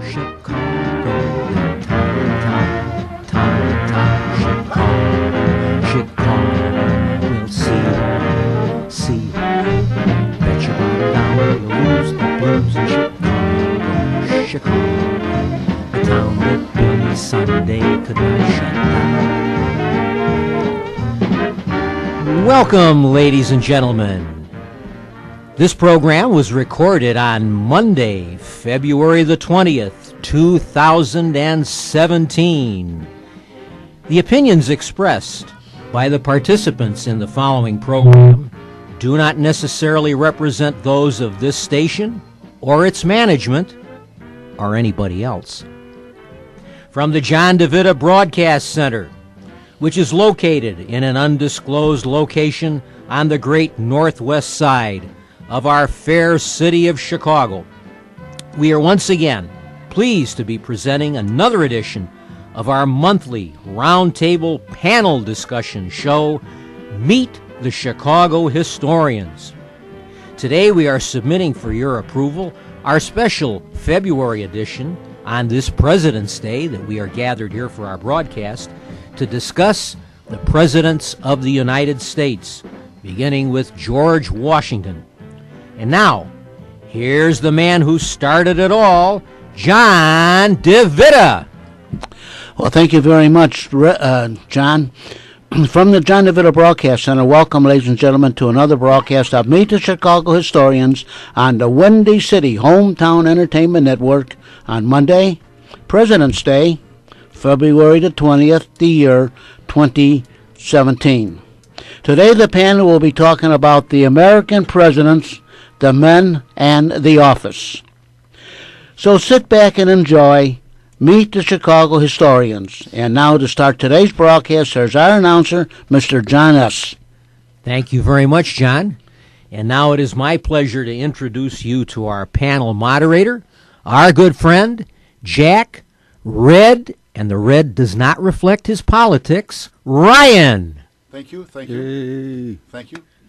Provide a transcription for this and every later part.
Chicago, that tiny town, Chicago, we'll see, bet you $1 we'll lose the blues in Chicago, the town that Billy Sunday could not shut down. Welcome, ladies and gentlemen. This program was recorded on Monday, February the 20th, 2017. The opinions expressed by the participants in the following program do not necessarily represent those of this station or its management or anybody else. From the John DeVita Broadcast Center, which is located in an undisclosed location on the great northwest side of our fair city of Chicago, we are once again pleased to be presenting another edition of our monthly roundtable panel discussion show, Meet the Chicago Historians. Today we are submitting for your approval our special February edition on this President's Day that we are gathered here for our broadcast to discuss the Presidents of the United States, beginning with George Washington. And now, here's the man who started it all, John DeVita. Well, thank you very much, John. From the John DeVita Broadcast Center, welcome, ladies and gentlemen, to another broadcast of Meet the Chicago Historians on the Windy City Hometown Entertainment Network on Monday, President's Day, February the 20th, the year 2017. Today, the panel will be talking about the American presidents, the men, and the office. So sit back and enjoy Meet the Chicago Historians. And now to start today's broadcast, there's our announcer, Mr. John S. Thank you very much, John. And now it is my pleasure to introduce you to our panel moderator, our good friend, Jack Red, and the red does not reflect his politics, Ryan. Thank you. Thank you,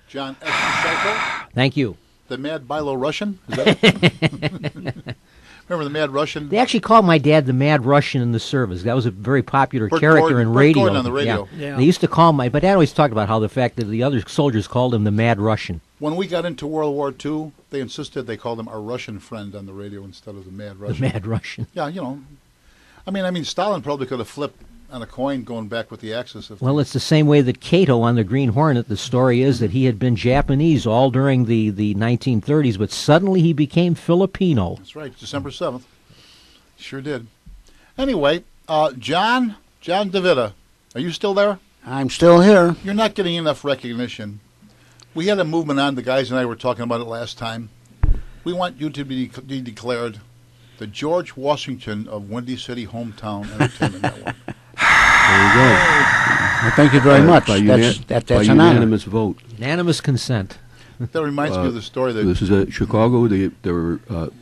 John S. Psycho. Thank you. The Mad Bilo-Russian? Is that it? Remember the Mad Russian? They actually called my dad the Mad Russian in the service. That was a very popular Burt character Gordon, in Burt radio. Gordon on the radio. Yeah. They used to call my dad always talked about how the fact that the other soldiers called him the Mad Russian. When we got into World War II, they insisted they called him our Russian friend on the radio instead of the Mad Russian. The Mad Russian. Yeah, you know. I mean, Stalin probably could have flipped on a coin going back with the Axis. Well, it's the same way that Cato on the Green Hornet, the story is that he had been Japanese all during the 1930s, but suddenly he became Filipino. That's right, December 7th. Sure did. Anyway, John DeVita, are you still there? I'm still here. You're not getting enough recognition. We had a movement on, the guys and I were talking about it last time. We want you to be declared the George Washington of Windy City Hometown Entertainment Network. There you go. Well, thank you very much. By That's an unanimous vote. Unanimous consent. That reminds me of the story that... This is Chicago. There were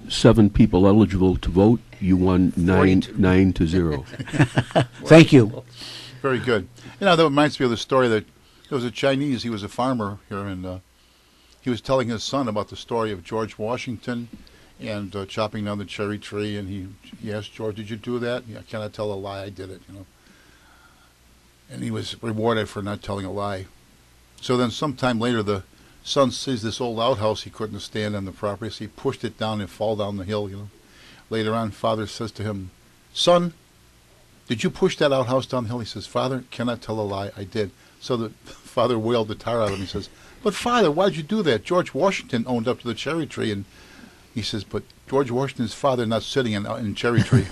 7 people eligible to vote. You won 9 to 0. Thank you. Very good. You know, that reminds me of the story that there was a Chinese, he was a farmer here, and he was telling his son about the story of George Washington and chopping down the cherry tree, and he asked George, "Did you do that?" "Yeah, can I tell a lie? I did it," you know. And he was rewarded for not telling a lie. So then sometime later, the son sees this old outhouse he couldn't stand on the property, so he pushed it down and fall down the hill, you know. Later on, father says to him, "Son, did you push that outhouse down the hill?" He says, "Father, cannot tell a lie, I did." So the father wailed the tar out of him. He says, "But father, why'd you do that? George Washington owned up to the cherry tree." And he says, "But George Washington's father not sitting in cherry tree."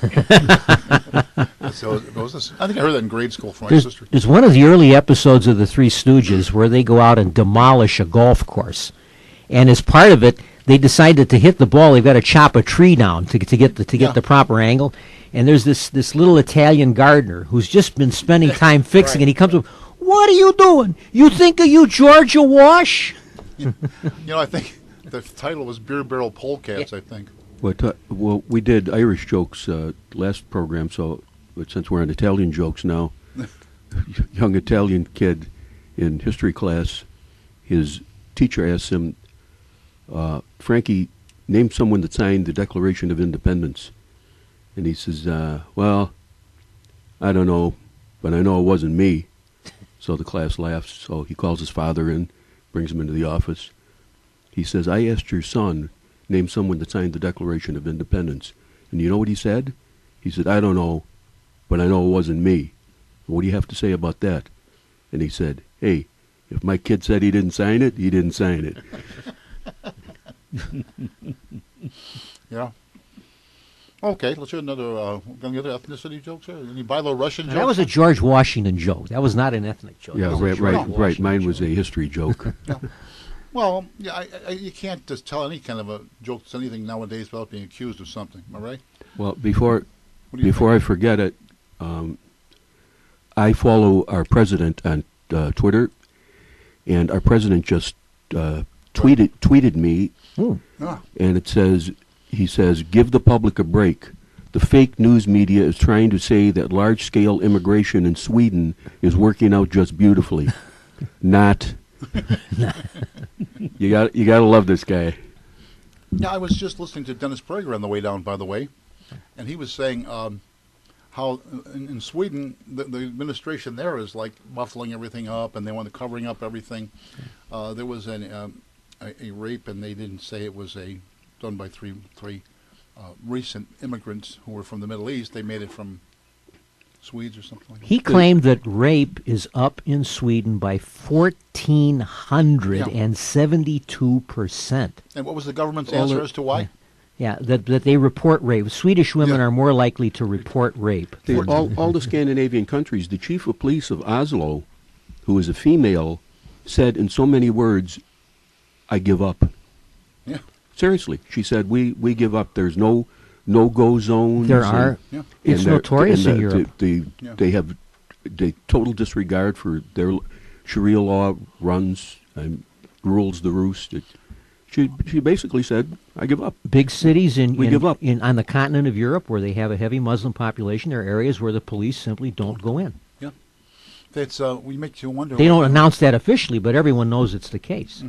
So I think I heard that in grade school from my sister. There's one of the early episodes of the Three Stooges where they go out and demolish a golf course. And as part of it, they decided to hit the ball, they've got to chop a tree down to get the proper angle. And there's this little Italian gardener who's just been spending time fixing it. He comes up, "What are you doing? You think of you Georgia Wash?" You know, I think the title was Beer Barrel Polecats, I think. Well, we did Irish jokes last program, but since we're on Italian jokes now, young Italian kid in history class, his teacher asked him, "Frankie, name someone that signed the Declaration of Independence." And he says, well, I don't know, but I know it wasn't me. So the class laughs. So he calls his father in, brings him into the office. He says, I asked your son, name someone that signed the Declaration of Independence. And you know what he said? He said, I don't know, but I know it wasn't me. What do you have to say about that? And he said, hey, if my kid said he didn't sign it, he didn't sign it. Yeah. Okay, let's hear another. Got any other ethnicity jokes here? Any Bilo-Russian jokes? That was a George Washington joke. That was not an ethnic joke. Yeah, That was a right, George right, right. Washington Mine was joke. a history joke. Well, yeah, you can't just tell any kind of a joke that's anything nowadays without being accused of something. Am I right? Well, before What do you I forget it, I follow our president on Twitter, and our president just tweeted me, think? Ah, and he says, give the public a break. The fake news media is trying to say that large-scale immigration in Sweden is working out just beautifully. Not. You got to love this guy. yeah, I was just listening to Dennis Prager on the way down, by the way, and he was saying how in Sweden the administration there is like muffling everything up, and they want to covering up everything. There was a rape, and they didn't say it was done by three recent immigrants who were from the Middle East. They made it from Swedes or something like that. He claimed that rape is up in Sweden by 1,472%. And what was the government's All answer the- as to why? Yeah, that they report rape. Swedish women Yeah. are more likely to report rape. All the Scandinavian countries, the chief of police of Oslo, who is a female, said in so many words, I give up. Yeah. Seriously. She said, we give up. There's no-go zones. There are. Yeah. It's and they're- notorious and in Europe. Yeah. They have total disregard for their Sharia law runs and rules the roost. She basically said, I give up. Big cities We give up. on the continent of Europe where they have a heavy Muslim population, there are areas where the police simply don't go in. That's we make you wonder. They don't announce that officially, but everyone knows it's the case.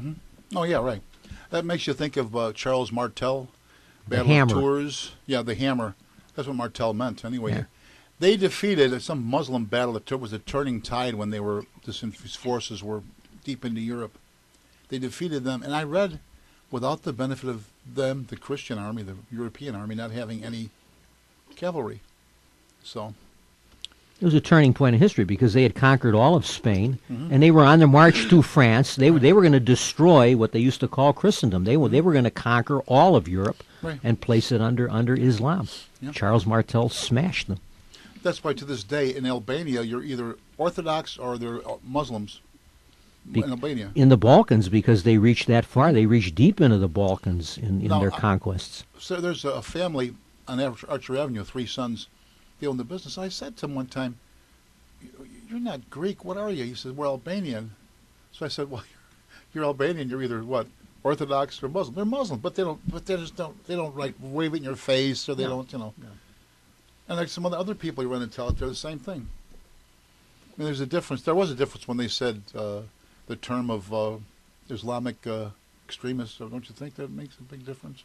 Oh yeah, right. That makes you think of Charles Martel, The Battle Hammer. of Tours. Yeah, the Hammer. That's what Martel meant. Anyway, Yeah. they defeated some Muslim battle that was a turning tide when his forces were deep into Europe. They defeated them, and I read, without the benefit of them, the Christian army, the European army, not having any cavalry. So It was a turning point in history because they had conquered all of Spain, Mm-hmm. and they were on their march through France. They were going to destroy what they used to call Christendom. They were going to conquer all of Europe Right. and place it under Islam. Yeah. Charles Martel smashed them. that's why to this day in Albania, you're either Orthodox or they're Muslims. Be- in Albania. In the Balkans, because they reached that far, they reached deep into the Balkans in Now, their conquests. So there's a family on Archer Avenue, 3 sons. They own the business. I said to him one time, "You're not Greek. What are you?" He said, "We're Albanian." So I said, "Well, you're Albanian. You're either what, Orthodox or Muslim." They're Muslim, but they don't. But they just don't. They don't like wave it in your face, or they don't. And like some other people you run into out there, the same thing. I mean, there's a difference. There was a difference when they said the term of Islamic extremists. Don't you think that makes a big difference?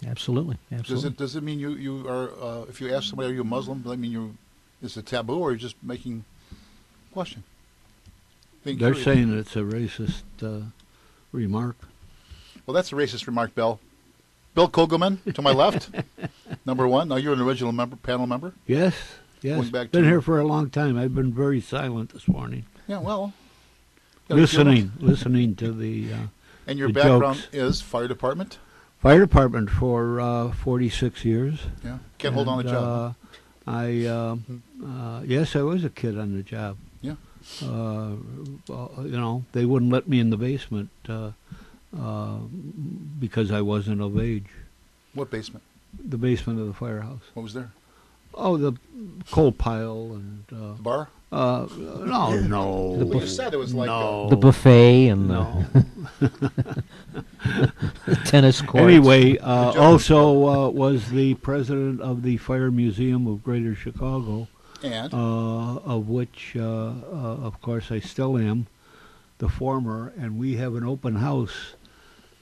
Absolutely, absolutely. Does it mean you are if you ask somebody, are you a Muslim? Does that mean it's a taboo, or you're just making question? Being They're curious. saying it's a racist remark. Well, that's a racist remark, Bill. Bill Kogelman to my left, number 1. Now you're an original panel member. Yes, Going back been to- here for a long time. I've been very silent this morning, Yeah, well, listening to the And your the background jokes. is fire department. fire department for 46 years. Yeah, can't hold on a And, job. Yes, I was a kid on the job. Yeah. They wouldn't let me in the basement because I wasn't of age. What basement? The basement of the firehouse. What was there? Oh, the coal pile and The bar. no. Well, you said it was like no. The buffet and No. the tennis courts. Anyway, also was the president of the Fire Museum of Greater Chicago, and of which, of course, I still am the former, and we have an open house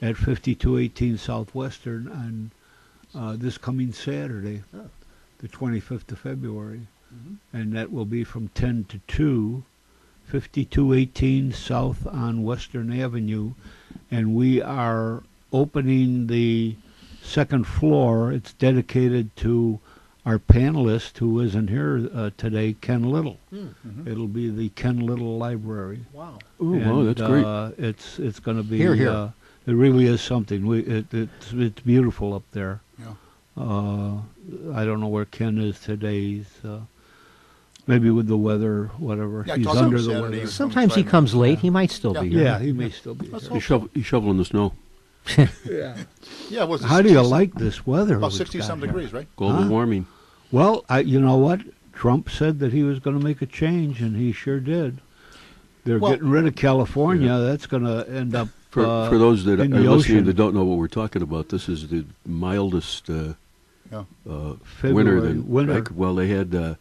at 5218 Southwestern on this coming Saturday. the 25th of February, and that will be from 10 to 2, 5218 South on Western Avenue, and we are opening the second floor. It's dedicated to our panelist who isn't here today, Ken Little. It'll be the Ken Little Library. Wow. Oh, wow, that's great. It's going to be. Here. It really is something. It's beautiful up there. Yeah. I don't know where Ken is today. He's maybe with the weather, whatever. Yeah, He's talk under to him the Saturday. weather. Sometimes he comes late. He might still be here. Yeah, he may still be Let's here. hope He's shoveling the snow. Yeah. Yeah, it was How do you like this weather? about we've 60-some got here? degrees, right? Global Huh? warming. Well, you know what? Trump said that he was going to make a change, and he sure did. They're Well- getting rid of California. That's going to end up For those that are in the listening ocean. that don't know what we're talking about, this is the mildest winter February than winter. well, they had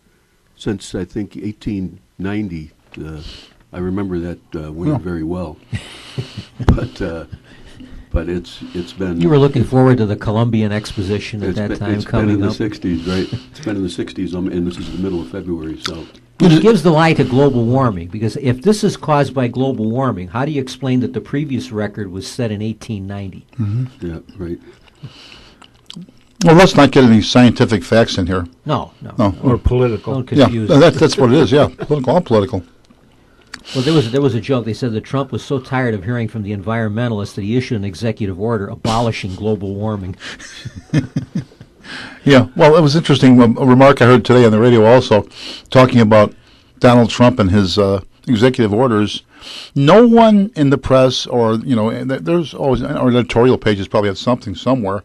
since I think 1890. I remember that winter very well, but it's been. You were looking forward to the Columbian Exposition at that time it's coming been in up. the 60s, right? It's been in the 60s, and this is the middle of February, so. Which gives the lie to global warming, because if this is caused by global warming, how do you explain that the previous record was set in 1890? Yeah, right. Well, let's not get any scientific facts in here. No. Or political. Don't Yeah, confuse. that's what it is, yeah. Political, all political. Well, there was a joke. They said that Trump was so tired of hearing from the environmentalists that he issued an executive order abolishing global warming. Yeah, well, it was interesting. A remark I heard today on the radio also, talking about Donald Trump and his executive orders. No one in the press, or, and there's always, our editorial pages probably have something somewhere,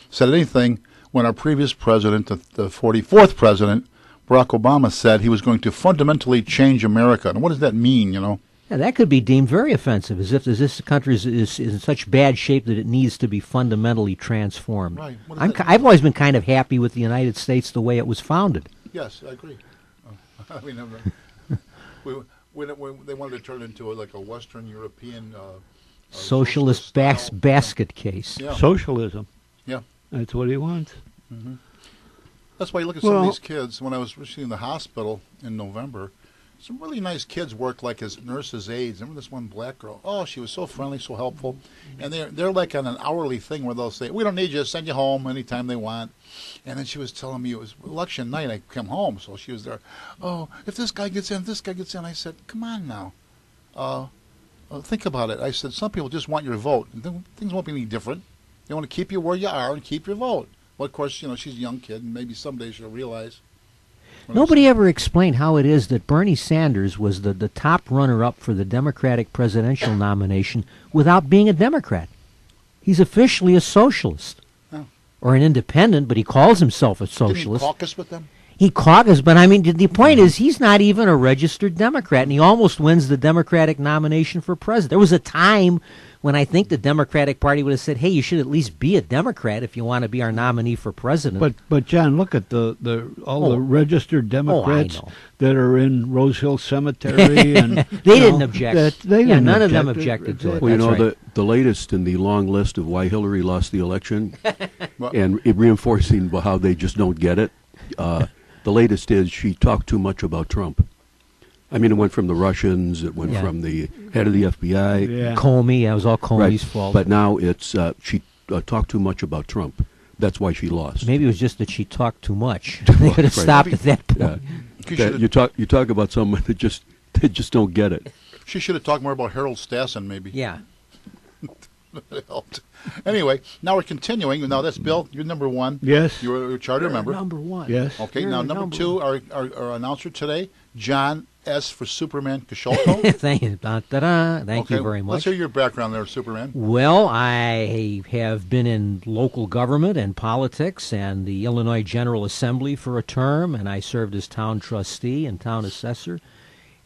said anything when our previous president, the 44th president, Barack Obama, said he was going to fundamentally change America. And what does that mean, Yeah, that could be deemed very offensive, as if this country is in such bad shape that it needs to be fundamentally transformed. Right. What does that mean? I've always been kind of happy with the United States the way it was founded. Yes, I agree. I mean, they wanted to turn it into like a Western European Socialist style. basket case. Yeah. Socialism. Yeah. That's what he wants. That's why you look at some of Well- these kids. When I was in the hospital in November, some really nice kids worked like as nurses' aides. Remember this one black girl? Oh, she was so friendly, so helpful. And they're like on an hourly thing where they'll say, "We don't need you. Send you home anytime they want." And then she was telling me it was election night. I come home, so she was there. Oh, if this guy gets in, this guy gets in. I said, "Come on now. Think about it." I said, "Some people just want your vote. Things won't be any different. They want to keep you where you are and keep your vote." Well, of course, she's a young kid, and maybe someday she'll realize. Nobody ever explained how it is that Bernie Sanders was the top runner-up for the Democratic presidential nomination without being a Democrat. He's officially a socialist. Oh. Or an independent, but he calls himself a Didn't he socialist. caucus with them? He caucused, but I mean, the point is he's not even a registered Democrat, and he almost wins the Democratic nomination for president. There was a time when I think the Democratic Party would have said, hey, you should at least be a Democrat if you want to be our nominee for president. But John, look at the registered Democrats know. that are in Rose Hill Cemetery, and They didn't object. None of them objected to it. Well, That's right. the latest in the long list of why Hillary lost the election, Well- and it reinforcing how they just don't get it. The latest is she talked too much about Trump. I mean, it went from the Russians, it went Yeah. from the head of the FBI, yeah. Comey, it was all Comey's right? fault. But now it's she talked too much about Trump. That's why she lost. Maybe it was just that she talked too much. They could have Right. stopped at that point. Yeah. She That should you talk about someone that they just don't get it. have talked more about Harold Stassen, maybe. Yeah. It helped. Anyway, now we're continuing. Now that's Bill. You're number one. Yes. You're a charter member. Number one. Yes. Okay. You're Now a number two, our announcer today, John S. for Superman Kasholko. Thank you. Da-da-da. Thank Okay, you very much. Let's hear your background there, Superman. Well, I have been in local government and politics and the Illinois General Assembly for a term, and I served as town trustee and town assessor.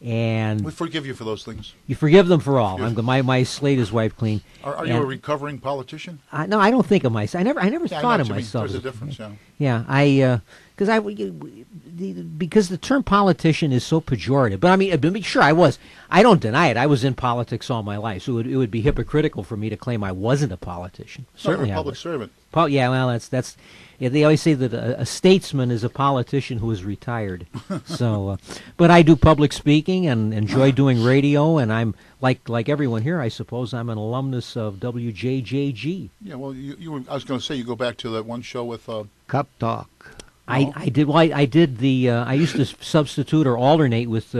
And We forgive you for those things. you forgive them for all. Yes. My slate is wiped clean. Are you And- a recovering politician? No, I don't think of myself. I never Yeah, I thought know of what you mean. myself. There's a as difference, yeah. Yeah, because the term politician is so pejorative. But I mean, sure, I was. I don't deny it. I was in politics all my life, so it would be hypocritical for me to claim I wasn't a politician. Certainly, a I public was. servant. Yeah, well, that's. Yeah, they always say that a statesman is a politician who is retired. So, but I do public speaking and enjoy doing radio, and I'm like everyone here, I suppose. I'm an alumnus of WJJG. Yeah, well, you were, I was going to say you go back to that one show with. Cop Talk. I did. Well, I did the. I used to substitute or alternate with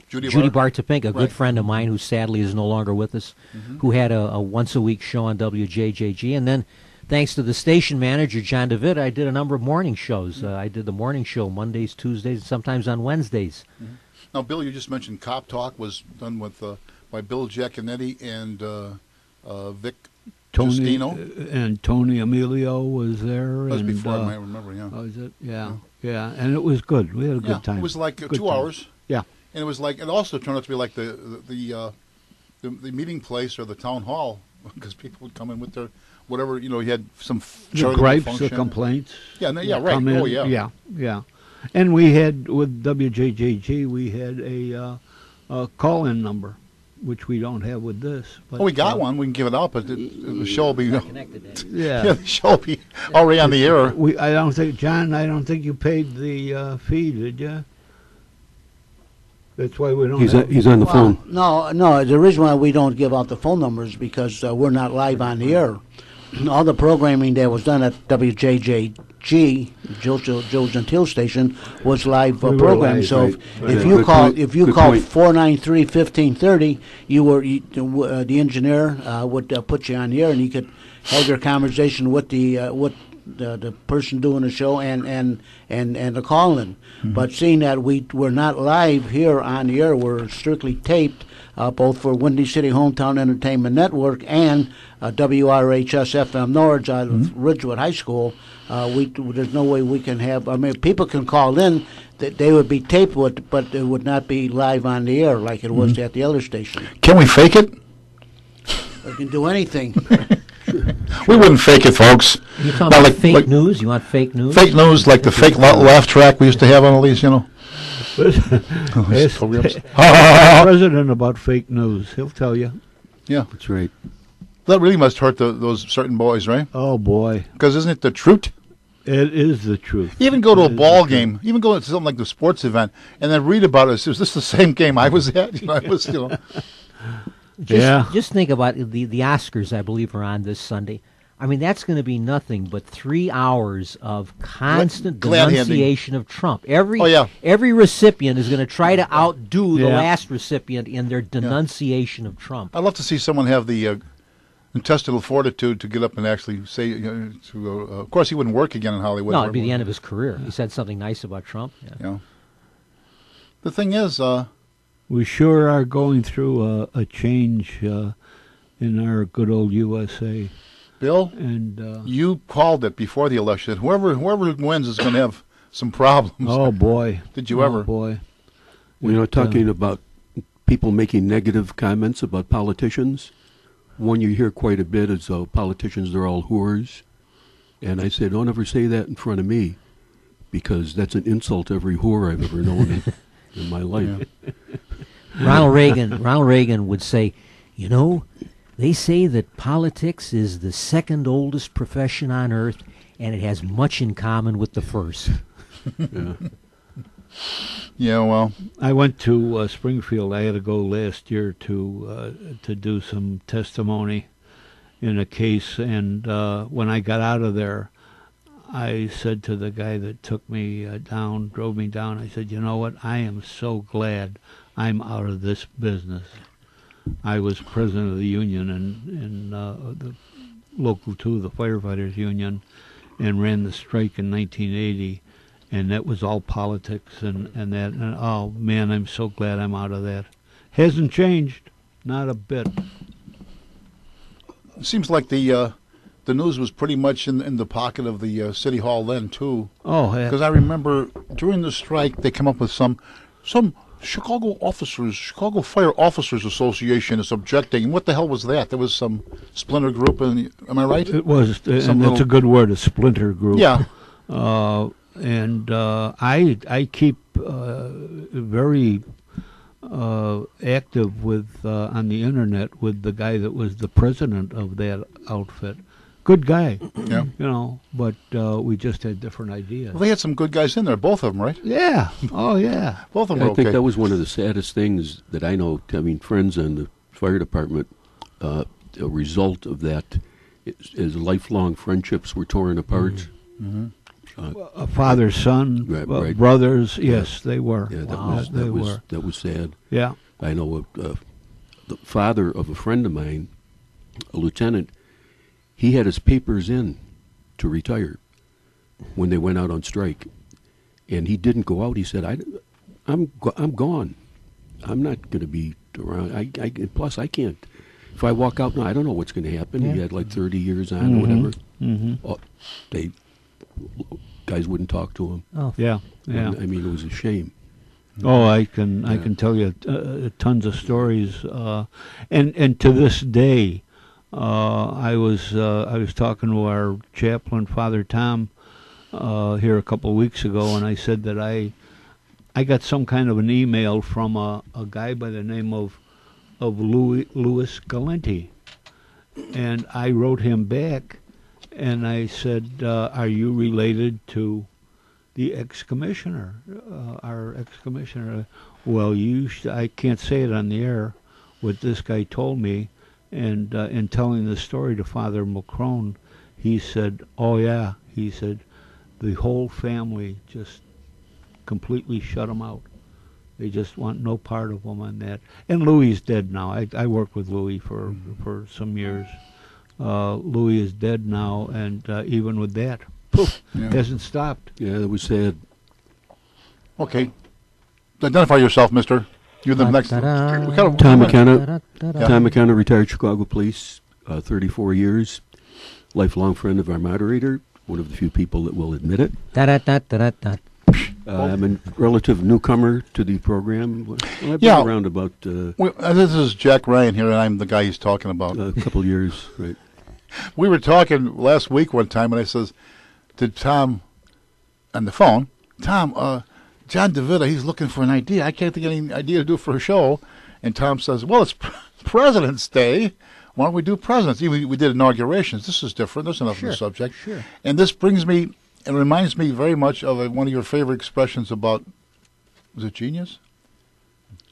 Judy Bart Topink, a good friend of mine who sadly is no longer with us, who had a once a week show on WJJG, and then. Thanks to the station manager, John DeVitt, I did a number of morning shows. I did the morning show Mondays, Tuesdays, and sometimes on Wednesdays. Now, Bill, you just mentioned Cop Talk was done with by Bill Giaconetti and Vic Justino. And Tony Emilio was there. That was and, before I remember, yeah. Oh, is it? Yeah. And it was good. We had a good time. It was like good 2 time. hours. Yeah. And it was like, it also turned out to be like the meeting place or the town hall, because people would come in with their whatever, you had some The gripes, the complaints. Yeah, right. Come in. Oh, yeah. Yeah. And we had, with WJJG, we had a call-in number, which we don't have with this. But, we got one. We can give it out, but the show will be... Yeah. The show will be already on the air. John, I don't think you paid the fee, did you? That's why we don't He's on the phone. No, the reason why we don't give out the phone numbers because we're not live on the air. All the programming that was done at WJJG, Joe Gentile station, was live program. Live, so right. if Yeah. you called 493-1530, the engineer would put you on the air, and you could have your conversation with the person doing the show and the call-in. But seeing that we're not live here on the air, we're strictly taped, both for Windy City Hometown Entertainment Network and WRHS FM Norwich out of Ridgewood High School. There's no way we can have. I mean, people can call in. They would be taped, but it would not be live on the air like it was at the other station. Can we fake it? We can do anything. We wouldn't fake it, folks. You talking about fake news? You want fake news? Fake news, like the fake laugh track we used to have on all these, Ask programs. the president about fake news. He'll tell you. Yeah, That's right. that really must hurt those certain boys, right? Oh, boy. Because isn't it the truth? It is the truth. You even go to a It is ball the game, even go to something like the sports event, and then read about it. Is this the same game I was at? Just think about the Oscars, I believe, are on this Sunday. I mean, that's going to be nothing but 3 hours of constant denunciation of Trump. Every recipient is going to try to outdo the last recipient in their denunciation of Trump. I'd love to see someone have the intestinal fortitude to get up and actually say, of course, he wouldn't work again in Hollywood. No, it'd be the end of his career. He said something nice about Trump. Yeah. The thing is... we sure are going through a change in our good old USA. Bill, And you called it before the election. Whoever wins is going to have some problems. oh, boy. Did you ever? Oh, boy. Talking about people making negative comments about politicians, one you hear quite a bit is politicians are all whores. And I say, don't ever say that in front of me, because that's an insult to every whore I've ever known in my life. Yeah. Ronald Reagan would say, they say that politics is the second oldest profession on earth, and it has much in common with the first. Yeah, well... I went to Springfield. I had to go last year to do some testimony in a case, and when I got out of there, I said to the guy that took me drove me down, I said, you know what, I am so glad I'm out of this business. I was president of the union in the local 2, the firefighters union, and ran the strike in 1980, and that was all politics and that, and oh man, I'm so glad I'm out of that. Hasn't changed, not a bit. It seems like the news was pretty much in the pocket of the city hall then too. Oh, Because I remember during the strike they came up with some Chicago Fire Officers Association is objecting. And what the hell was that? There was some splinter group, am I right? it was, and Some that's a little- good word, a splinter group. Yeah. I keep very active with on the internet with the guy that was the president of that outfit. Good guy, Yeah. but we just had different ideas. Well, they had some good guys in there, both of them, right? Yeah. Oh, yeah. Both of them I were okay. think that was one of the saddest things that I know. I mean, friends in the fire department, a result of that is lifelong friendships were torn apart. A father, son, Right. brothers. Yes, they were. Yeah, They were. that was sad. Yeah. I know the father of a friend of mine, a lieutenant. He had his papers in to retire when they went out on strike, and he didn't go out. He said, I'm gone. I'm not going to be around. Plus, I can't. If I walk out now, I don't know what's going to happen." Yeah. He had like 30 years on or whatever. Mm-hmm. Guys wouldn't talk to him. Oh, Yeah. Yeah. I mean, it was a shame. Oh, I can tell you tons of stories, and to this day, I was talking to our chaplain, Father Tom, here a couple of weeks ago, and I said that I got some kind of an email from a guy by the name of Louis Galenti, and I wrote him back, and I said, "Are you related to the ex-commissioner, our ex-commissioner?" "Well, I can't say it on the air, what this guy told me." And in telling the story to Father Mulcrone, he said, "Oh yeah," he said, "the whole family just completely shut him out. They just want no part of him on that." And Louis is dead now. I worked with Louis for some years. Louis is dead now, and even with that, poof, Yeah. hasn't stopped. Yeah, that was sad. Okay. Identify yourself, mister. You're the next. Tom McKenna. Yeah. Tom McKenna, retired Chicago Police, 34 years, lifelong friend of our moderator, one of the few people that will admit it. Da-da-da-da-da-da. I'm a relative newcomer to the program. Well, I've Yeah. been around about This is Jack Ryan here, and I'm the guy he's talking about. a couple years, right? We were talking last week one time, and I says to Tom on the phone, "Tom, John DeVita, he's looking for an idea. I can't think of any idea to do for a show." And Tom says, "Well, it's President's Day. Why don't we do presidents? We did inaugurations. This is different. There's enough of the subject." Sure. And this brings me and reminds me very much of one of your favorite expressions about, was it genius?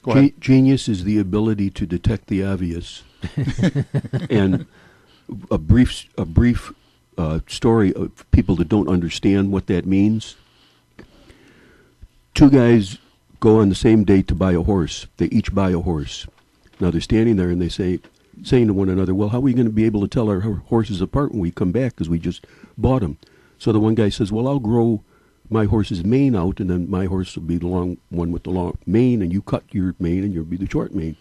Go ahead. Genius is the ability to detect the obvious. And a brief story of people that don't understand what that means. Two guys go on the same date to buy a horse. They each buy a horse. Now they're standing there and they saying to one another, "Well, how are we going to be able to tell our horses apart when we come back because we just bought them?" So the one guy says, "Well, I'll grow my horse's mane out, and then my horse will be the long one with the long mane, and you cut your mane, and you'll be the short mane."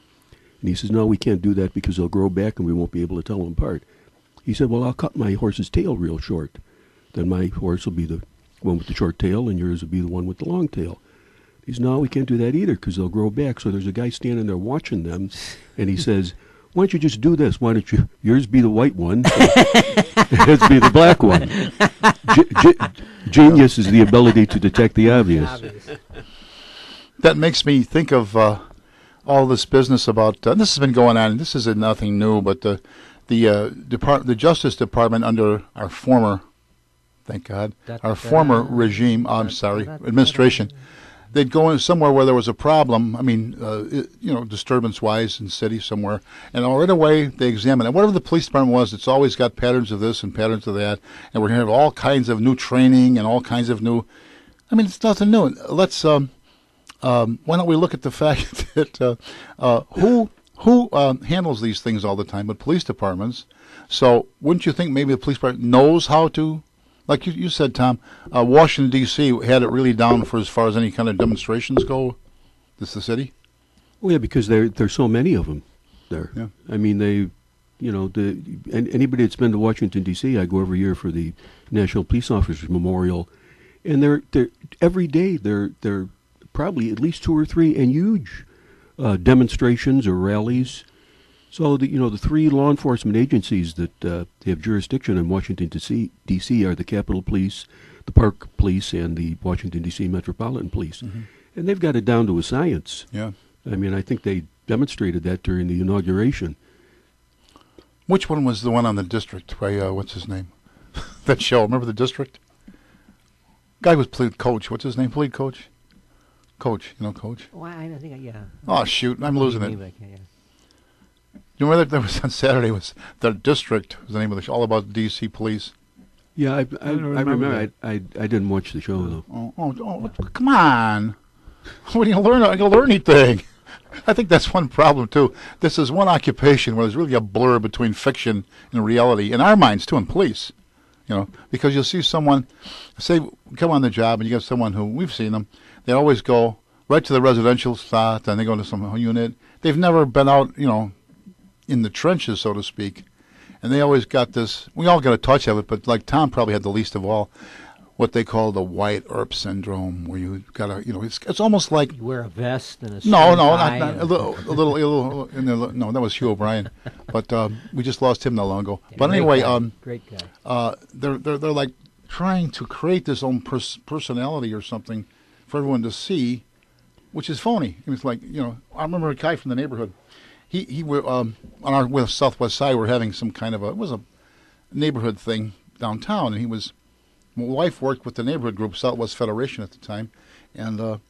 And he says, "No, we can't do that because they'll grow back, and we won't be able to tell them apart." He said, "Well, I'll cut my horse's tail real short. Then my horse will be the one with the short tail, and yours will be the one with the long tail." He says, "No, we can't do that either because they'll grow back." So there's a guy standing there watching them, and he says, "Why don't you just do this? Why don't yours be the white one, his be the black one?" Genius is the ability to detect the obvious. That makes me think of all this business about this has been going on. And this is nothing new, but the Justice Department under our former, thank God, our former regime. Administration. They'd go in somewhere where there was a problem. I mean, disturbance-wise in city somewhere, and right away they examine it. Whatever the police department was, it's always got patterns of this and patterns of that, and we're going to have all kinds of new training and all kinds of new. I mean, it's nothing new. Let's why don't we look at the fact that who handles these things all the time? But police departments. So wouldn't you think maybe the police department knows how to? Like you said, Tom, Washington, D.C. had it really down for as far as any kind of demonstrations go. This the city? Well, yeah, because there's so many of them there. Yeah. I mean, anybody that's been to Washington, D.C., I go every year for the National Police Officers Memorial, and they're every day there are probably at least 2 or 3 and huge demonstrations or rallies. So the 3 law enforcement agencies that have jurisdiction in Washington, D.C. are the Capitol Police, the Park Police and the Washington, D.C. Metropolitan Police. And they've got it down to a science. Yeah. I mean, I think they demonstrated that during the inauguration. Which one was the one on the District by, what's his name? That show, remember the District? Guy was played coach. What's his name? Played coach? Coach, you know Coach? Well, I don't think, yeah. Oh, shoot, I'm losing it. Yeah. You remember that was on Saturday, was the District was the name of the show, all about D.C. police. Yeah, I don't remember. remember I didn't watch the show, though. Come on. What do you learn? I don't learn anything. I think that's one problem, too. This is one occupation where there's really a blur between fiction and reality, in our minds, too, in police. You know, because you'll see someone, say, come on the job, and you get someone who, we've seen them, they always go right to the residential spot, and they go to some unit. They've never been out, you know, in the trenches, so to speak. And they always got this, we all got a touch of it, but like Tom probably had the least of all, what they call the white Earp syndrome, where you got to, you know, it's almost like... You wear a vest and a No, tie not and- a little, no, that was Hugh O'Brien, but we just lost him not long ago. But Great anyway, guy, great guy. they're like trying to create this own personality or something for everyone to see, which is phony. It was like, you know, I remember a guy from the neighborhood. He were on our with Southwest Side. We're having some kind of it was a neighborhood thing downtown, and my wife worked with the neighborhood group, Southwest Federation at the time, and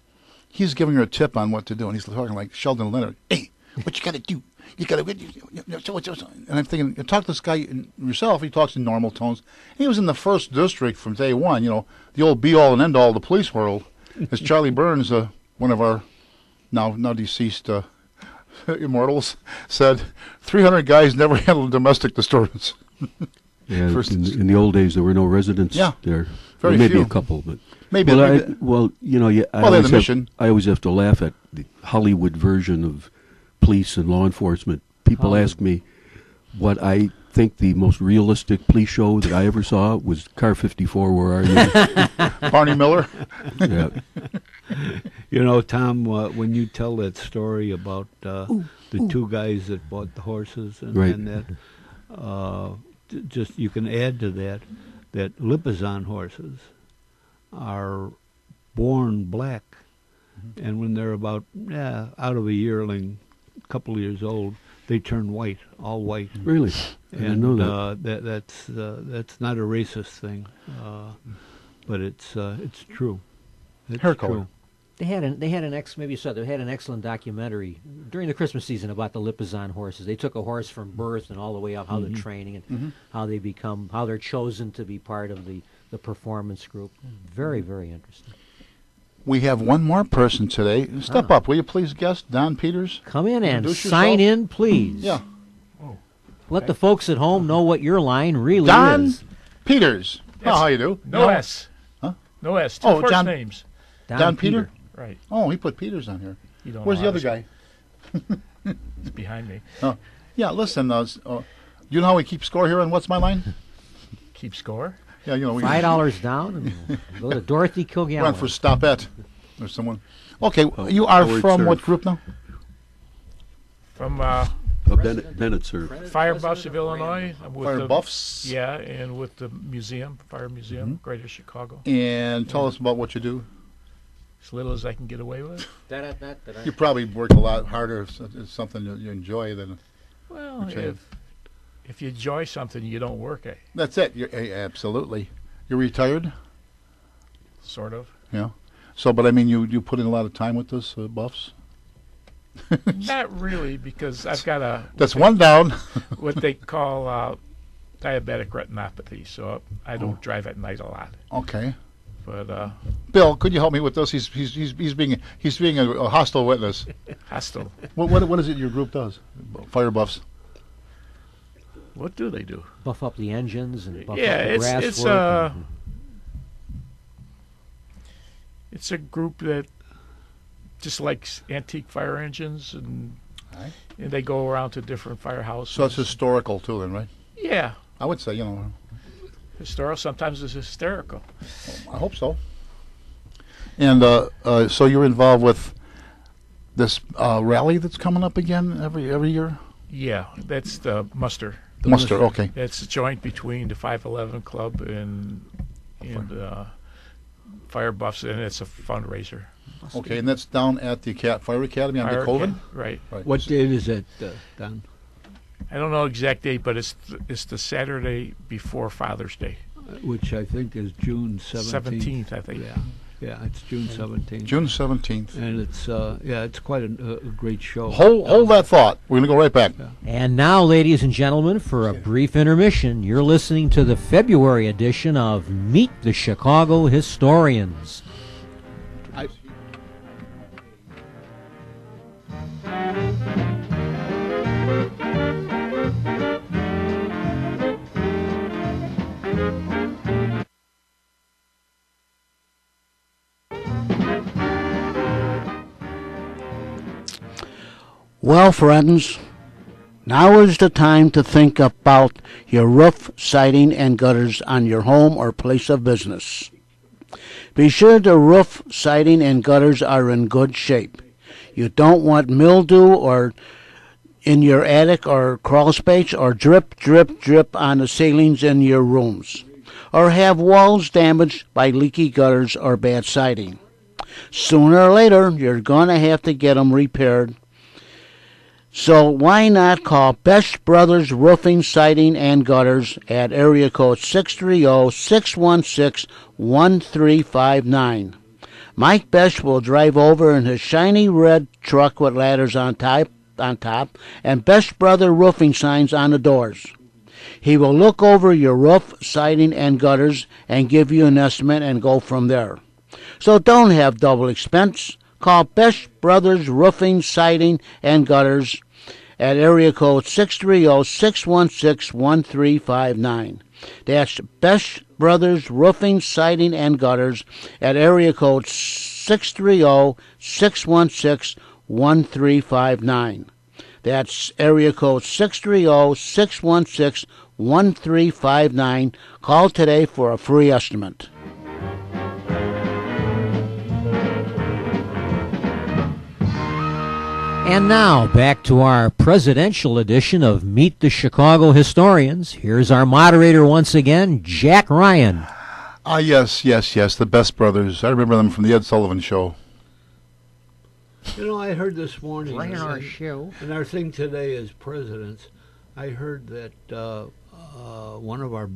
he's giving her a tip on what to do, and he's talking like Sheldon Leonard. Hey, what you got to do? You got to. And I'm thinking, you talk to this guy yourself. He talks in normal tones. He was in the first district from day one. You know, the old be all and end all of the police world. As Charlie Burns, one of our now deceased immortals, said, 300 guys never handled domestic disturbance. Yeah, in the old days, there were no residents there. Very Maybe few. a couple, but Maybe. you know, they had the mission. I always have to laugh at the Hollywood version of police and law enforcement. People ask me what I think the most realistic police show that I ever saw was Car 54. Where are you? Barney Miller. Yeah. You know, Tom, when you tell that story about the two guys that bought the horses and, Right. and that, just you can add to that Lipizzan horses are born black, and when they're about out of a yearling, a couple of years old, they turn white, all white. Really? I didn't know that. That's not a racist thing, but it's true. It's Hair true. color. They had an excellent documentary during the Christmas season about the Lipizzan horses. They took a horse from birth and all the way up, how they're training and how they're chosen to be part of the performance group. Very, very interesting. We have one more person today. Step up, will you please, guest Don Peters? Come in and Introduce sign yourself. in, please. Yeah. Let the folks at home know what your line really Don is. Peters. Yes. How you do? No S. Huh? No S. Two Oh, first John- names. Don Peter? Right. Oh, he put Peters on here. You don't Where's know the how other to guy? It's behind me. Yeah, listen, you know how we keep score here on What's My Line? Keep score. Yeah, you know. $5 down and go to Dorothy We're on Kilgallen. for Stopette. There's someone. Okay, you are Howard from Surf. what group now? From Bennett, sir. Fire Buffs of Illinois. I'm with Fire the, Buffs. Yeah, and with the museum, Fire Museum, Greater Chicago. And tell us about what you do. As little as I can get away with. You probably work a lot harder if it's something that you enjoy than. Well, Okay. if you enjoy something, you don't work it. That's it. Absolutely. You're retired? Sort of. Yeah. So, but I mean, you put in a lot of time with this, Buffs? Not really, because I've got That's one down. what they call diabetic retinopathy, so I don't drive at night a lot. Okay. But Bill, could you help me with this? He's being a hostile witness. hostile. What is it your group does? Fire Buffs. What do they do? Buff up the engines and buff Yeah, up the it's brass it's work. it's a group that just likes antique fire engines, and Alright. and they go around to different firehouses. So it's historical too, then, right? Yeah, I would say, historical. Sometimes it's hysterical. I hope so. And so you're involved with this rally that's coming up again every year? Yeah, that's the muster. Muster, okay. It's a joint between the 511 Club and fire buffs, and it's a fundraiser. Okay, and that's down at the Fire Academy on Fire DeKalvin? Right. Right. What date is it, Don? I don't know exact date, but it's the Saturday before Father's Day. Which I think is June 17th. 17th, I think. Yeah, it's June 17th. June 17th. And it's quite a great show. Hold that thought. We're going to go right back. And now, ladies and gentlemen, for a brief intermission, you're listening to the February edition of Meet the Chicago Historians. Well, friends, now is the time to think about your roof, siding, and gutters on your home or place of business. Be sure the roof, siding, and gutters are in good shape. You don't want mildew or in your attic or crawl space, or drip, drip, drip on the ceilings in your rooms, or have walls damaged by leaky gutters or bad siding. Sooner or later, you're going to have to get them repaired. So why not call Best Brothers Roofing, Siding, and Gutters at area code 630-616-1359. Mike Besh will drive over in his shiny red truck with ladders on top, and Best Brother Roofing signs on the doors. He will look over your roof, siding, and gutters and give you an estimate and go from there. So don't have double expense. Call Best Brothers Roofing, Siding, and Gutters at area code 630-616-1359. That's Best Brothers Roofing, Siding, and Gutters at area code 630-616-1359. That's area code 630-616-1359. Call today for a free estimate. And now, back to our presidential edition of Meet the Chicago Historians. Here's our moderator once again, Jack Ryan. Yes, the Best Brothers. I remember them from the Ed Sullivan Show. You know, I heard this morning, Ran our show. and our thing today is presidents. I heard that one of our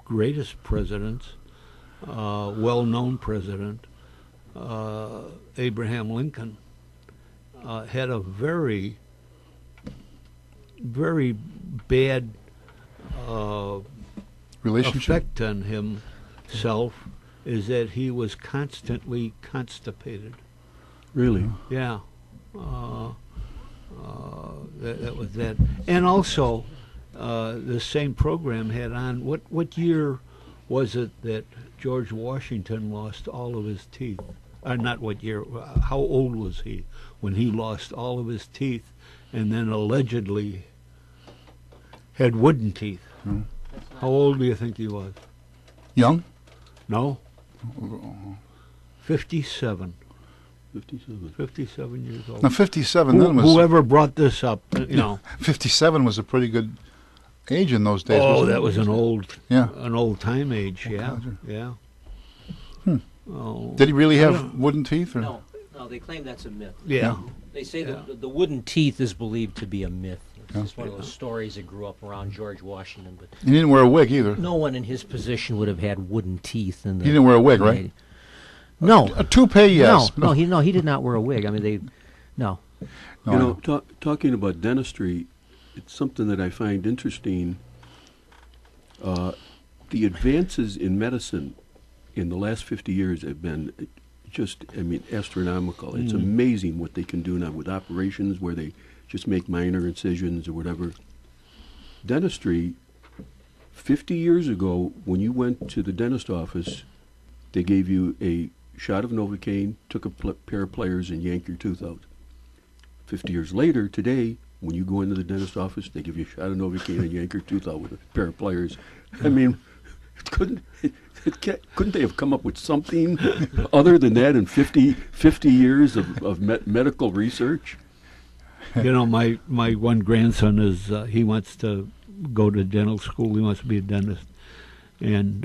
greatest presidents, well-known president, Abraham Lincoln, had a very, very bad Relationship? effect on himself, is that he was constantly constipated. Really? Yeah. That was that. And also, the same program had on, what year was it that George Washington lost all of his teeth? Not what year, how old was he when he lost all of his teeth and then allegedly had wooden teeth? Hmm. How old do you think he was? Young? No? 57. 57. 57 years old. Now, 57 then was... Whoever brought this up, you know. 57 was a pretty good age in those days. Oh, wasn't that it? was an old time age. Yeah, God, yeah. Oh, Did he really I have don't- wooden teeth? Or? No, they claim that's a myth. Yeah. They say Yeah. that the wooden teeth is believed to be a myth. It's Yeah. just one of those stories that grew up around George Washington, but He didn't wear a wig either. no one in his position would have had wooden teeth. In the, He didn't wear a wig, right? No, A toupee, yes. no, he did not wear a wig. I mean, no. No, You know, talking about dentistry, it's something that I find interesting. The advances in medicine in the last 50 years have been just, astronomical. It's amazing what they can do now with operations where they just make minor incisions or whatever. Dentistry, 50 years ago, when you went to the dentist office, they gave you a shot of Novocaine, took a pair of pliers, and yanked your tooth out. 50 years later, today, when you go into the dentist office, they give you a shot of Novocaine and yank your tooth out with a pair of pliers. I mean, couldn't they have come up with something other than that in 50 years of medical research? You know, my one grandson is he wants to go to dental school. He wants to be a dentist, and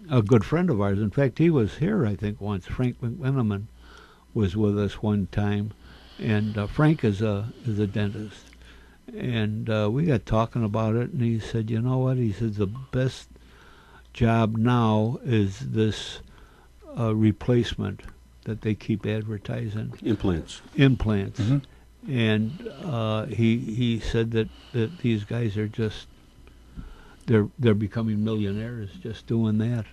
a good friend of ours. In fact, he was here, I think, once. Frank McMenamin was with us one time, and Frank is a dentist. And we got talking about it, and he said, you know what? He said, the best job now is this replacement that they keep advertising. Implants. Implants. And he said that these guys are just, they're becoming millionaires just doing that.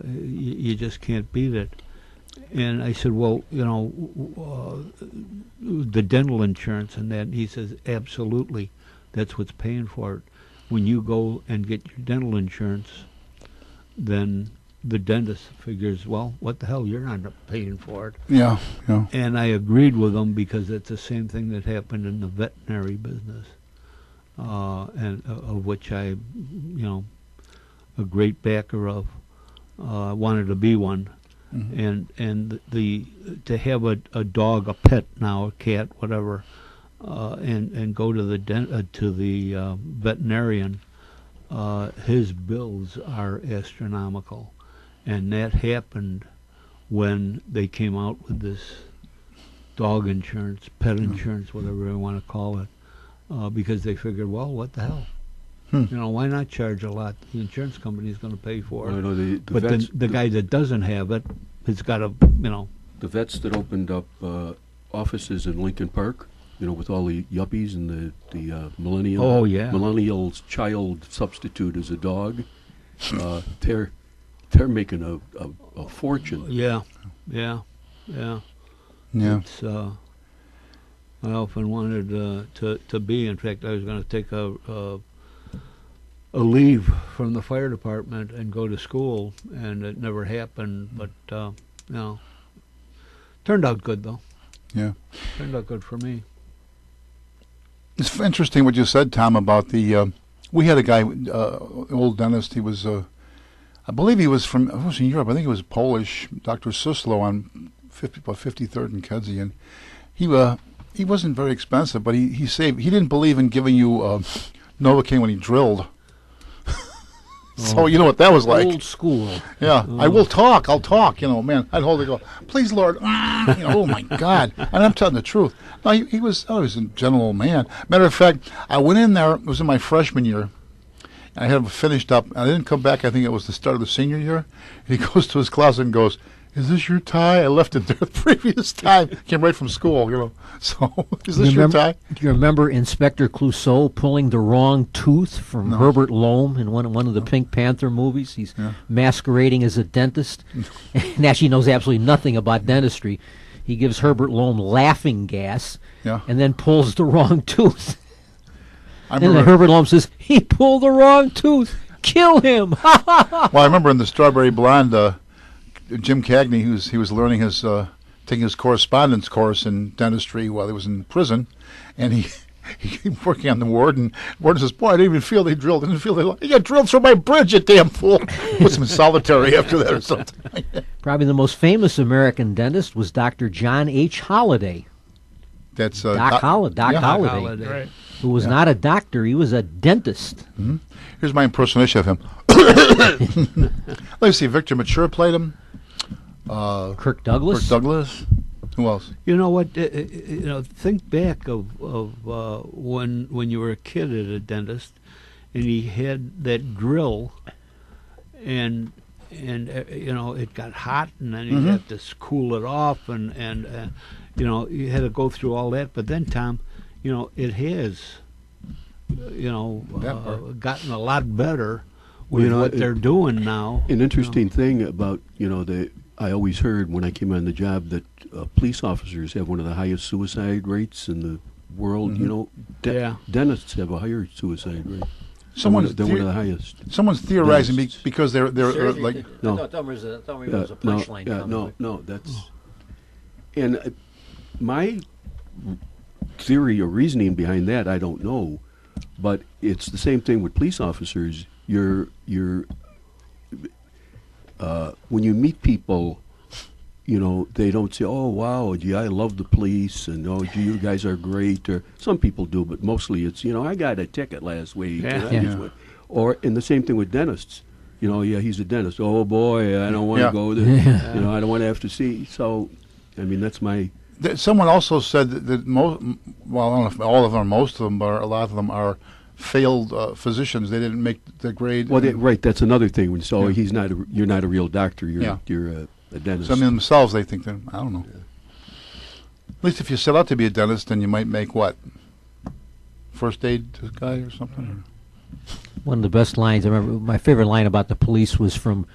You just can't beat it. And I said, well, you know, the dental insurance and that. And he says, absolutely, that's what's paying for it. When you go and get your dental insurance, then the dentist figures, well, what the hell, you're not paying for it. Yeah, yeah. And I agreed with him because it's the same thing that happened in the veterinary business, and of which I, you know, a great backer of. Wanted to be one. And the to have a dog, a pet now, a cat, whatever, and go to the veterinarian, his bills are astronomical, and that happened when they came out with this dog insurance, pet insurance, whatever you want to call it, because they figured, well, what the hell? You know, why not charge a lot? The insurance company is going to pay for it. I know But the guy that doesn't have it has got to, you know. The vets that opened up offices in Lincoln Park, you know, with all the yuppies and the millennial. Oh, yeah. Millennial's child substitute as a dog. They're making a fortune. Yeah. It's, I often wanted to be. In fact, I was going to take a leave from the fire department and go to school, and it never happened. But you know, turned out good though. Yeah, turned out good for me. It's interesting what you said, Tom, about the. We had a guy, old dentist. He was, I believe he was from. I was in Europe. I think he was Polish. Dr. Suslow on 53rd and Kedzie, and he wasn't very expensive, but he saved. He didn't believe in giving you Novocaine when he drilled. So you know what that was like. Old school. Yeah, I will talk. I'll talk. You know, man, I'd hold it. Go, please, Lord. You know, oh my God. And I'm telling the truth. No, he was. Oh, he was a gentle old man. Matter of fact, I went in there. It was in my freshman year. I had finished up. I didn't come back. I think it was the start of the senior year. And he goes to his closet and goes, "Is this your tie? I left it there the previous time. Came right from school, you know. So, is this your tie?" Do you remember Inspector Clouseau pulling the wrong tooth from Herbert Loam in one of the Pink Panther movies? He's masquerading as a dentist and actually knows absolutely nothing about dentistry. He gives Herbert Loam laughing gas and then pulls the wrong tooth. And then Herbert Loam says, "He pulled the wrong tooth. Kill him." Well, I remember in the Strawberry Blonde, Jim Cagney, he was learning his taking his correspondence course in dentistry while he was in prison, and he working on the ward, and the warden says, "Boy, I didn't even feel they drilled. I didn't feel they got drilled through my bridge, you damn fool." Puts him in solitary after that or something like that. Probably the most famous American dentist was Dr. John H. Holliday. That's Doc Holliday, Right. who was not a doctor, he was a dentist. Mm-hmm. Here's my impersonation of him. Let's see, Victor Mature played him. Kirk Douglas. Kirk Douglas. Who else? You know what? You know, think back of when you were a kid at a dentist, and he had that drill, and you know it got hot, and then you had to cool it off, and you know you had to go through all that. But then, Tom, you know it has, you know, gotten a lot better with what they're doing now. An interesting thing about I always heard when I came on the job that police officers have one of the highest suicide rates in the world. You know, dentists have a higher suicide rate. They're one of the highest. Someone's theorizing because they're like no. I thought it was a punchline. No, that's and my theory or reasoning behind that I don't know, but it's the same thing with police officers. When you meet people, you know, they don't say, "Oh, wow, gee, I love the police," and "Oh, gee, you guys are great." Or some people do, but mostly it's, "I got a ticket last week." Yeah. Or, and the same thing with dentists. yeah, he's a dentist. Oh boy, I don't want to Yeah. go there. I don't want to have to see. So, I mean, that's my. Someone also said that most, well, I don't know if all of them, or most of them, but a lot of them are failed physicians. They didn't make the grade. Well, right. That's another thing. When so Yeah. you're not a real doctor. You're Yeah. you're a dentist. Some of themselves, they think that, I don't know. At least if you set out to be a dentist, then you might make what? First aid guy or something? One of the best lines, I remember, my favorite line about the police was from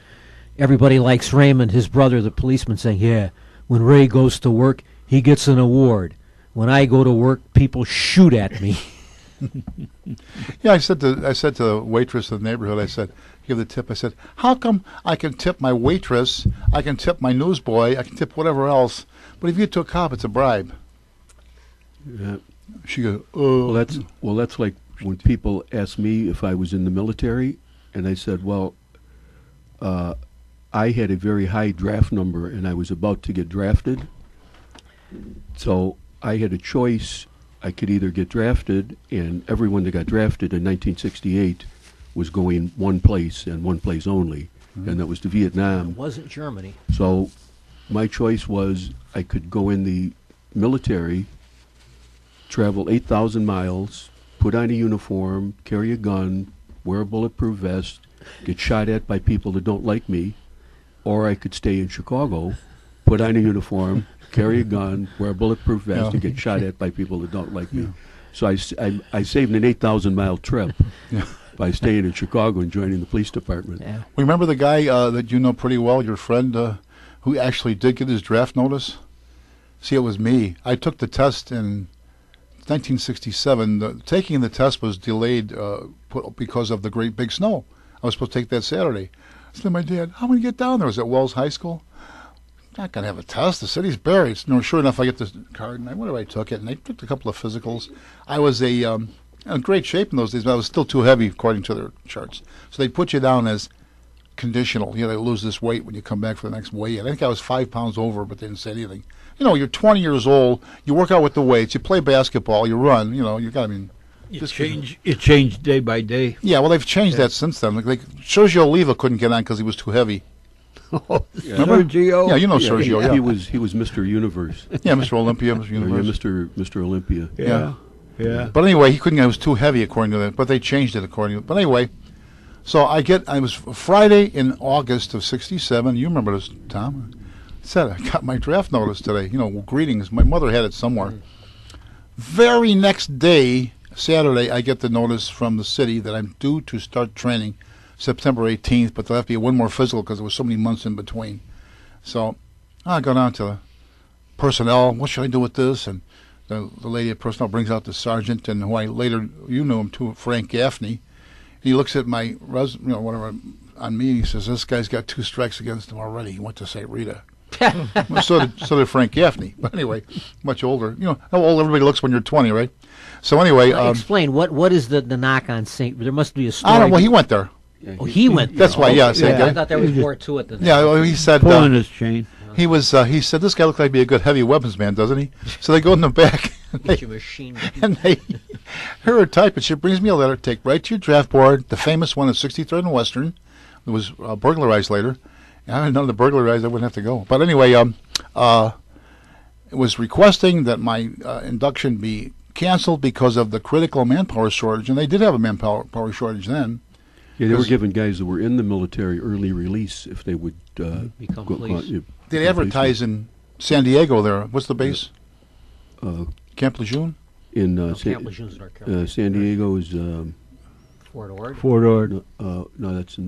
Everybody Likes Raymond, his brother, the policeman, saying, yeah, when Ray goes to work, he gets an award. When I go to work, people shoot at me. Yeah, I said to the waitress in the neighborhood, I said, give the tip. I said, how come I can tip my waitress, I can tip my newsboy, I can tip whatever else, but if you took a cop, it's a bribe. Yeah. She goes, oh. Well, that's like when people ask me if I was in the military, and I said, well, I had a very high draft number, and I was about to get drafted. So I had a choice. I could either get drafted, and everyone that got drafted in 1968 was going one place and one place only, and that was to Vietnam. It wasn't Germany. So my choice was I could go in the military, travel 8,000 miles, put on a uniform, carry a gun, wear a bulletproof vest, get shot at by people that don't like me, or I could stay in Chicago, put on a uniform, carry a gun, wear a bulletproof vest, and get shot at by people that don't like me. So I saved an 8,000-mile trip by staying in Chicago and joining the police department. Yeah. Remember the guy that you know pretty well, your friend, who actually did get his draft notice? See, it was me. I took the test in 1967. Taking the test was delayed because of the great big snow. I was supposed to take that Saturday. I said to my dad, how am I going to get down there? I was at Wells High School. Not going to have a test. The city's buried. No, sure enough, I get this card, and I took it, and I took a couple of physicals. I was in great shape in those days, but I was still too heavy according to their charts. So they put you down as conditional. You lose this weight when you come back for the next weigh-in. I think I was 5 pounds over, but they didn't say anything. You're 20 years old. You work out with the weights. You play basketball. You run. You got. It changed day by day. Yeah, well, they've changed that since then. Like Sergio Oliva couldn't get on because he was too heavy. Remember? Sergio? Yeah, you know Sergio. Yeah, He was Mr. Universe. Yeah, Mr. Olympia, Mr. Universe. Mr. Olympia. Yeah. But anyway, he couldn't. It was too heavy according to that. But they changed it according to. But anyway, so I was Friday in August of '67. You remember this, Tom? I said I got my draft notice today. Greetings. My mother had it somewhere. Very next day, Saturday, I get the notice from the city that I'm due to start training September 18th, but there'll have to be one more physical because there was so many months in between. So I go down to the personnel. What should I do with this? And the lady at personnel brings out the sergeant, and who I later, knew him too, Frank Gaffney. He looks at my whatever on me, and he says, this guy's got 2 strikes against him already. He went to St. Rita. Well, so did Frank Gaffney. But anyway, much older. How old everybody looks when you're 20, right? So anyway. Explain, what is the knock on St. There must be a story. I don't know. Well, he went there. Yeah, he went there. That's why, yeah. Same guy. I thought there was more to it than that. Yeah, well, he said. Pulling his chain. He was. He said, this guy looks like he'd be a good heavy weapons man, doesn't he? So they go in the back. Get your machine. And they her type, and she brings me a letter. Take right to your draft board. The famous one at 63rd and Western. It was burglarized later. I had none of the burglarized. I wouldn't have to go. But anyway, it was requesting that my induction be canceled because of the critical manpower shortage, and they did have a manpower shortage then. Yeah, they were giving guys that were in the military early release if they would Become police. They advertise in San Diego there. What's the base? Camp Lejeune? In Camp Lejeune's North Carolina. San Diego is Fort Ord. Fort Ord. no, that's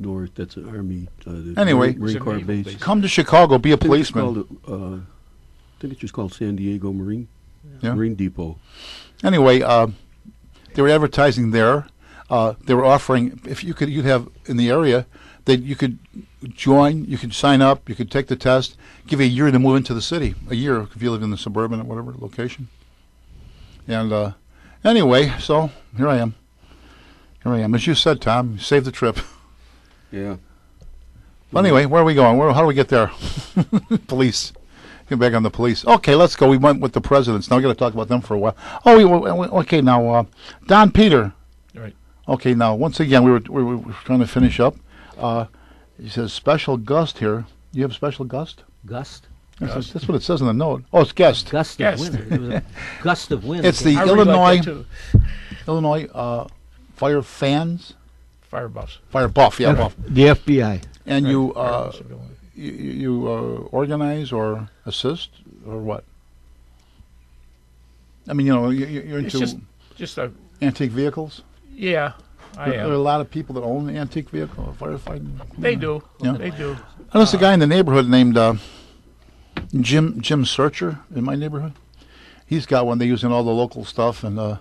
north. That's an Army. Anyway, Marine Corps Naval base. base. Come to Chicago, be a I think it's policeman. called, I think it's just called San Diego Marine Yeah. Marine Depot. Anyway, they were advertising there. They were offering, if you'd have in the area, that you could join, you could sign up, you could take the test, give you a year to move into the city. A year if you live in the suburban or whatever location. And anyway, so here I am. As you said, Tom, you saved the trip. Yeah. But anyway, where are we going? How do we get there? Police. Get back on the police. Okay, let's go. We went with the presidents. Now we got to talk about them for a while. Okay. Now, Don Peter. Right. Okay. Now, once again, we were trying to finish up. He says special gust here. You have special gust? Gust? That's what it says in the note. Oh, it's guest. Gust Yes. of wind. It was a gust of wind. It's the I really like that Illinois too. fire fans, Fire buffs. fire buff, yeah, buff. The FBI. And you Fire buffs ability. you organize or assist or what? I mean, you're It's into just a antique vehicles. yeah. I There are a am. lot of people that own an antique vehicle, firefighting. They do. Yeah. They do. I know there's a guy in the neighborhood named Jim Searcher in my neighborhood. He's got one. They're using all the local stuff, and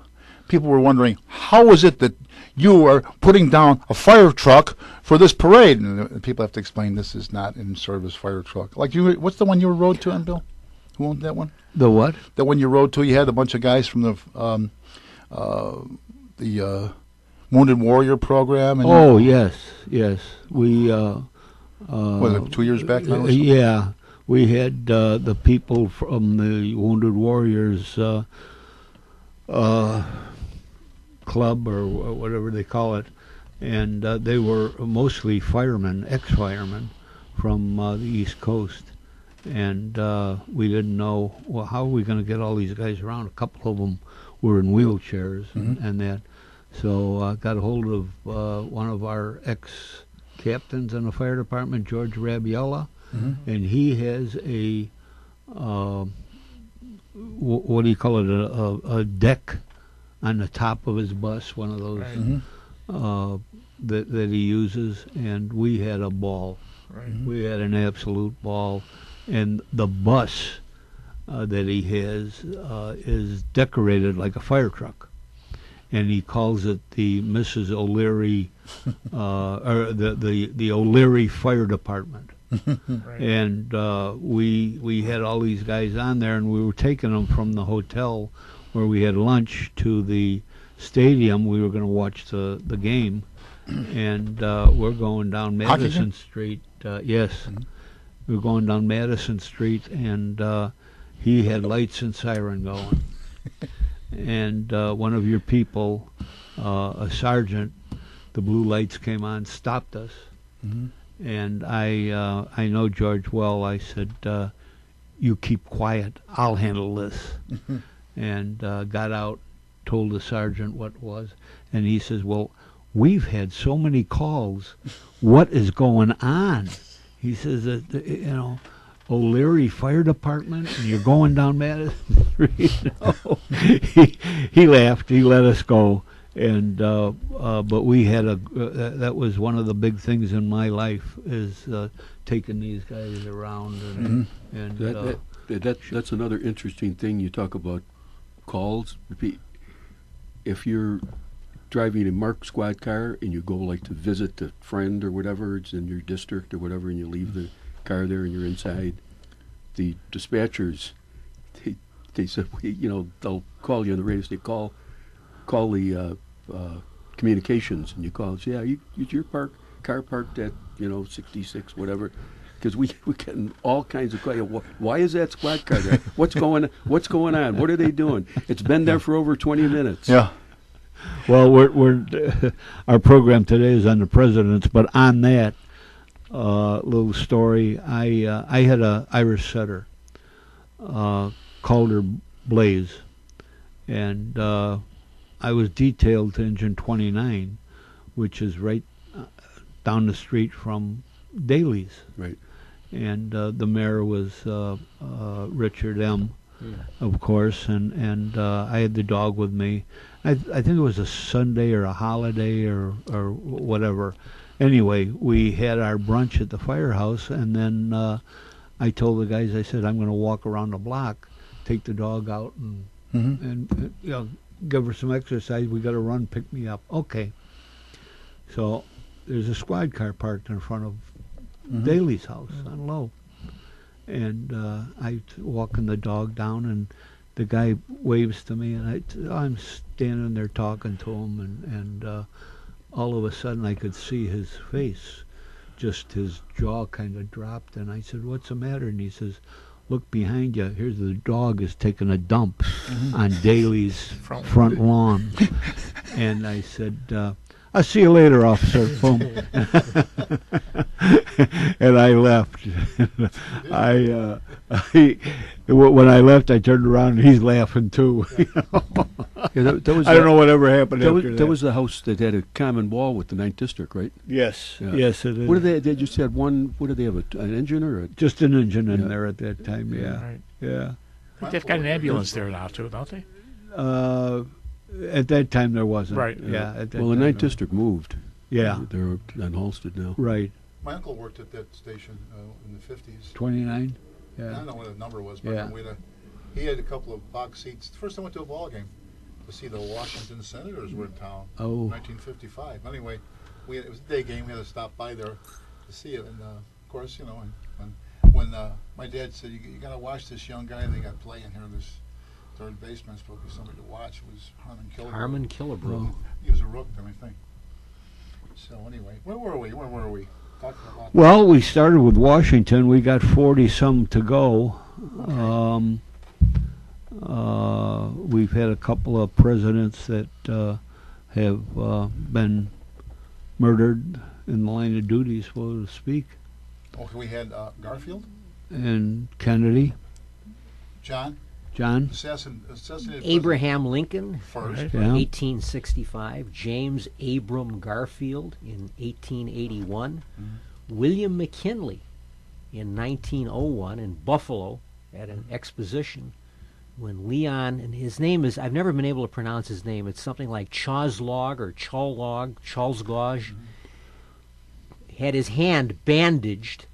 people were wondering, how is it that you are putting down a fire truck for this parade? And people have to explain this is not in service fire truck. Like what's the one you rode to, Bill? Who owned that one? The what? That one you rode to, you had a bunch of guys from the Wounded Warrior program. And Oh, yes. We, was it 2 years back now? or something? yeah, we had the people from the Wounded Warriors club or whatever they call it, and they were mostly firemen, ex-firemen from the East Coast, and we didn't know, well, how are we going to get all these guys around? A couple of them were in wheelchairs and that. So I got a hold of one of our ex-captains in the fire department, George Rabiella, and he has a, what do you call it, a deck on the top of his bus, one of those Right. that he uses, and we had a ball. Right. We had an absolute ball, and the bus that he has is decorated like a fire truck. And he calls it the Mrs. O'Leary, or the O'Leary Fire Department. Right. And we had all these guys on there, and we were taking them from the hotel where we had lunch to the stadium. We were going to watch the game, and we're going down Hockey Madison game? Street. Yes, we were going down Madison Street, and he had lights and siren going. And one of your people, a sergeant, the blue lights came on, stopped us. And I know George well. I said, you keep quiet, I'll handle this. And got out, told the sergeant what it was, and he says, well, we've had so many calls, what is going on? He says that, O'Leary Fire Department, and you're going down Madison Street. No. He laughed. He let us go, and but we had that was one of the big things in my life is taking these guys around, and That's another interesting thing. You talk about calls. If you're driving a marked squad car and you go like to visit a friend or whatever, it's in your district or whatever, and you leave the car there and you're inside, the dispatchers, they said, they'll call you on the radio. They call the communications, and you call and say, yeah, is your car parked at 66 whatever, because we getting all kinds of calls. Why is that squad car there? What's going on? What are they doing? It's been there for over 20 minutes. Yeah. well, we're our program today is on the presidents, but on that little story, I had a Irish setter, called her Blaze, and I was detailed to Engine 29, which is right down the street from Daly's. Right. And the mayor was Richard M., of course, and I had the dog with me. I think it was a Sunday or a holiday or whatever. Anyway, we had our brunch at the firehouse, and then I told the guys, I said, I'm going to walk around the block, take the dog out, and give her some exercise. We got to run, pick me up. Okay. So there's a squad car parked in front of Daly's house on Low. And I walking the dog down, and the guy waves to me, and I'm standing there talking to him, and all of a sudden I could see his face, just his jaw kind of dropped, and I said, what's the matter? And he says, look behind you, here's the dog is taking a dump on Daly's front lawn. And I said, I'll see you later, officer. Boom. And I left. When I left, I turned around and he's laughing too. Yeah, that was I don't know whatever happened that was, after that. that was the house that had a common wall with the 9th District, right? Yes, Yeah. yes, it is. What did they just had one? What did they have? An engine or a? Just an engine in Yeah. there at that time. Yeah, Right. yeah. But they've got an ambulance there now too, don't they? At that time, there wasn't. Right. Yeah. At that Well, the time, 9th there District moved. Yeah. They're on Halsted now. Right. My uncle worked at that station in the 50s. 29. I Yeah. don't know what the number was, but Yeah. he had a couple of box seats. First I went to a ball game to see the Washington Senators were in town. Oh. 1955. Anyway, it was a day game. We had to stop by there to see it, and of course, when my dad said, "You got to watch this young guy they got playing here, this third baseman, supposed to be somebody to watch," was Harmon Killebrew. Harmon Killebrew. He was a rook then, I think. So anyway, where were we? Talking about Well, we started with Washington. We got 40-some to go. We've had a couple of presidents that have been murdered in the line of duty, so to speak. Okay, we had Garfield, And Kennedy, John, John. assassinated Abraham Lincoln, first. Right. Yeah. 1865. James Abram Garfield in 1881. William McKinley in 1901 in Buffalo at an exposition when Leon, and his name is, I've never been able to pronounce his name, it's something like Chazlog or Charles Gauge, had his hand bandaged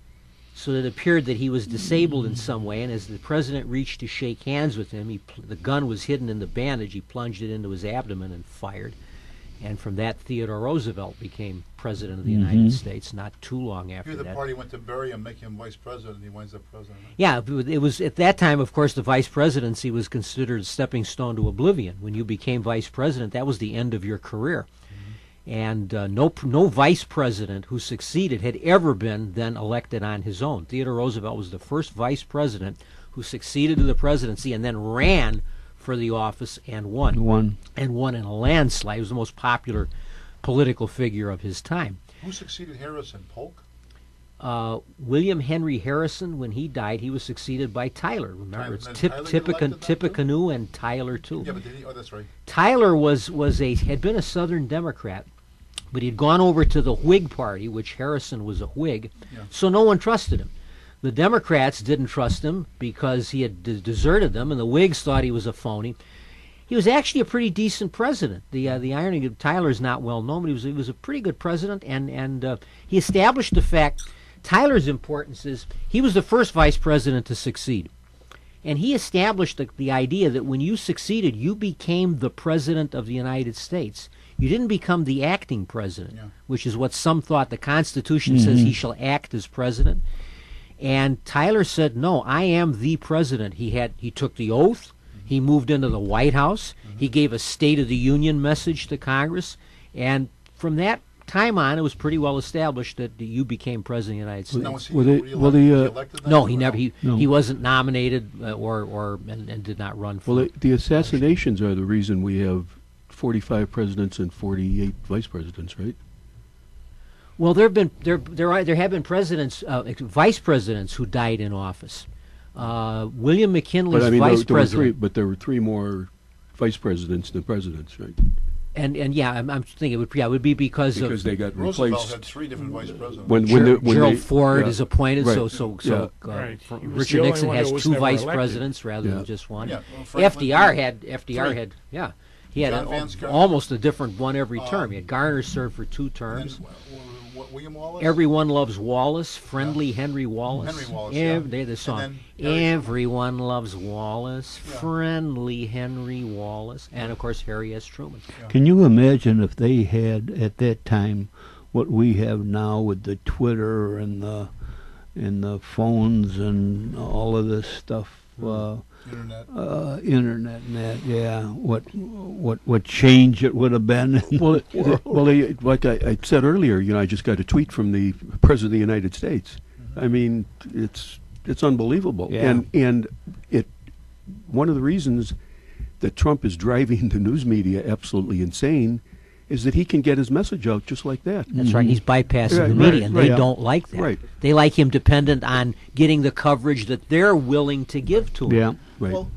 so that it appeared that he was disabled in some way, and as the president reached to shake hands with him, the gun was hidden in the bandage, he plunged it into his abdomen and fired. And from that, Theodore Roosevelt became president of the United States not too long after Here the that. party went to bury him, make him vice president, and he winds up president. Yeah, it was at that time, of course, the vice presidency was considered a stepping stone to oblivion. When you became vice president, that was the end of your career. And no vice president who succeeded had ever been then elected on his own. Theodore Roosevelt was the first vice president who succeeded to the presidency and then ran for the office and won. And won in a landslide. He was the most popular political figure of his time. Who succeeded Harrison? Polk? William Henry Harrison, when he died, he was succeeded by Tyler. Remember, Tyler. it's Then Tyler get elected then, too? Tippecanoe and Tyler too. Yeah, but did he? Oh, that's right. Tyler had been a Southern Democrat, but he'd gone over to the Whig Party, which Harrison was a Whig, so no one trusted him. The Democrats didn't trust him because he had deserted them, and the Whigs thought he was a phony. He was actually a pretty decent president. The irony of Tyler's not well known, but he was a pretty good president, and he established the fact. Tyler's importance is he was the first vice president to succeed. And he established the idea that when you succeeded, you became the president of the United States. You didn't become the acting president, which is what some thought. The Constitution says he shall act as president. And Tyler said, no, I am the president. He took the oath. He moved into the White House. He gave a State of the Union message to Congress. And from that time on, it was pretty well established that you became president of the United States. Now, was he Well, elected then? No, he never. He No. wasn't nominated and did not run for. Well, the assassinations are the reason we have 45 presidents and 48 vice presidents, right? Well, there have been presidents, vice presidents who died in office. William McKinley's But I mean, vice there were three. president, But there were three more vice presidents than presidents, right? and yeah, I'm thinking it would be because Because of they got Roosevelt replaced had three different vice presidents. when Gerald they, Ford yeah. is appointed. Right. So Right. He was the Richard only Nixon one has that was two never vice elected. presidents rather Yeah. than just one. Yeah, well, Franklin FDR three. had he had John Vance Garner. almost a different one every term. He had Garner served for 2 terms. William Wallace? Everyone loves Wallace, friendly Henry Wallace. Henry Wallace, yeah. The song. And then Harry Everyone loves Wallace, Yeah. friendly Henry Wallace, and of course Harry S. Truman. Can you imagine if they had at that time what we have now with the Twitter and the phones and all of this stuff? Internet. Internet and that, yeah. What change it would have been? Well, like I said earlier, I just got a tweet from the President of the United States. I mean, it's unbelievable. Yeah. And one of the reasons that Trump is driving the news media absolutely insane is that he can get his message out just like that. That's right. He's bypassing Right, the media, right, and right, they yeah. don't like that. Right. They like him dependent on getting the coverage that they're willing to give to him. Yeah. Right. Well,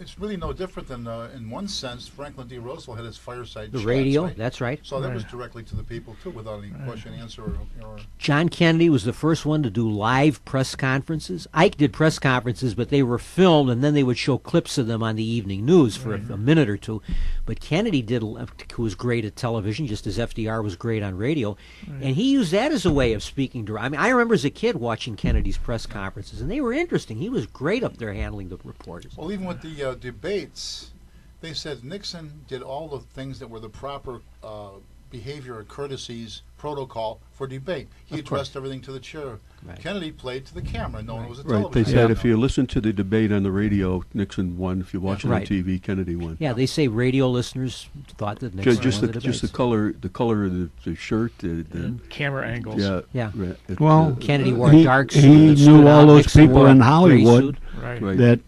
it's really no different than, in one sense, Franklin D. Roosevelt had his fireside The chats, radio, right? that's right. So that was directly to the people, too, without any question, answer, or John Kennedy was the first one to do live press conferences. Ike did press conferences, but they were filmed, and then they would show clips of them on the evening news for a minute or two. But Kennedy who was great at television, just as FDR was great on radio, and he used that as a way of speaking to. I mean, I remember as a kid watching Kennedy's press conferences, and they were interesting. He was great up there handling the reporters. Well, even with the debates, they said Nixon did all the things that were the proper behavior or courtesies protocol for debate. He addressed everything to the chair. Right. Kennedy played to the camera. No one was a Right. television. They said channel. if you listen to the debate on the radio, Nixon won. If you watch it Right. on TV, Kennedy won. Yeah, they say radio listeners thought that Nixon Just won the just the debates. color of the shirt. Camera angles. Yeah. Right, Well, Kennedy wore a he, dark suit. he that stood knew all out. those Nixon people wore a in gray Hollywood suit. Right. Right.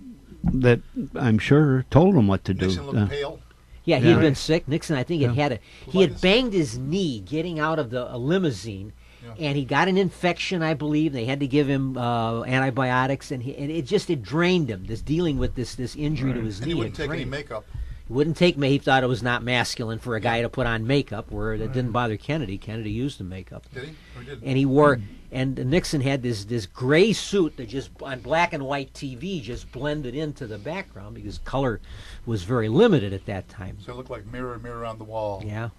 that I'm sure told him what to do. Nixon looked pale. Yeah, he Yeah. had been sick. Nixon, I think, he had Colitis? banged his knee getting out of a limousine, Yeah. and he got an infection, I believe. They had to give him antibiotics, and it drained him. Dealing with this injury to his And knee. he wouldn't it take any drained him. makeup. He wouldn't take me. He thought it was not masculine for a guy to put on makeup, where it didn't bother Kennedy. Kennedy used the makeup. Did he? Or didn't? And he wore, and Nixon had this gray suit that just on black and white TV just blended into the background because color was very limited at that time. So it looked like mirror on the wall. Yeah.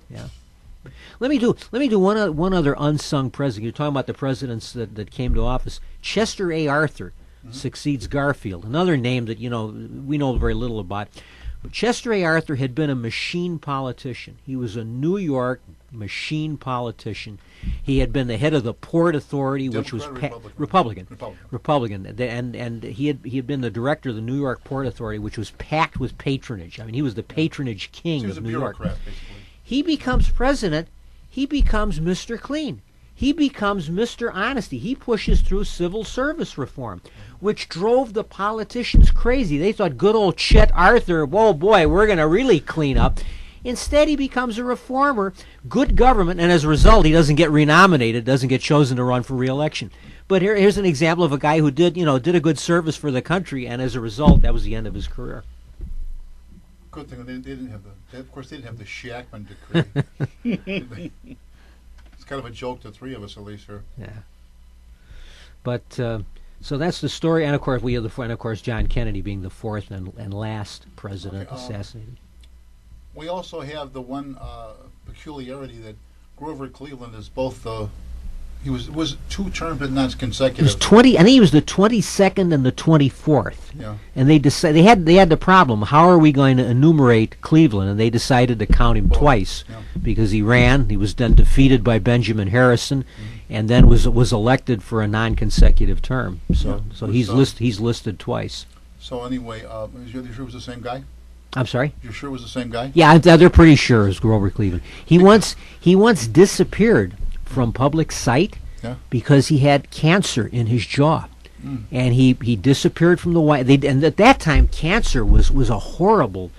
Let me do one other unsung president. You're talking about the presidents that came to office. Chester A. Arthur succeeds Garfield, another name that we know very little about. But Chester A. Arthur had been a machine politician. He was a New York machine politician. He had been the head of the Port Authority, which was Democrat or Republican? Republican, and he had been the director of the New York Port Authority, which was packed with patronage. I mean, he was the patronage king He was of a New York. bureaucrat, basically. He becomes president. He becomes Mr. Clean. He becomes Mr. Honesty. He pushes through civil service reform, which drove the politicians crazy. They thought good old Chet Arthur, whoa boy, we're going to really clean up. Instead, he becomes a reformer, good government, and as a result, he doesn't get renominated, doesn't get chosen to run for re-election. But here's an example of a guy who did a good service for the country, and as a result, that was the end of his career. Good thing they didn't have of course, they didn't have the Shackman decree. It's kind of a joke to three of us, at least, here. Yeah. But so that's the story, and of course John Kennedy being the fourth and last president assassinated. We also have the one peculiarity that Grover Cleveland is both the. He was 2 terms but not It consecutive. was 20. I think he was the 22nd and the 24th. Yeah. And they decided they had the problem. How are we going to enumerate Cleveland? And they decided to count him twice yeah. because he ran. He was then defeated by Benjamin Harrison, and then was elected for a non-consecutive term. So Yeah. so Was, he's listed twice. So anyway, you sure it was the same guy? I'm sorry. You sure it was the same guy? Yeah, they're pretty sure it was Grover Cleveland. He once disappeared from public sight Yeah. because he had cancer in his jaw. And he disappeared from the White. And at that time, cancer was a horrible.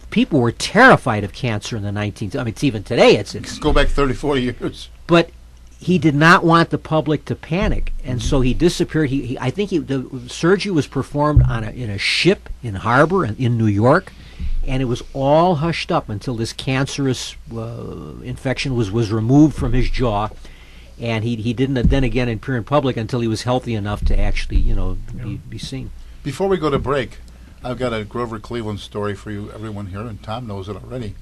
People were terrified of cancer in the 19th. I mean, it's even today. It's Let's go back 30, 40 years. But he did not want the public to panic, and so he disappeared. I think the surgery was performed in a ship in harbor in New York, and it was all hushed up until this cancerous infection was removed from his jaw. And he didn't then again appear in public until he was healthy enough to actually, be seen. Before we go to break, I've got a Grover Cleveland story for you, everyone here, and Tom knows it already.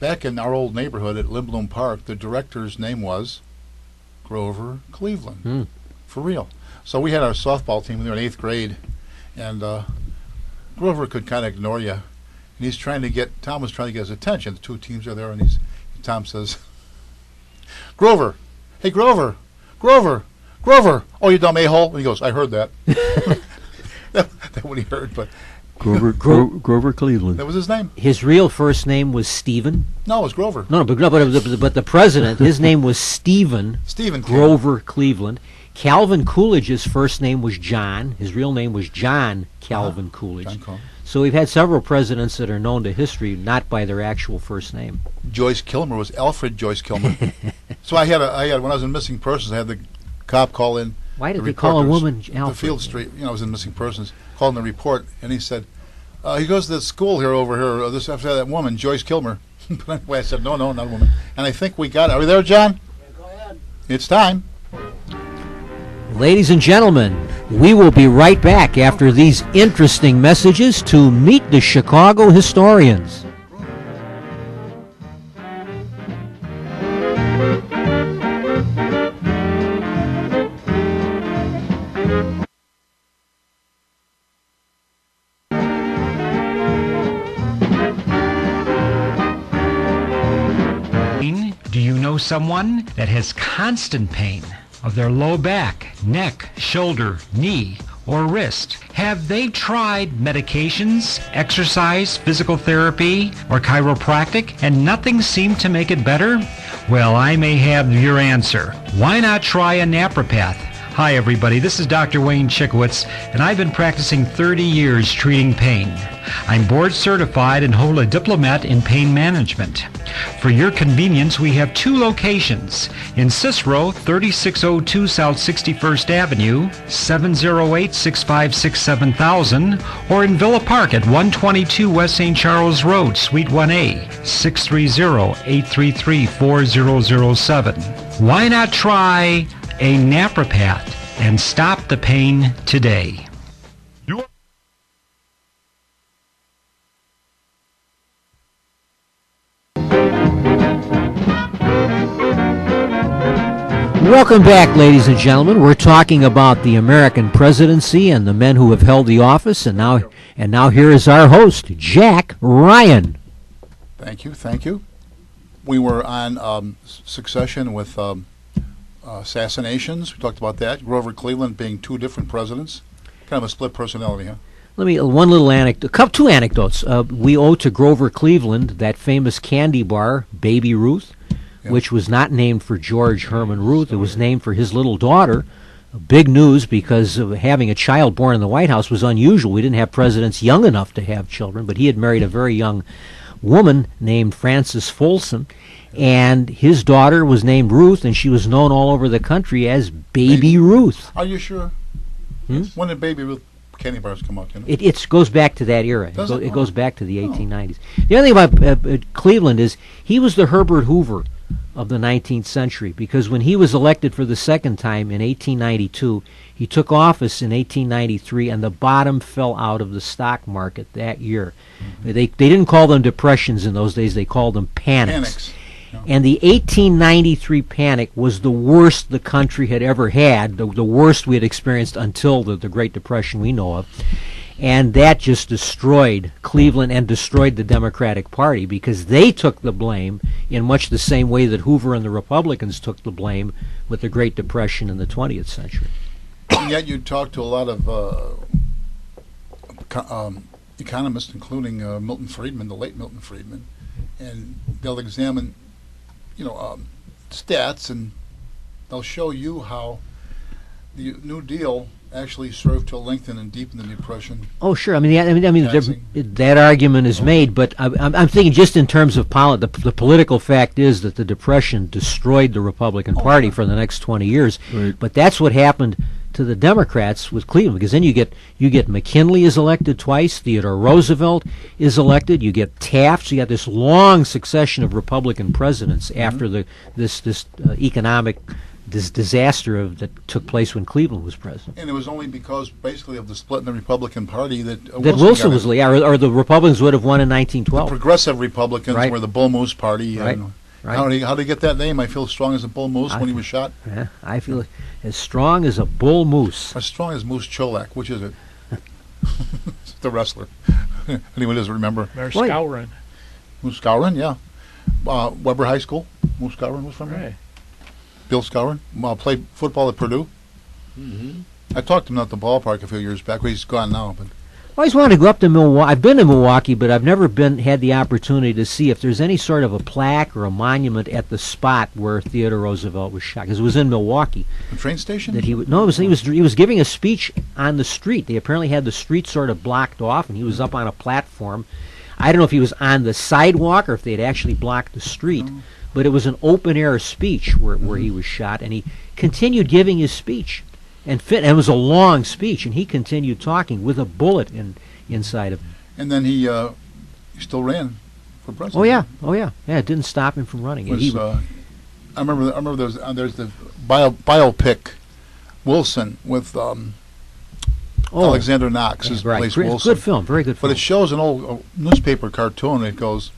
Back in our old neighborhood at Lindblom Park, the director's name was Grover Cleveland. For real. So we had our softball team. We were in 8th grade, and Grover could kind of ignore you. And Tom was trying to get his attention. The 2 teams are there, and Tom says, Grover. Hey, Grover, oh, you dumb a-hole. And he goes, I heard that. That's what he heard, but Grover Cleveland. that was his name. His real first name was Stephen. No, it was Grover. No, but the president, his name was Stephen Stephen Grover Cleveland. Calvin Coolidge's first name was John. His real name was John Calvin Coolidge. John Cole. So we've had several presidents that are known to history not by their actual first name. Joyce Kilmer was Alfred Joyce Kilmer. So I had when I was in missing persons, I had the cop call in. Why did the they call a report. woman The Alfred? Field Street, I was in missing persons, called in the report, and he said, he goes to the school here over here, this after that woman, Joyce Kilmer. But anyway, I said, no, not a woman. And I think we got it. Are we there, John? Go ahead. It's time. Ladies and gentlemen, we will be right back after these interesting messages to meet the Chicago historians. Do you know someone that has constant pain of their low back, neck, shoulder, knee, or wrist? Have they tried medications, exercise, physical therapy, or chiropractic, and nothing seemed to make it better? Well, I may have your answer. Why not try a napropath? Hi everybody, this is Dr. Wayne Chickowitz, and I've been practicing 30 years treating pain. I'm board certified and hold a diplomate in pain management. For your convenience, we have 2 locations. In Cicero, 3602 South 61st Avenue, 708-656-7000, or in Villa Park at 122 West St. Charles Road, Suite 1A, 630-833-4007. Why not try a napropath and stop the pain today? Welcome back, ladies and gentlemen. We're talking about the American presidency and the men who have held the office, and now here is our host, Jack Ryan. Thank you. We were on succession with assassinations. We talked about that. Grover Cleveland being 2 different presidents. Kind of a split personality, huh? One little anecdote, 2 anecdotes. We owe to Grover Cleveland that famous candy bar, Baby Ruth, which was not named for George Herman Ruth. It was named for his little daughter. Big news, because having a child born in the White House was unusual. We didn't have presidents young enough to have children, but he had married a very young woman named Frances Folsom, and his daughter was named Ruth, and she was known all over the country as Baby Ruth. Are you sure? When did Baby Ruth candy bars come out? You know? It goes back to that era. Does it? It goes back to the 1890s. The other thing about Cleveland is he was the Herbert Hoover of the 19th century, because when he was elected for the second time in 1892, he took office in 1893, and the bottom fell out of the stock market that year. They didn't call them depressions in those days, they called them panics. Yeah. And the 1893 panic was the worst the country had ever had, the worst we had experienced until the Great Depression we know of. And that just destroyed Cleveland and destroyed the Democratic Party, because they took the blame in much the same way that Hoover and the Republicans took the blame with the Great Depression in the 20th century. And yet you talk to a lot of economists, including Milton Friedman, the late Milton Friedman, and they'll examine, stats, and they'll show you how the New Deal actually served to lengthen and deepen the Depression. Oh, sure. That argument is made, but I'm thinking just in terms of the political fact is that the Depression destroyed the Republican Party for the next 20 years. Right. But that's what happened to the Democrats with Cleveland, because then you get McKinley is elected twice, Theodore Roosevelt is elected, you get Taft, so you got this long succession of Republican presidents after this economic disaster that took place when Cleveland was president. And it was only because, basically, of the split in the Republican Party that Wilson was, or the Republicans would have won in 1912. The progressive Republicans were the Bull Moose Party. Right. Right. How did he get that name? I feel strong as a bull moose when he was shot. Yeah, I feel as strong as a bull moose. As strong as Moose Cholak. Which is it? The wrestler. Anyone doesn't remember? Mayor Skowron. Moose Skowron, yeah. Weber High School. Moose Skowron was from there. Right. Bill Skowron played football at Purdue. Mm-hmm. I talked to him at the ballpark a few years back. He's gone now, but always wanted to go up to Milwaukee. I've been to Milwaukee, but I've never had the opportunity to see if there's any sort of a plaque or a monument at the spot where Theodore Roosevelt was shot. Because it was in Milwaukee. The train station? That he was giving a speech on the street. They apparently had the street sort of blocked off, and he was up on a platform. I don't know if he was on the sidewalk or if they had actually blocked the street, but it was an open air speech where he was shot, and he continued giving his speech. And it was a long speech, and he continued talking with a bullet inside of him. And then he still ran for president. Oh yeah. It didn't stop him from running. I remember there's the biopic Wilson with Alexander Knox. His right. plays Wilson. Good film, very good film. But it shows an old newspaper cartoon. It goes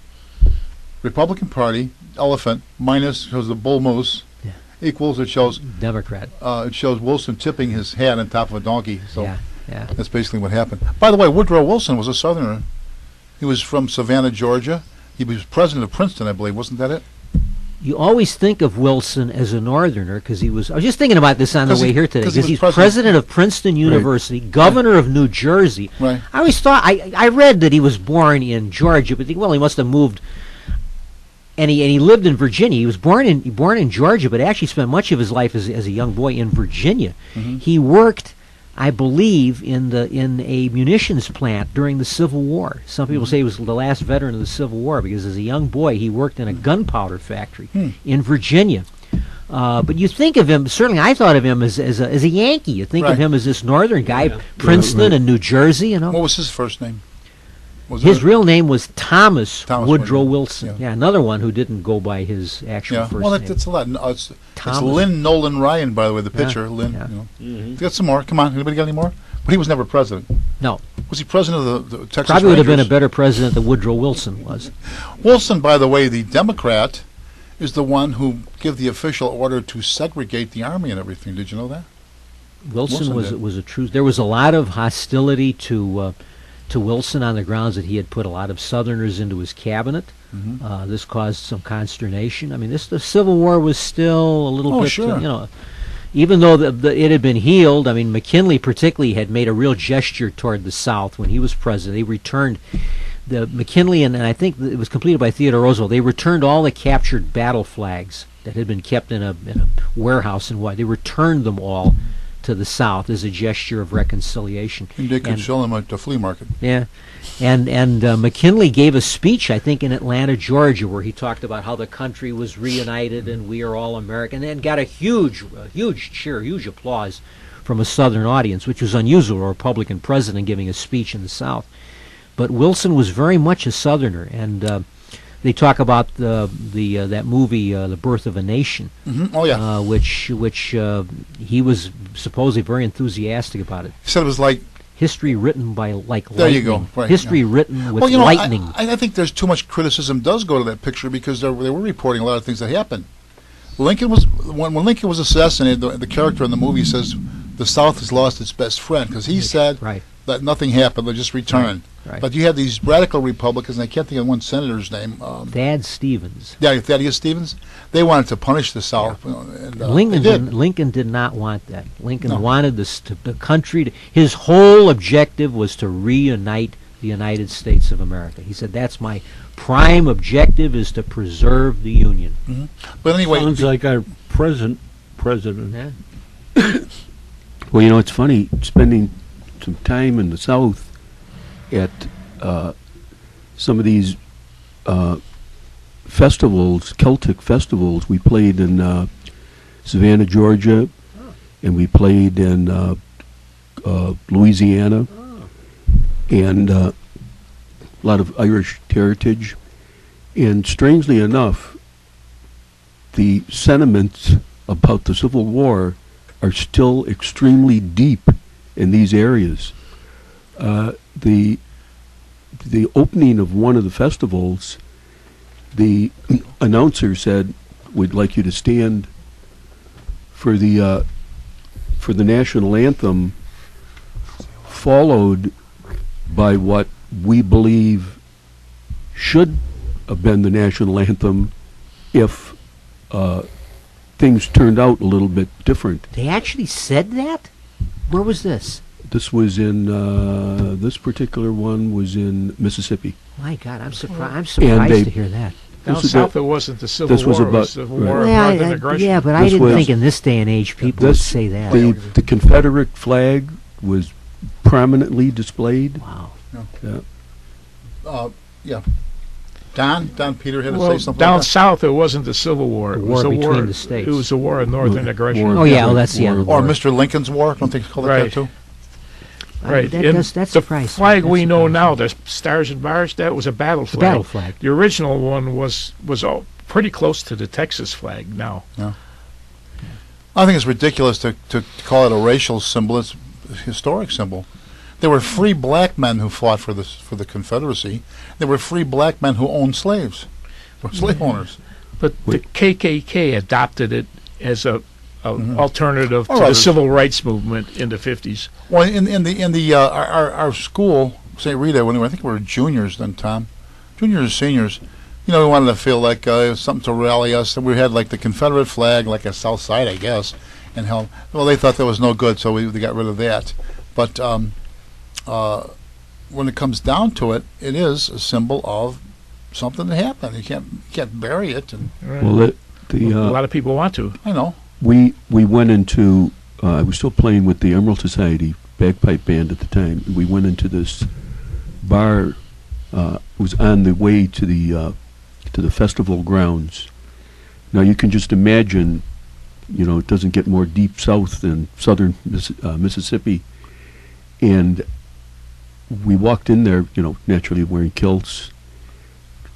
Republican Party elephant minus shows the bull moose. Equals, it shows Democrat. It shows Wilson tipping his hat on top of a donkey. So yeah. That's basically what happened. By the way, Woodrow Wilson was a Southerner. He was from Savannah, Georgia. He was president of Princeton, I believe. Wasn't that it? You always think of Wilson as a Northerner because he was. I was just thinking about this on the way here today because he's president of Princeton University, governor of New Jersey. Right. I always thought I read that he was born in Georgia, but he must have moved. And he lived in Virginia. He was born in Georgia, but actually spent much of his life as a young boy in Virginia. Mm-hmm. He worked, I believe, in a munitions plant during the Civil War. Some people say he was the last veteran of the Civil War because as a young boy he worked in a gunpowder factory in Virginia. But you think of him, certainly I thought of him as a Yankee. You think of him as this northern guy, Princeton and New Jersey. You know. What was his first name? His real name was Thomas Woodrow Wilson. Yeah, another one who didn't go by his actual first name. That's a lot. It's Lynn Nolan Ryan, by the way, the pitcher. Lynn. Got some more. Come on, anybody got any more? But he was never president. No. Was he president of the Texas Probably would Rangers? have been a better president than Woodrow Wilson was. Wilson, by the way, the Democrat, is the one who gave the official order to segregate the army and everything. Did you know that? Wilson was a true. There was a lot of hostility to Wilson on the grounds that he had put a lot of Southerners into his cabinet. Mm-hmm. This caused some consternation. I mean, the Civil War was still a little bit, sure. Even though it had been healed. I mean, McKinley particularly had made a real gesture toward the South when he was president. He returned McKinley, and I think it was completed by Theodore Roosevelt. They returned all the captured battle flags that had been kept in a warehouse in White. They returned them all to the South as a gesture of reconciliation. And they could sell them at the flea market. Yeah. And McKinley gave a speech, I think, in Atlanta, Georgia, where he talked about how the country was reunited and we are all American, and got a huge cheer, huge applause from a Southern audience, which was unusual, a Republican president giving a speech in the South. But Wilson was very much a Southerner, and they talk about that movie, The Birth of a Nation. Mm-hmm. Oh yeah. Which he was supposedly very enthusiastic about it. He said it was like history written by lightning. There you go. Right, history written with lightning. I think there's too much criticism does go to that picture because they were reporting a lot of things that happened. Lincoln was when Lincoln was assassinated. The character in the movie says the South has lost its best friend because he said that nothing happened; they just returned. Right. But you had these radical Republicans, and I can't think of one senator's name. Thad Stevens. Yeah, Thaddeus Stevens. They wanted to punish the South. Yeah. Lincoln did not want that. Lincoln wanted the country. His whole objective was to reunite the United States of America. He said, "That's my prime objective: is to preserve the Union." Mm-hmm. But anyway, sounds like our present president. Yeah. Well, it's funny spending some time in the South at some of these festivals, Celtic festivals. We played in Savannah, Georgia, and we played in Louisiana, and a lot of Irish heritage. And strangely enough, the sentiments about the Civil War are still extremely deep in these areas. The opening of one of the festivals, the announcer said, "We'd like you to stand for the national anthem," followed by what we believe should have been the national anthem if things turned out a little bit different. They actually said that? Where was this? This was in this particular one was in Mississippi. My God, I'm surprised. I'm surprised to hear that. Down This is south, the- it wasn't the Civil this was War. It about- was the War right. of Well, Northern Aggression. yeah, but I This didn't was- think in this day and age people would This- say that. The Confederate flag was prominently displayed. Wow. Yeah. Don Peter had to Well, say something down like that. south, it wasn't the Civil War. The It was war a between war. the states. It was a war of Northern aggression. War- Oh, yeah, well, that's the War- other Or war. Mr. Lincoln's War. Don't they call it Right. that too? Right. That, And that's the surprising. flag That's we know surprising. now, the stars and bars, that was a battle The flag. battle flag. The original one was all pretty close to the Texas flag now. I think it's ridiculous to call it a racial symbol. It's a historic symbol. There were free black men who fought for the Confederacy. There were free black men who owned slaves, were slave owners. But the KKK adopted it as a alternative to All right. the civil rights movement in the 50s. Well, in the our school, St. Rita, when I think we were juniors then, Tom, juniors and seniors. You know, we wanted to feel like it was something to rally us. And we had like the Confederate flag, like a South Side, I guess, and hell, well, they thought that was no good, so they got rid of that. But when it comes down to it, it is a symbol of something that happened. You can't bury it. And Well, A lot of people want to. I know. we went into. I was still playing with the Emerald Society bagpipe band at the time. We went into this bar. It was on the way to the festival grounds. Now you can just imagine, you know, it doesn't get more deep south than southern Mississippi. And we walked in there, you know, naturally wearing kilts.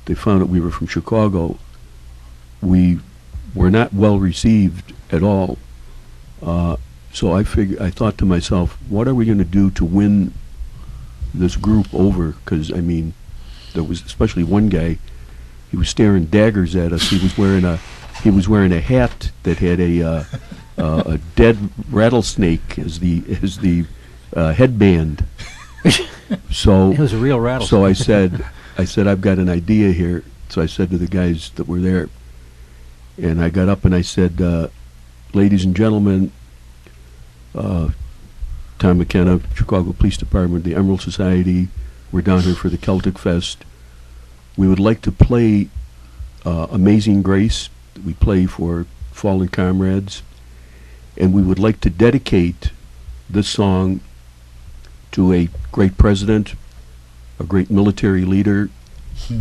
They found out we were from Chicago. We were not well received at all. So I thought to myself, what are we going to do to win this group over? Because, I mean, there was especially one guy, he was staring daggers at us. He was wearing a hat that had a dead rattlesnake as the headband. So It was a real rattlesnake. so I said I've got an idea here. So I said to the guys that were there, and I got up and I said, ladies and gentlemen, Tom McKenna, Chicago Police Department, the Emerald Society, we're down here for the Celtic Fest. We would like to play Amazing Grace. We play for fallen comrades. And we would like to dedicate this song to a great president, a great military leader,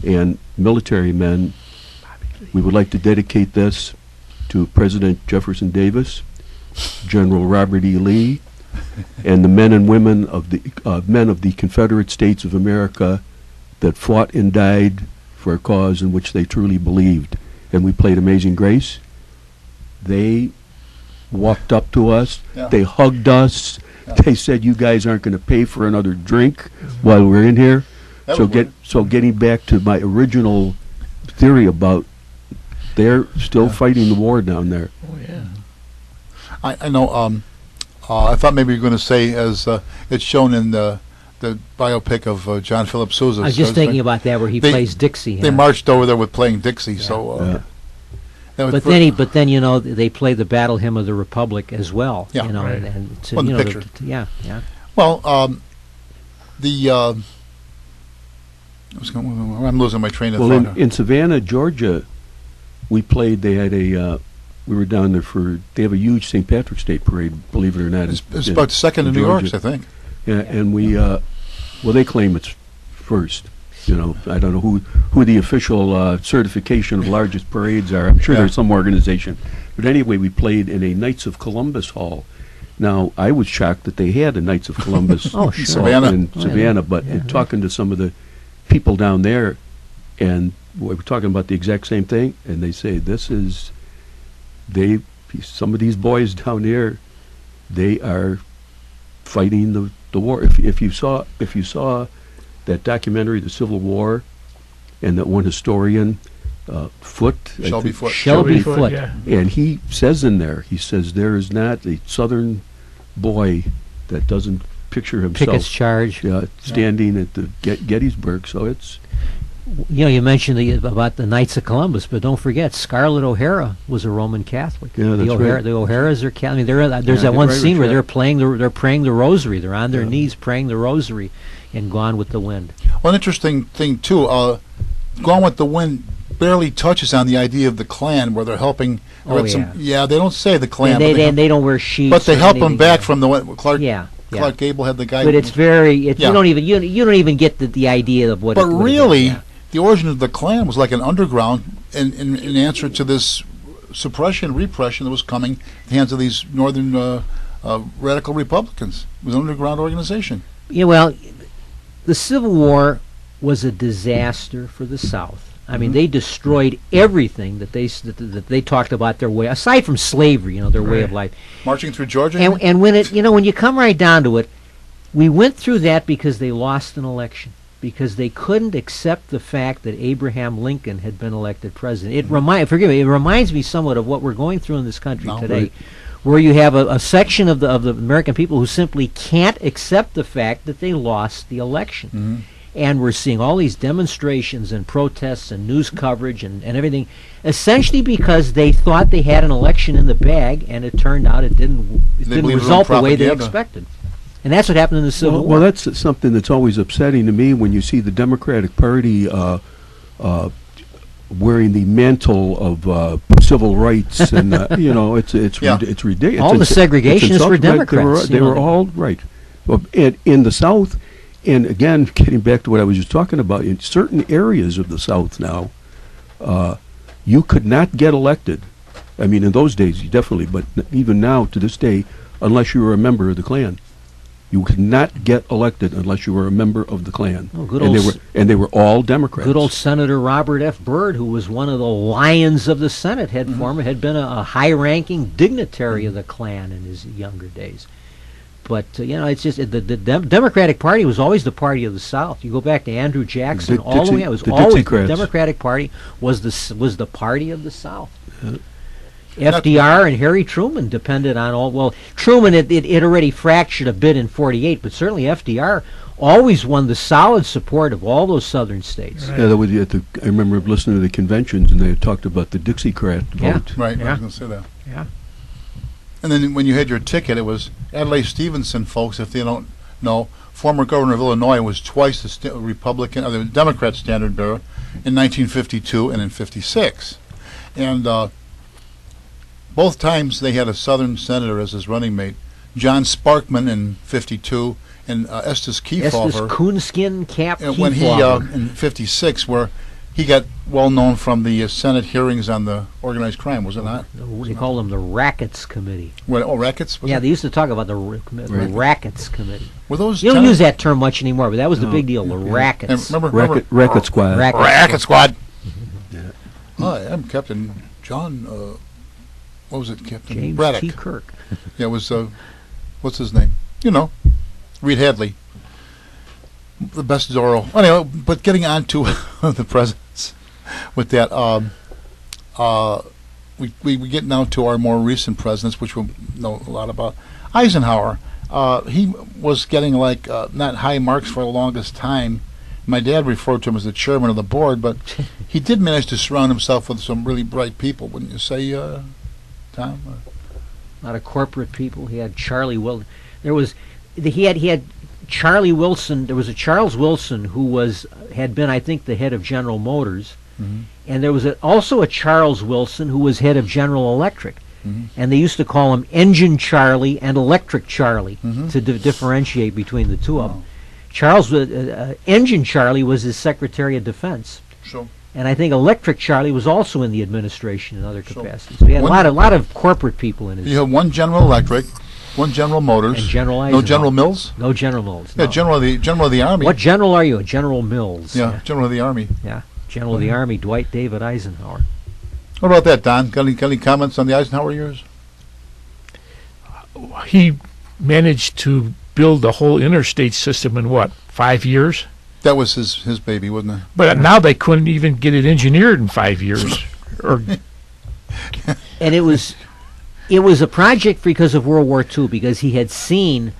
and military men. We would like to dedicate this to President Jefferson Davis, General Robert E. Lee, and the men and women of the Confederate States of America that fought and died for a cause in which they truly believed. And we played Amazing Grace. They walked up to us. Yeah. They hugged us. Yeah. They said, "You guys aren't going to pay for another drink while we're in here." That So would work. getting back to my original theory about they're still fighting the war down there. Oh, yeah. I know. I thought maybe you were going to say, as it's shown in the biopic of John Philip Sousa. I was just thinking about that where he They- plays Dixie. They marched over there with playing Dixie, so. Yeah. That was But then you know they play the Battle Hymn of the Republic as well. Yeah. You know, Right. and to, On the you know, picture. yeah. Well, I'm losing my train of Well, thought. in Savannah, Georgia, we played. They had we were down there they have a huge St. Patrick's Day parade, believe it or not. It's about second in New York, Georgia. I think. Yeah, and we, well, they claim it's first. You know, I don't know who the official certification of largest parades are. I'm sure Yeah. there's some organization. But anyway, we played in a Knights of Columbus hall. Now, I was shocked that they had a Knights of Columbus Oh, sure. Savannah. in Savannah, but in talking to some of the people down there, and we were talking about the exact same thing, and they say some of these boys down there, they are fighting the war. If you saw that documentary, The Civil War, and that one historian, Foote, I Shelby think- Foote. Shelby Foote. Yeah. and he says in there, he says there is not a Southern boy that doesn't picture himself Pickett's Charge. standing at the Gettysburg. So You know, you mentioned about the Knights of Columbus, but don't forget Scarlett O'Hara was a Roman Catholic. Yeah, that's right. The O'Haras are Catholic. I mean, there's Yeah, that one Irish, scene where yeah. they're praying the Rosary. They're on their Yeah. knees praying the Rosary, in Gone with the Wind. One interesting thing too, Gone with the Wind barely touches on the idea of the Klan, where they're helping. I read they don't say the Klan, And they don't wear sheets. but they or help them anything. back from the Clark. Yeah. Clark Gable had the guy. But it's very. Yeah. You don't even get the idea of what. But what it is, really, yeah. the origin of the Klan was like an underground in answer to this suppression, repression that was coming at the hands of these northern radical Republicans. It was an underground organization. Yeah, well, the Civil War was a disaster for the South. I mean, they destroyed everything that they talked about their way, aside from slavery, their way of life. Marching through Georgia. And when when you come right down to it, we went through that because they lost an election, because they couldn't accept the fact that Abraham Lincoln had been elected president. It reminds me somewhat of what we're going through in this country today. Right. Where you have a section of the American people who simply can't accept the fact that they lost the election. Mm-hmm. And we're seeing all these demonstrations and protests and news coverage and everything, essentially because they thought they had an election in the bag, and it turned out it didn't believed it was result the way they propaganda. expected. And that's what happened in the Civil War. Well, that's something that's always upsetting to me when you see the Democratic Party wearing the mantle of civil rights, and it's Yeah. it's ridiculous. All the segregationists were Democrats. They were all right. Well, in the South, and again, getting back to what I was just talking about, in certain areas of the South now, you could not get elected. I mean, in those days, definitely, but even now, to this day, unless you were a member of the Klan. You could not get elected unless you were a member of the Klan. Oh, good and old they were all Democrats. Good old Senator Robert F. Byrd, who was one of the lions of the Senate, had been a high-ranking dignitary of the Klan in his younger days. But it's just the Democratic Party was always the party of the South. You go back to Andrew Jackson, all the way. It was the always the Dixiecrats. Democratic Party was the party of the South. FDR and Harry Truman depended on all. Well, Truman it already fractured a bit in '48, but certainly FDR always won the solid support of all those southern states. Yeah, that was I remember listening to the conventions, and they had talked about the Dixiecrat Yeah. vote. Right. I Yeah. was going to say that. Yeah. And then when you had your ticket, it was Adlai Stevenson, folks. If they don't know, former governor of Illinois, was twice the Republican or the Democrat standard bearer in 1952 and in '56, and both times they had a Southern senator as his running mate. John Sparkman in '52 and Estes Kefauver. Estes coonskin cap. When he in '56, where he got well known from the Senate hearings on the organized crime, was it not? They call them the Rackets Committee. Rackets? Was Yeah, it? they used to talk about the Rackets Committee. Were those? You don't tenants- use that term much anymore, but that was the big deal. The And Rackets. remember Racket Squad. Racket Squad. Hi, I'm Captain John. What was it, Captain James Braddock? T. Kirk. Yeah, it was. What's his name? Reed Hadley. The best Zorro. Anyway, but getting on to the presidents with that, we get now to our more recent presidents, which we'll know a lot about. Eisenhower, he was getting not high marks for the longest time. My dad referred to him as the chairman of the board, but he did manage to surround himself with some really bright people, wouldn't you say, Tom? A lot of corporate people. He had Charlie Wilson. He had Charlie Wilson. There was a Charles Wilson who had been, I think, the head of General Motors, and there was also a Charles Wilson who was head of General Electric, and they used to call him Engine Charlie and Electric Charlie to differentiate between the two of them. Charles Engine Charlie was his Secretary of Defense. Sure. And I think Electric Charlie was also in the administration in other capacities. So he had a lot of corporate people in his. You have one General Electric, one General Motors, And General no Eisenhower. General Mills. No General Mills. Yeah, no. General of the Army. What general are you? A General Mills. Yeah, General of the Army. Yeah. General of the Army, Dwight David Eisenhower. What about that, Don? Got any comments on the Eisenhower years? He managed to build the whole interstate system in 5 years? That was his baby, wasn't it? But now they couldn't even get it engineered in 5 years. And it was a project because of World War II, because he had seen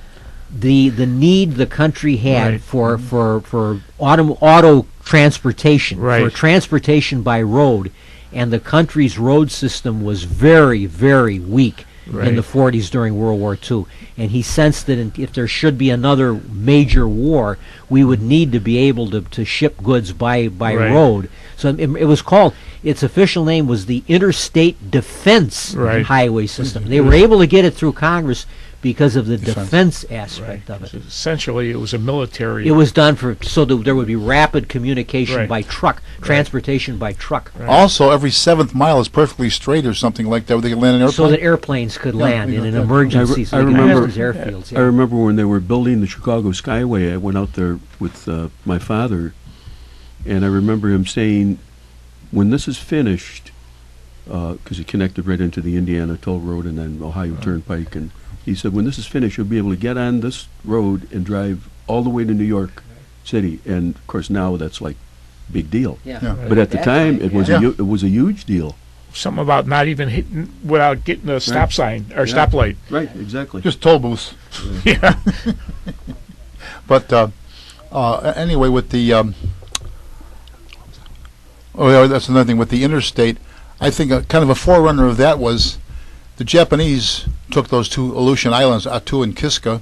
the need the country had Right. for auto transportation, for Right. transportation by road, and the country's road system was very, very weak in Right. the 40s during World War II. And he sensed that if there should be another major war, we would need to be able to ship goods by Right. road. So it was called, its official name was the Interstate Defense Right. Highway System. They were able to get it through Congress because of the defense aspect of it. So essentially, it was a military. It was done so that there would be rapid communication Right. by truck, transportation by truck, Also, every 7th mile is perfectly straight or something like that, where they can land an airplane. so that airplanes could land you in know, an yeah. emergency. So I they could remember- use these airfields. I remember when they were building the Chicago Skyway, I went out there with my father, and I remember him saying, when this is finished, because it connected right into the Indiana Toll Road and then Ohio Turnpike, and he said, when this is finished, you'll be able to get on this road and drive all the way to New York City. And, of course, now that's like big deal. Yeah. Yeah. But at the That time, time, it was yeah. it was a huge deal. something about not even hitting without getting a stop sign or Yeah. stoplight. Right, exactly. Just toll booths. Yeah. But anyway, with the oh yeah, that's another thing with the interstate. I think kind of a forerunner of that was the Japanese took those two Aleutian Islands, Attu and Kiska,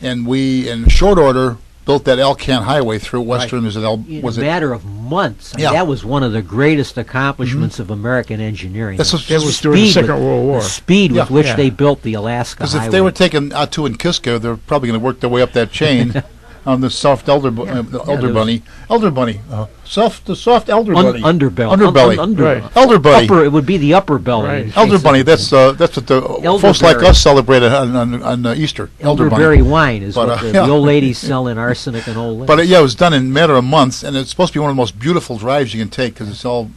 and we, in short order, built that Alcan Highway through western. In Was a it? matter of months. I mean, Yeah. that was one of the greatest accomplishments of American engineering. That's The what- That was during the speed Second with- World War. The speed with Yeah. which Yeah. they built the Alaska Because Highway. if they were taking Attu and Kiska, they're probably going to work their way up that chain on the soft elder there bunny, the soft elder bunny, underbelly. underbelly, Right. elder bunny. Upper, it would be the upper belly. Right. in case Elder of- bunny. That's what the folks like Elderberry. us celebrate on Easter. Elder bunny. Elderberry wine is But, what the yeah. old ladies sell in Arsenic and Old Lace. But yeah, it was done in a matter of months, and it's supposed to be one of the most beautiful drives you can take because it's all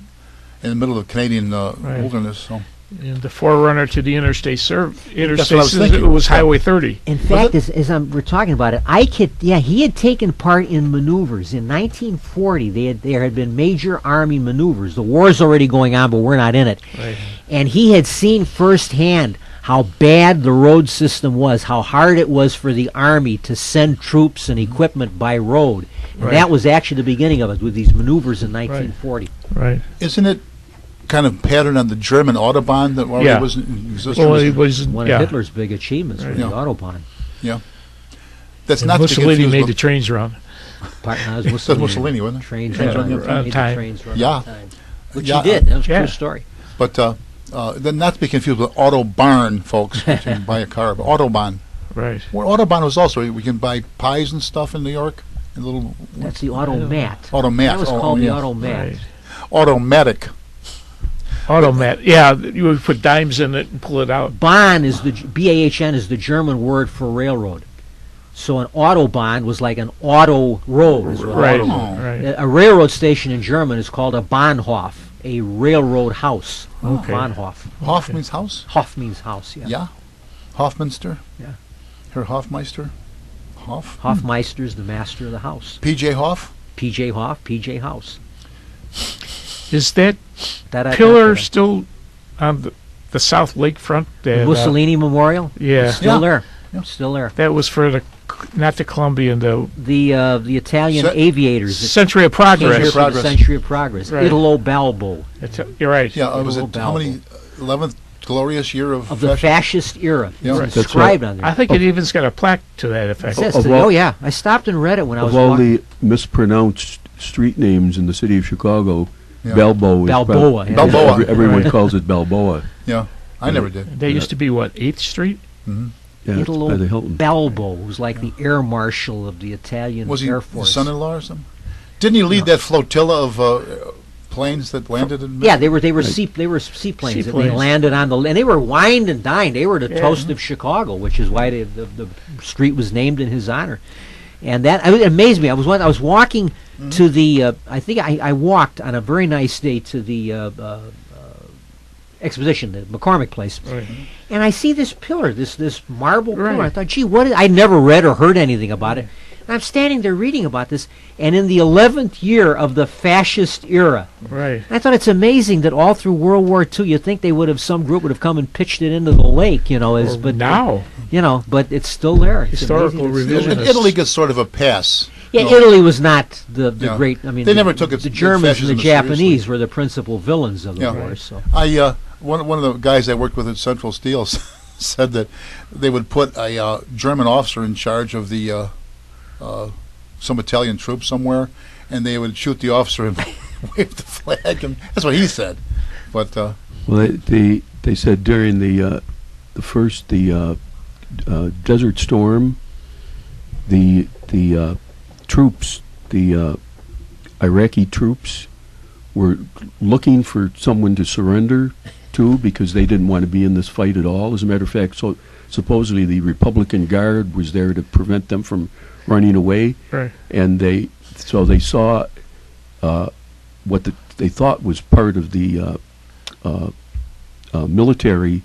in the middle of Canadian Right. wilderness. So And the forerunner to the interstate That's what I was thinking. it was Highway 30. In fact, we're talking about it, he had taken part in maneuvers. In 1940, there had been major Army maneuvers. The war's already going on, but we're not in it. Right. And he had seen firsthand how bad the road system was, how hard it was for the Army to send troops and equipment by road. And Right. that was actually the beginning of it, with these maneuvers in 1940. Right. isn't it kind of patterned on the German Autobahn that already Yeah. was in existence? Well, it was One yeah. of Hitler's big achievements was Yeah. the Autobahn. That's And not to be Mussolini confused made with the trains run. That's That's Mussolini, wasn't it? Trains Trains run run on made the time. trains run Yeah. on time. Which Yeah, he did. That was a yeah. true story. But then not to be confused with Autobahn, folks. You can buy a car, but Autobahn. Right. Well, Autobahn was also we can buy pies and stuff in New York. And little That's the Automat. Automat. That was Oh, called yeah. the Automat. Right. Automatic. Automat. Yeah, you would put dimes in it and pull it out. Bahn is BAHN is the German word for railroad. So an Autobahn was like an auto road. Is what Right. auto- Right. A railroad station in German is called a Bahnhof, a railroad house. Okay. Bahnhof. Hof means house. Hof means house, yeah. Yeah. Hofmeister. Yeah. Herr Hofmeister. Hof. Hofmeister's the master of the house. P.J. Hoff. PJ Hof, PJ House. Is that Da-da-da-da-da. pillar still on the South Lakefront? That, Mussolini Memorial? yeah. Still Yeah. there. Yeah. Still there. That was for not the Colombian, the The Italian Ce- aviators. that Century of came here Progress. for the Progress. Century of Progress. Right. Italo Balbo You're right. Yeah, was Little it how many 11th glorious year of of the fascist era. Yeah. It's Right. That's inscribed on there. I think it even's got a plaque to that It effect. says Of that- all- oh yeah, I stopped and read it when I was Of all walking. the mispronounced street names in the city of Chicago, Yeah. Balboa. Balboa, yeah. Balboa. Everyone Right. calls it Balboa. Yeah, I never did. They used to be what, 8th Street? Yeah, it's Italo by the Hilton. Balbo was like the air marshal of the Italian Was he Air the Force. son-in-law or something? Didn't he lead that flotilla of planes that landed in? Yeah, they were seaplanes. That they Seaplanes. landed on the and they were wined and dined. They were the Yeah. toast of Chicago, which is why the street was named in his honor. And that it amazed me. I was walking to the I think I walked on a very nice day to the exposition, the McCormick Place, Right. and I see this pillar, this marble pillar. I Right. thought, gee, what is, I'd never read or heard anything about it. And I'm standing there reading about this, and in the 11th year of the fascist era, Right. I thought it's amazing that all through World War II, you'd think some group would have come and pitched it into the lake, But but now, You know, but it's still there. It's Historical amazing it's still there. revisionist. Italy gets sort of a pass. Yeah, you know. Italy was not the Yeah. great. I mean, They never took it- The Germans and fascism the Japanese seriously. were the principal villains of the Yeah. war. So One of the guys I worked with at Central Steel said that they would put a German officer in charge of the some Italian troops somewhere, and they would shoot the officer and wave the flag. And that's what he said. But Well, they said during the Desert Storm, the troops, the Iraqi troops, were looking for someone to surrender to because they didn't want to be in this fight at all. As a matter of fact, so supposedly the Republican Guard was there to prevent them from running away, Right. and they saw what they thought was part of the military,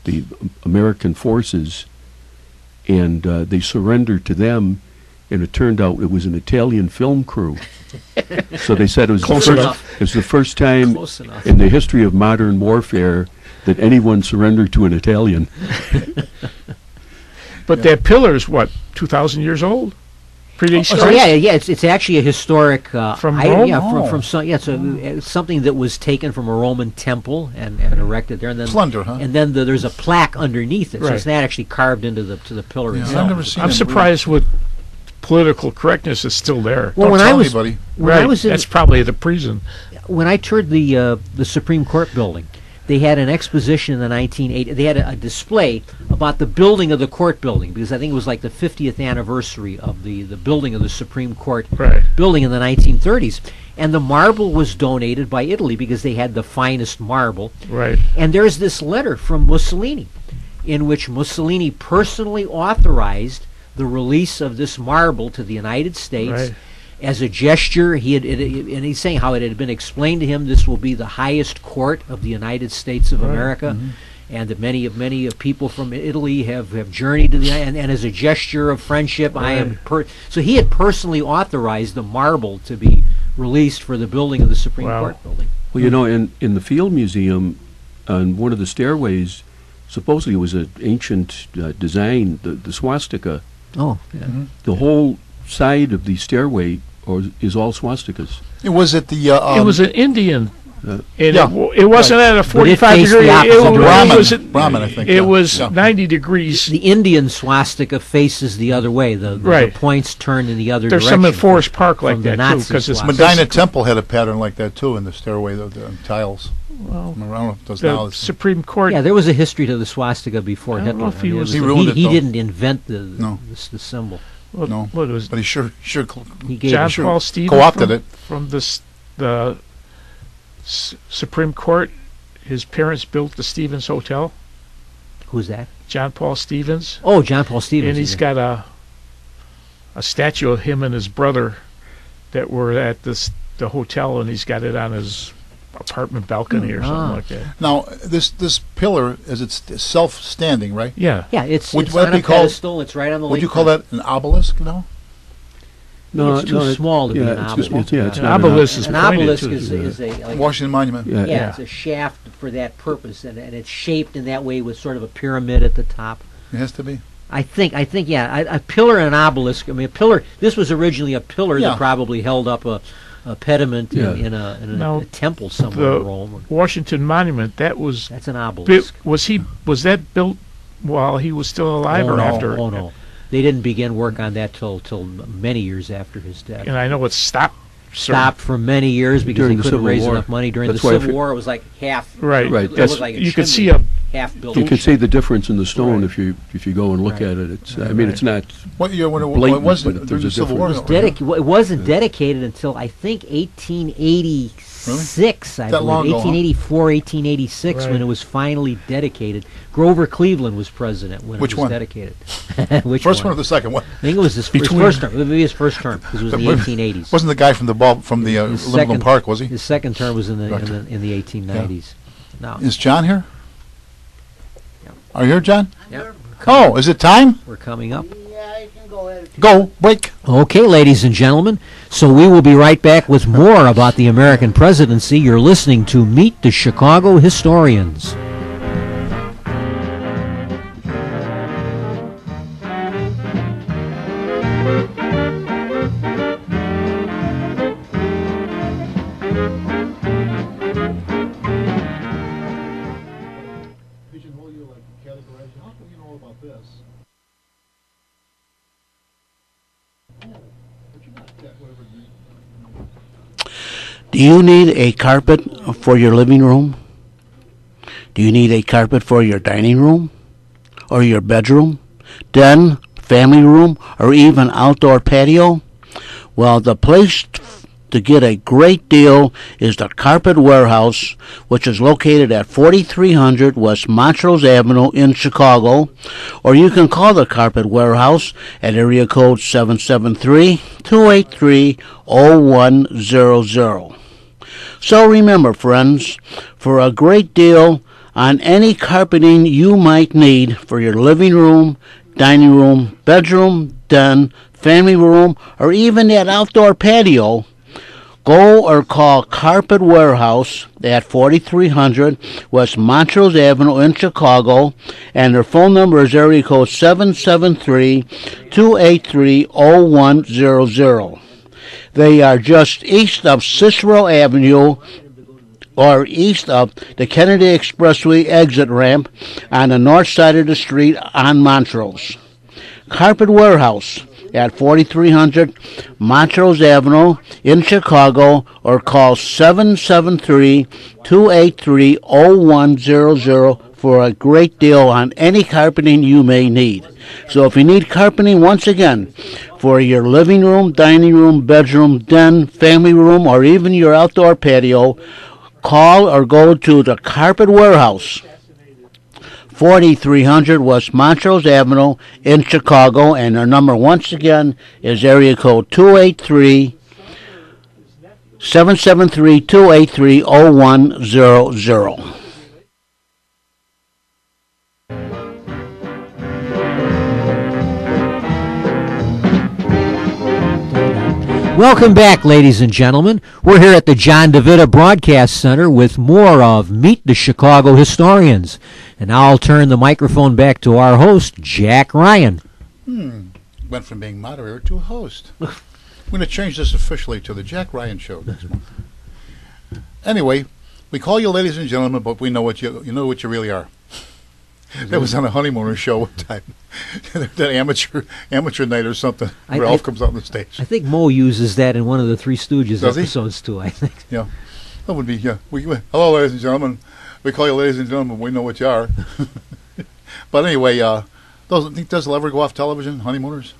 the American forces, and they surrendered to them, and it turned out it was an Italian film crew. So they said it was Close the first, enough. it was the first time Close enough. in the history of modern warfare that anyone surrendered to an Italian. But that pillar is what, 2,000 years old? Predates So Christ? yeah, it's actually a historic From item, Rome? yeah, from some, yeah, it's something that was taken from a Roman temple and erected there, and then Plunder, huh? and then there's a plaque underneath it, so Right. it's not actually carved into the pillar Yeah, itself. I've never seen I'm it. surprised with political correctness is still there. Well, Don't when I tell was anybody. when I was in, That's probably the prison. when I toured the Supreme Court building, they had an exposition in the 1980s. They had a display about the building of the court building because I think it was like the 50th anniversary of the building of the Supreme Court Right. building in the 1930s. And the marble was donated by Italy because they had the finest marble. Right. And there's this letter from Mussolini in which Mussolini personally authorized the release of this marble to the United States Right. as a gesture. And he's saying how it had been explained to him this will be the highest court of the United States of Right. America, and that many of people from Italy have journeyed to the and as a gesture of friendship, I am so he had personally authorized the marble to be released for the building of the Supreme Wow. Court building. Well, you know, in the Field Museum, on one of the stairways, supposedly it was an ancient design, the swastika. Oh, yeah. The whole side of the stairway is all swastikas. It was at the It was an Indian. Uh, And yeah, it wasn't at a 45 faced degree. the opposite It Brahmin, was, Brahmin, I think. it yeah. was Yeah. 90 degrees. The Indian swastika faces the other way. The Right. points turn in the other There's direction. some in Forest Park like from the that too, Nazi because it's swastika. Medina Temple had a pattern like that too in the stairway, the tiles. well, I don't know if it does now. the Supreme Court. Yeah, there was a history to the swastika before I don't Hitler. know if he it was- He ruined it, he though. didn't invent the symbol. what, No. what was But he sure He gave John it. sure Paul Stevens co-opted from, it. from the Supreme Court? His parents built the Stevens Hotel. Who's that? John Paul Stevens, Oh, John Paul Stevens. and he's got a statue of him and his brother that were at the hotel, and he's got it on his apartment balcony or something Ah. like that. Now this pillar is it's self-standing, right? Yeah. Yeah, it's Would it's that on be a called- pedestal. It's right on the. Would you call that an obelisk? No. It's too small to be an obelisk. it's An not obelisk is An pointed, obelisk too. is a like, Washington Monument. Yeah, yeah, it's a shaft for that purpose, and it's shaped in that way with sort of a pyramid at the top. It has to be. I think, yeah, a pillar and an obelisk. I mean, a pillar. This was originally a pillar Yeah. that probably held up a pediment Yeah. in Now, a temple somewhere the in Rome. Washington Monument, that was That's an obelisk. was that built while he was still alive Oh, or no, after? Oh no, they didn't begin work on that till many years after his death. And I know it stopped. Stopped for many years because During they the couldn't Civil raise War. enough money during That's the why Civil if you- War. It was like half. Right. Right, It that's- was like a you could see chimney, a half built. You can see the difference in the stone Right. if you go and look Right. at it. It's I mean it's not What year when it Blatant, was but during there's the a Civil War? difference. It wasn't dedicated until I think 1886. I That long believe ago, huh? 1884, 1886 when Right. it was finally dedicated. Grover Cleveland was president when Which it was one? dedicated. Which First one one? or the second one? I think it was his Between- first term. It would be his first term because it was in the 1880s. Wasn't the guy from the His Liverpool second- Park? Was he? His second term was in the Right. in the 1890s. No, Is John here? Yeah. Are you here, John? Yep. Oh, is it time? we're coming up. Yeah, you can go ahead. Go break. Okay, ladies and gentlemen, so we will be right back with more about the American presidency. You're listening to Meet the Chicago Historians. Do you need a carpet for your living room? Do you need a carpet for your dining room? Or your bedroom, den, family room, or even outdoor patio? Well, the place to get a great deal is the Carpet Warehouse, which is located at 4300 West Montrose Avenue in Chicago, or you can call the Carpet Warehouse at area code 773-283-0100. So remember, friends, for a great deal on any carpeting you might need for your living room, dining room, bedroom, den, family room, or even that outdoor patio, go or call Carpet Warehouse at 4300 West Montrose Avenue in Chicago, and their phone number is area code 773-283-0100. They are just east of Cicero Avenue, or east of the Kennedy Expressway exit ramp on the north side of the street on Montrose. Carpet Warehouse at 4300 Montrose Avenue in Chicago, or call 773-283-0100 for a great deal on any carpeting you may need. So if you need carpeting, once again, for your living room, dining room, bedroom, den, family room, or even your outdoor patio, call or go to the Carpet Warehouse, 4300 West Montrose Avenue in Chicago, and their number once again is area code 283-773-283-0100. Welcome back, ladies and gentlemen. We're here at the John DeVita Broadcast Center with more of Meet the Chicago Historians. And now I'll turn the microphone back to our host, Jack Ryan. Went from being moderator to host. We're going to change this officially to the Jack Ryan Show next month. Anyway, we call you ladies and gentlemen, but we know what you know what you really are. That was on a Honeymooners show one time. That amateur night or something. Ralph comes out on the stage. I think Mo uses that in one of the Three Stooges episodes too, I think. Yeah. That would be, yeah. Hello, ladies and gentlemen. We call you ladies and gentlemen, we know what you are. But anyway, does it ever go off television, Honeymooners?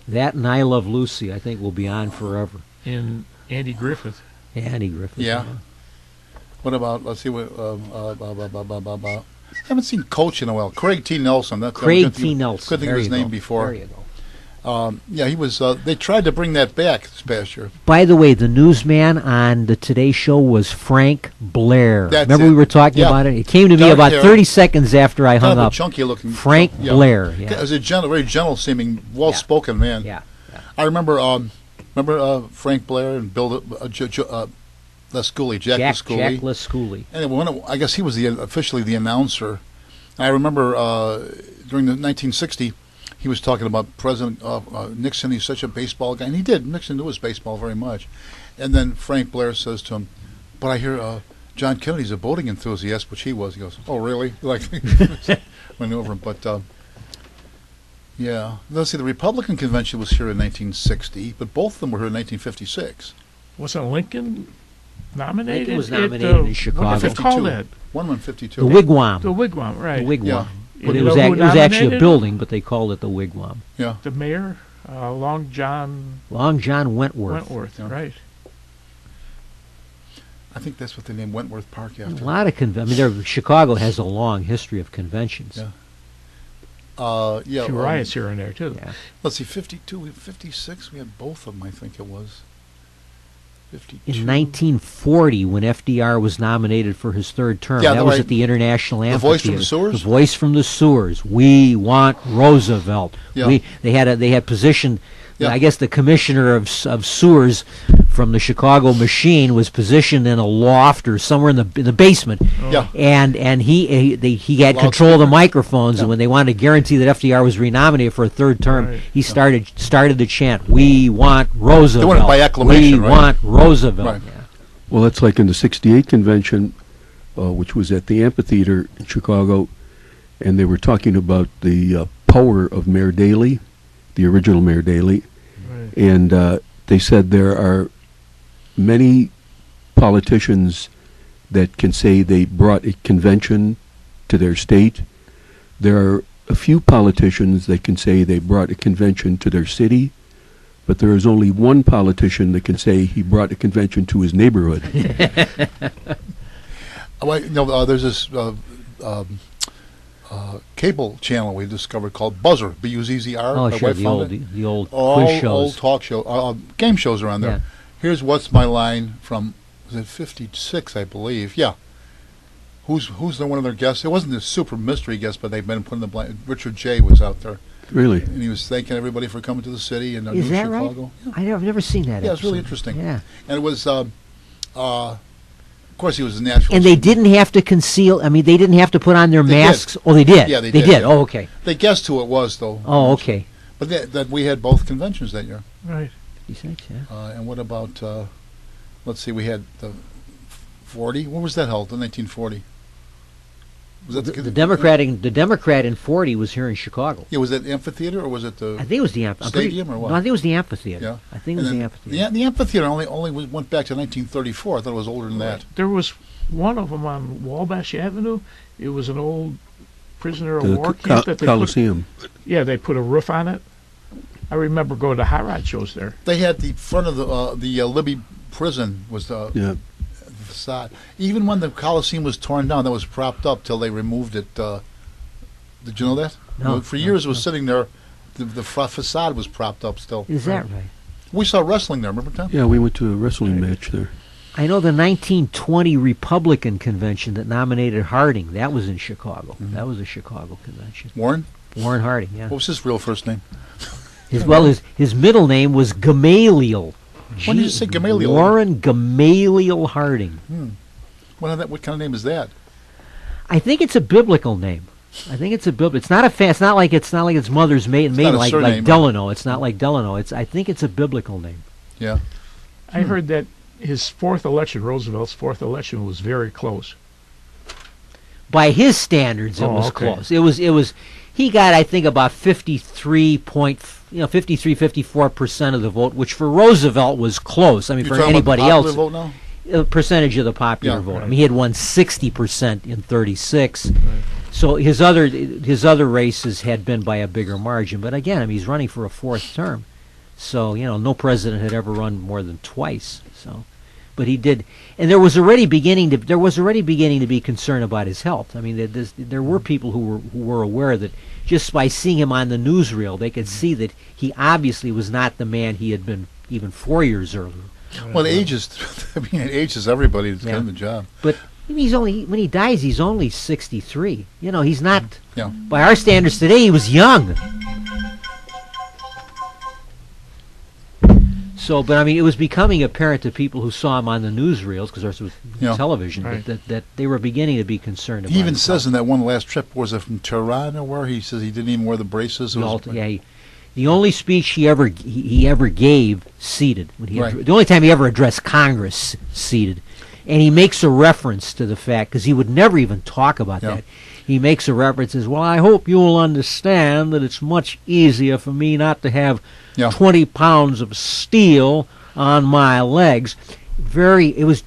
That and I Love Lucy, I think, will be on forever. And Andy Griffith. Andy Griffith. Yeah. What about, let's see, I haven't seen Coach in a while. Craig T. Nelson. Craig T. Nelson. Couldn't think of his name before. There you go. Yeah, he was. They tried to bring that back this past year. By the way, the newsman on the Today Show was Frank Blair. That's Remember it. we were talking Yeah. about it? It came to me Dark about hair. 30 seconds after I hung Kind of up. a chunky looking. Frank yeah. Blair. Yeah. It was a very gentle seeming, well spoken man. Yeah. I remember. Frank Blair and Bill Lescoulie, Jack Lescoulie. Jack Lescoulie. Anyway, I guess he was officially the announcer. I remember during the 1960, he was talking about President Nixon. He's such a baseball guy, and he did. Nixon knew his baseball very much. And then Frank Blair says to him, "But I hear John Kennedy's a boating enthusiast," which he was. He goes, "Oh, really?" Like went over him, but yeah. Let's see. The Republican convention was here in 1960, but both of them were here in 1956. Wasn't Lincoln nominated? Lincoln was nominated in Chicago. What do you call that? 152. The Wigwam. The Wigwam, right. The Wigwam. Yeah. But You it was, know who it was actually a nominated building, but they called it the Wigwam. Yeah. The mayor, Long John Long John Wentworth. Yeah. right. I think that's what they named Wentworth Park A after. lot of Chicago has a long history of conventions. Yeah. A few riots here and there, too. Yeah. Let's see, 52, 56, we had both of them, I think it was. 52. In 1940, when FDR was nominated for his third term, Yeah, that was right. at the International The Amphitheater. Voice from the Sewers? The Voice from the Sewers. We want Roosevelt. Yeah. They had positioned. Yeah. I guess the commissioner of sewers from the Chicago Machine was positioned in a loft or somewhere in the basement. Yeah. And he had control of the microphones, and when they wanted to guarantee that FDR was renominated for a third term, Right. he started the chant, "We want Roosevelt." They want it by acclamation, We right? want Roosevelt. Right. Yeah. Well, that's like in the 68 convention, which was at the amphitheater in Chicago, and they were talking about the power of Mayor Daley, the original Mayor Daley. Right. And they said there are many politicians that can say they brought a convention to their state. There are a few politicians that can say they brought a convention to their city, but there is only one politician that can say he brought a convention to his neighborhood. There's this cable channel we discovered called Buzzer, B-U-Z-Z-R. Oh, My sure, wife found it. the old All quiz shows. old talk show, game shows are on there. Yeah. Here's What's My Line from, was it 56, I believe? Yeah. Who's one of their guests? It wasn't a super mystery guest, but they've been put in the blank. Richard J. was out there, Really? and he was thanking everybody for coming to the city and Is New that Chicago. right? I've never seen that. Yeah, it's really episode. interesting. Yeah. And it was, of course, he was a natural. And they didn't have to conceal. I mean, they didn't have to put on their They did. masks. Oh, they did. Yeah, they They did, did. yeah. Oh, okay. They guessed who it was, though. Oh, okay. But that we had both conventions that year. Right. 56, yeah. And what about, let's see, we had the 40. What was that held? The 1940. Was that The Democrat in 40 was here in Chicago. Yeah, was that amphitheater or was it the I think it was the stadium or what? No, I think it was the amphitheater. Yeah. I think it And was the then amphitheater. The amphitheater only went back to 1934. I thought it was older than that. There was one of them on Wabash Avenue. It was an old prisoner of The war camp that they put, Coliseum. they put a roof on it. I remember going to hot rod shows there. They had the front of the Libby prison was the Yeah. facade. Even when the Coliseum was torn down, that was propped up till they removed it. Did you know that? No, For years it was sitting there. The facade was propped up still. Is that right? We saw wrestling there. Remember, Tom? Yeah, we went to a wrestling match there. I know the 1920 Republican convention that nominated Harding. That was in Chicago. Mm-hmm. That was a Chicago convention. Warren? Warren Harding, yeah. What was his real first name? His middle name was Gamaliel. When did you say Gamaliel? Warren Gamaliel Harding. What kind of name is that? I think it's a biblical name. It's not it's not like it's mother's maiden not a like surname, Delano. It's not like Delano. I think it's a biblical name. Yeah. I heard that his Roosevelt's fourth election, was very close. By his standards, it Oh, was okay. close. It was. He got, I think, about 54% of the vote, which for Roosevelt was close. I mean, You're for talking about anybody the popular else, vote now? a percentage of the popular Yeah, vote. I right. mean, he had won 60% in 36. So his other races had been by a bigger margin. But again, I mean, he's running for a fourth term. So, no president had ever run more than twice. So, but he did, and there was already beginning to be concern about his health. I mean, there were people who were aware that just by seeing him on the newsreel, they could see that he obviously was not the man he had been even 4 years earlier. Well, it ages. I mean, it ages everybody that's Yeah. getting the job. But when he dies, he's only 63. He's not. Yeah. By our standards today, he was young. So, but I mean, it was becoming apparent to people who saw him on the newsreels, because there was Yeah. television, Right. that they were beginning to be concerned about. He even his says health. in that one last trip, was it from Tehran or where? He says he didn't even wear the braces. It was- The only speech he ever gave seated. Right. The only time he ever addressed Congress seated, and he makes a reference to the fact, because he would never even talk about Yeah. that. He makes a reference as, well, I hope you will understand that it's much easier for me not to have Yeah. 20 pounds of steel on my legs. It was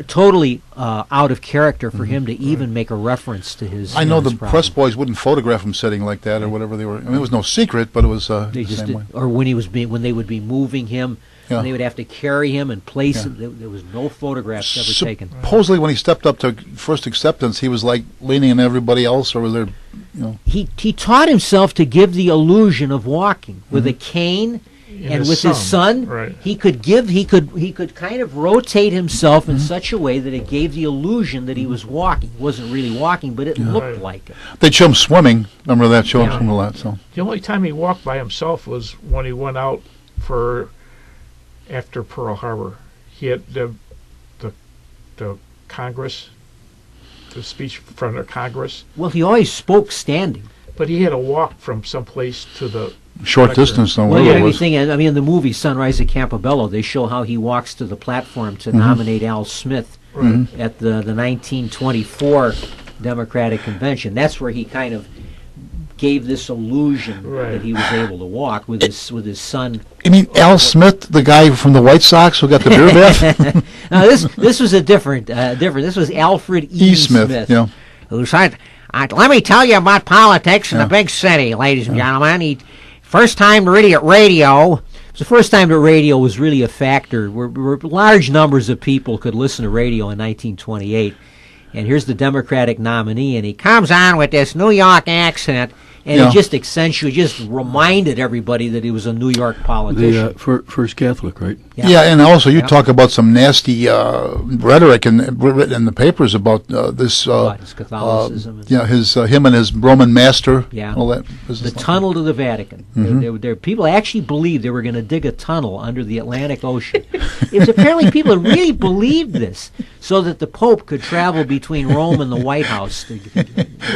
totally out of character for him to even make a reference to his. I know his the problem. press boys wouldn't photograph him sitting like that or whatever they were. I mean, it was no secret, but it was They the just same did, way. or when they would be moving him, Yeah. they would have to carry him and place Yeah. him. There was no photographs ever taken. Supposedly, when he stepped up to first acceptance, he was like leaning on everybody else, or was there, He taught himself to give the illusion of walking with a cane. And with his son, Right. he could kind of rotate himself in such a way that it gave the illusion that he was walking. He wasn't really walking, but it looked Right. like it. They'd show him swimming. Remember that? Show him Yeah. swimming a lot. So The only time he walked by himself was when he went out after Pearl Harbor. He had the Congress, the speech in front of Congress, Well, he always spoke standing. but he had to walk from someplace to the. short Lecture. distance, though. Well, whatever yeah, it was. I mean, in the movie Sunrise at Campobello, they show how he walks to the platform to nominate Al Smith at the 1924 Democratic Convention. That's where he kind of gave this illusion Right. that he was able to walk with his son. You mean Al Smith, the guy from the White Sox who got the beer bath? Now this was a different. This was Alfred E. Smith. Yeah. Who said, "Let me tell you about politics in a big city, ladies and gentlemen." He first time to radio. It was the first time that radio was really a factor, where large numbers of people could listen to radio in 1928. And here's the Democratic nominee, and he comes on with this New York accent, and Yeah. it just just reminded everybody that he was a New York politician. The first Catholic, right? Yeah, and also you Yeah. talk about some nasty rhetoric written in the papers about this. What, his Catholicism and- Yeah, him and his Roman master. Yeah. All that The business like tunnel to the Vatican. Mm-hmm. People actually believed they were going to dig a tunnel under the Atlantic Ocean. It was apparently people that really believed this, so that the Pope could travel between Rome and the White House.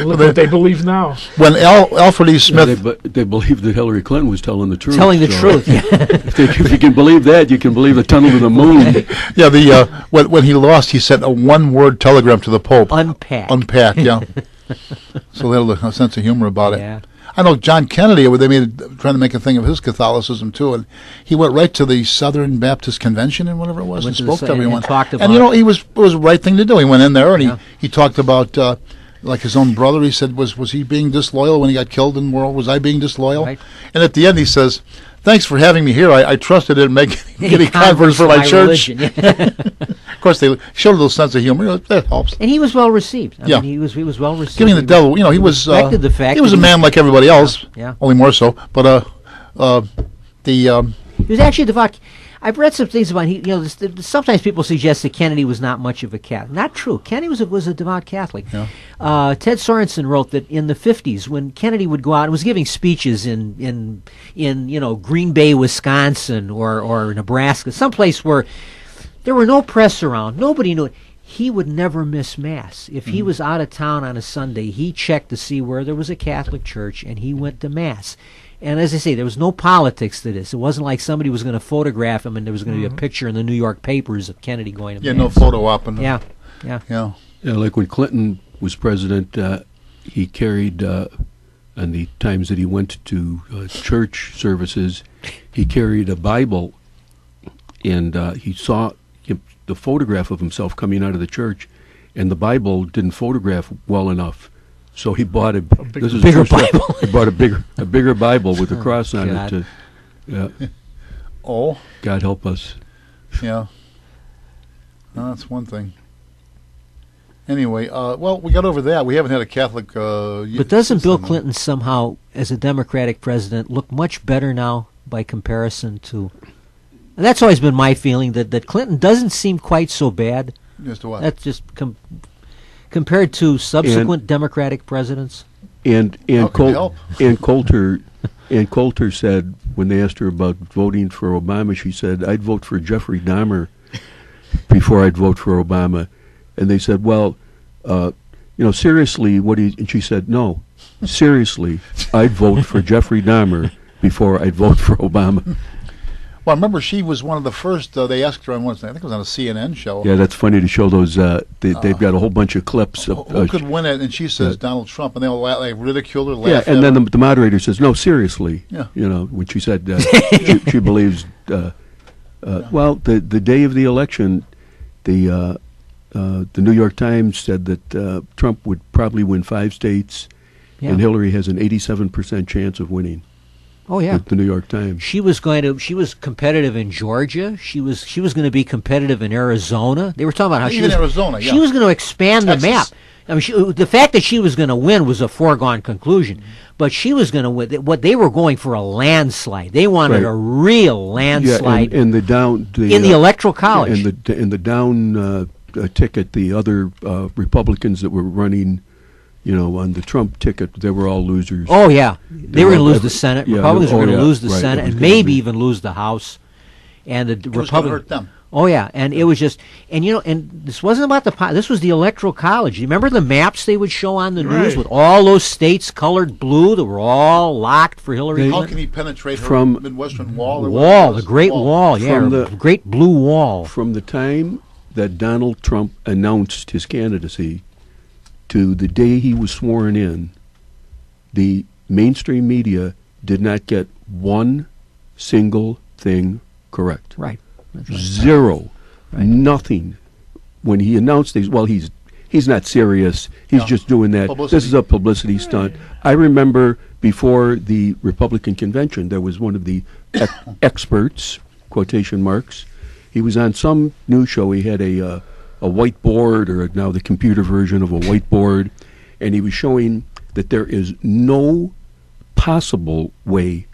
Look what they believe now. that. When Alfred E. Yeah, Smith, they believed that Hillary Clinton was telling the truth. Telling the so truth. Yeah. if you can believe that, you can believe the tunnel to the moon. yeah, when he lost, he sent a one-word telegram to the Pope. Unpack. Unpack, yeah. So they had a sense of humor about it. Yeah. I know John Kennedy, trying to make a thing of his Catholicism too, and he went right to the Southern Baptist Convention and whatever it was, Went and to the spoke to and everyone. talked And about- it was the right thing to do. He went in there and Yeah. he talked about like his own brother. He said, was he being disloyal when he got killed in the world? Was I being disloyal? Right. And at the end he says, "Thanks for having me here. I trusted in making getting converts for my church." religion. Yeah. Of course, they showed a little sense of humor. That helps. And he was well received. I Yeah. mean, he was well received. Giving the He devil, he was respected the fact he was that a man like everybody else, Yeah. only more so. But He was actually devout. I've read some things about sometimes people suggest that Kennedy was not much of a Catholic. Not true. Kennedy was a devout Catholic. Yeah. Ted Sorensen wrote that in the 50s, when Kennedy would go out and was giving speeches in Green Bay, Wisconsin, or Nebraska, someplace where there were no press around, nobody knew it. He would never miss Mass. If he was out of town on a Sunday, he checked to see where there was a Catholic church, and he went to Mass. And as I say, there was no politics to this. It wasn't like somebody was going to photograph him and there was going to be a picture in the New York papers of Kennedy going to Mass. no photo op. And, Yeah. yeah. Yeah, like when Clinton was president, he carried, on the times that he went to church services, he carried a Bible, and he saw the photograph of himself coming out of the church, and the Bible didn't photograph well enough. So he bought bigger Bible. He bought a bigger Bible with a cross on God. it. Oh, God help us. yeah. No, that's one thing. Anyway, well, we got over that. We haven't had a Catholic. But doesn't Bill Clinton somehow, as a Democratic president, look much better now by comparison to... And that's always been my feeling, that Clinton doesn't seem quite so bad. As to what? That's just compared to subsequent Democratic presidents. And How could you help? Coulter said when they asked her about voting for Obama, she said, "I'd vote for Jeffrey Dahmer before I'd vote for Obama." And they said, "Well, seriously, what do you?" And she said, "No, seriously, I'd vote for Jeffrey Dahmer before I'd vote for Obama." Well, I remember she was one of the first. They asked her on I think it was on a CNN show. Yeah, that's funny to show those. They've got a whole bunch of clips. Who could win it? And she says Donald Trump, and they all ridicule her. Yeah, Laugh and at then her. the moderator says, "No, seriously." Yeah. When she said she believes. Well, the day of the election, the New York Times said that Trump would probably win 5 states, and Hillary has an 87% chance of winning. Oh yeah, The New York Times. She was competitive in Georgia. She was going to be competitive in Arizona. They were talking about how Even Arizona, yeah. she was going to expand Texas. the map. I mean, the fact that she was going to win was a foregone conclusion. But she was going to win. What they were going for a landslide. They wanted Right. a real landslide and the down in the electoral college. and the down ticket, the other Republicans that were running, on the Trump ticket, they were all losers. Oh yeah, they were going to lose every- the Senate. yeah, Republicans were oh, going to yeah, lose the right, Senate it was and gonna maybe be- even lose the House. And the It was going to Republicans. hurt them. Oh yeah, and it was just, and this wasn't about this was the electoral college. You remember the maps they would show on the news Right. with all those states colored blue that were all locked for Hillary How Clinton? can he penetrate her From- Midwestern wall? Or Wall, whatever it the was? Great Wall, yeah, From the the- Great Blue Wall. From the time that Donald Trump announced his candidacy to the day he was sworn in, the mainstream media did not get one single thing correct. Right. That's right. Zero. Right. Nothing. When he announced these, well, he's not serious. He's No. just doing that. Publicity. This is a publicity stunt. I remember before the Republican convention, there was one of the experts, quotation marks. He was on some news show. He had a whiteboard, or now the computer version of a whiteboard, and he was showing that there is no possible way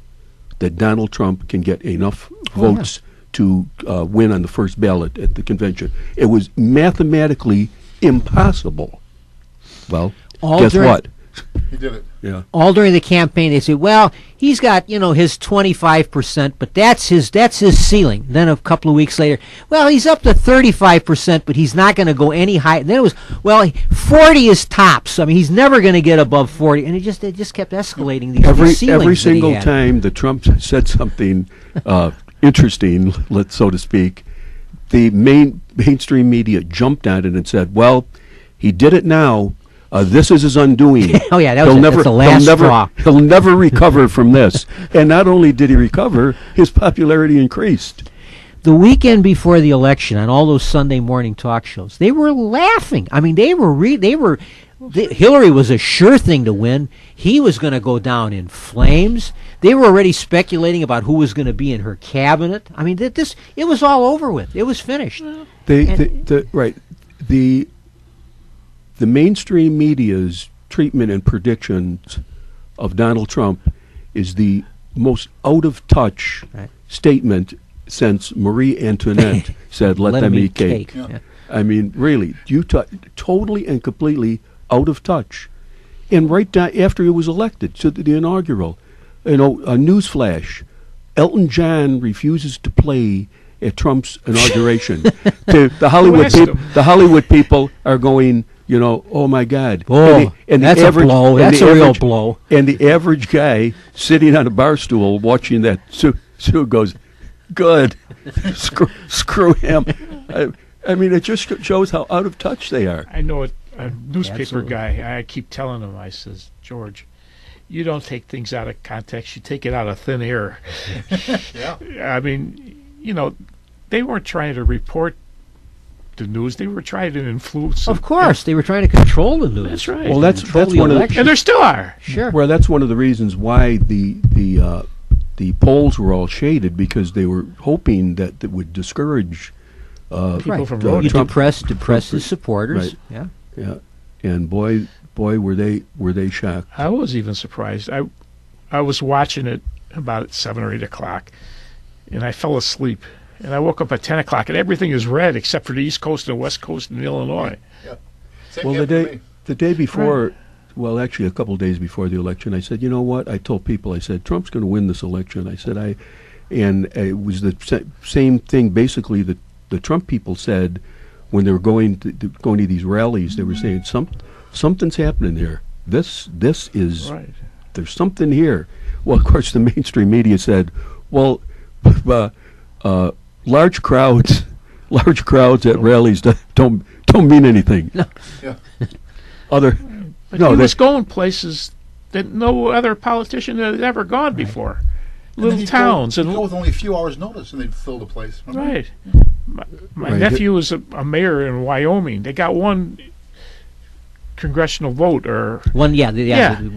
that Donald Trump can get enough votes to win on the first ballot at the convention. It was mathematically impossible. Well, All guess during- what? He did it. Yeah. All during the campaign, they say, "Well, he's got his 25%, but that's his ceiling." Then a couple of weeks later, "Well, he's up to 35%, but he's not going to go any higher." Then it was, "Well, 40 is tops. I mean, he's never going to get above 40." And it just kept escalating these ceilings Every that he single had. time that Trump said something interesting, so to speak, the mainstream media jumped on it and said, "Well, he did it now. This is his undoing. Oh, yeah, that's the last straw." He'll never recover from this." And not only did he recover, his popularity increased. The weekend before the election, on all those Sunday morning talk shows, they were laughing. I mean, Hillary was a sure thing to win. He was going to go down in flames. They were already speculating about who was going to be in her cabinet. I mean, it was all over with. It was finished. The mainstream media's treatment and predictions of Donald Trump is the most out of touch Right. statement since Marie Antoinette said, "Let them eat cake." Yeah. I mean, really, totally and completely out of touch. And right down after he was elected to the inaugural, a news flash: Elton John refuses to play at Trump's inauguration. The Hollywood people are going, "Oh my God!" Oh, that's a blow. That's a real blow. And the average guy sitting on a bar stool watching that Sue goes, "Good, screw him." I mean, it just shows how out of touch they are. I know it. A newspaper Absolutely. guy, I keep telling him, I says, "George, you don't take things out of context. You take it out of thin air." Yeah. I mean, they weren't trying to report the news. They were trying to influence Of it. course, they were trying to control the news. That's right. Well, that's Control the one of the, election. And there still are. Sure. well, that's one of the reasons why the polls were all shaded, because they were hoping that it would discourage People from Trump- You voting. depress his supporters. Right. Yeah. Yeah, and boy, were they shocked. I was even surprised. I was watching it about 7 or 8 o'clock, and I fell asleep. And I woke up at 10 o'clock, and everything is red except for the East Coast and the West Coast in Illinois. Same Well, here for me. the day before, well, actually a couple of days before the election, I said, "You know what?" I told people, I said, "Trump's going to win this election." I said, and it was the same thing basically that the Trump people said when they were going to these rallies. They were saying something's happening here. This is Right. there's something here. Well, of course, the mainstream media said, "Well, large crowds at rallies don't mean anything." No. Yeah. But he was going places that no other politician had ever gone before. And then Little he'd towns. Go, he'd go with only a few hours' notice, and they'd fill the place. Right. My Right. nephew was a mayor in Wyoming. They got one congressional vote, or One, Yeah.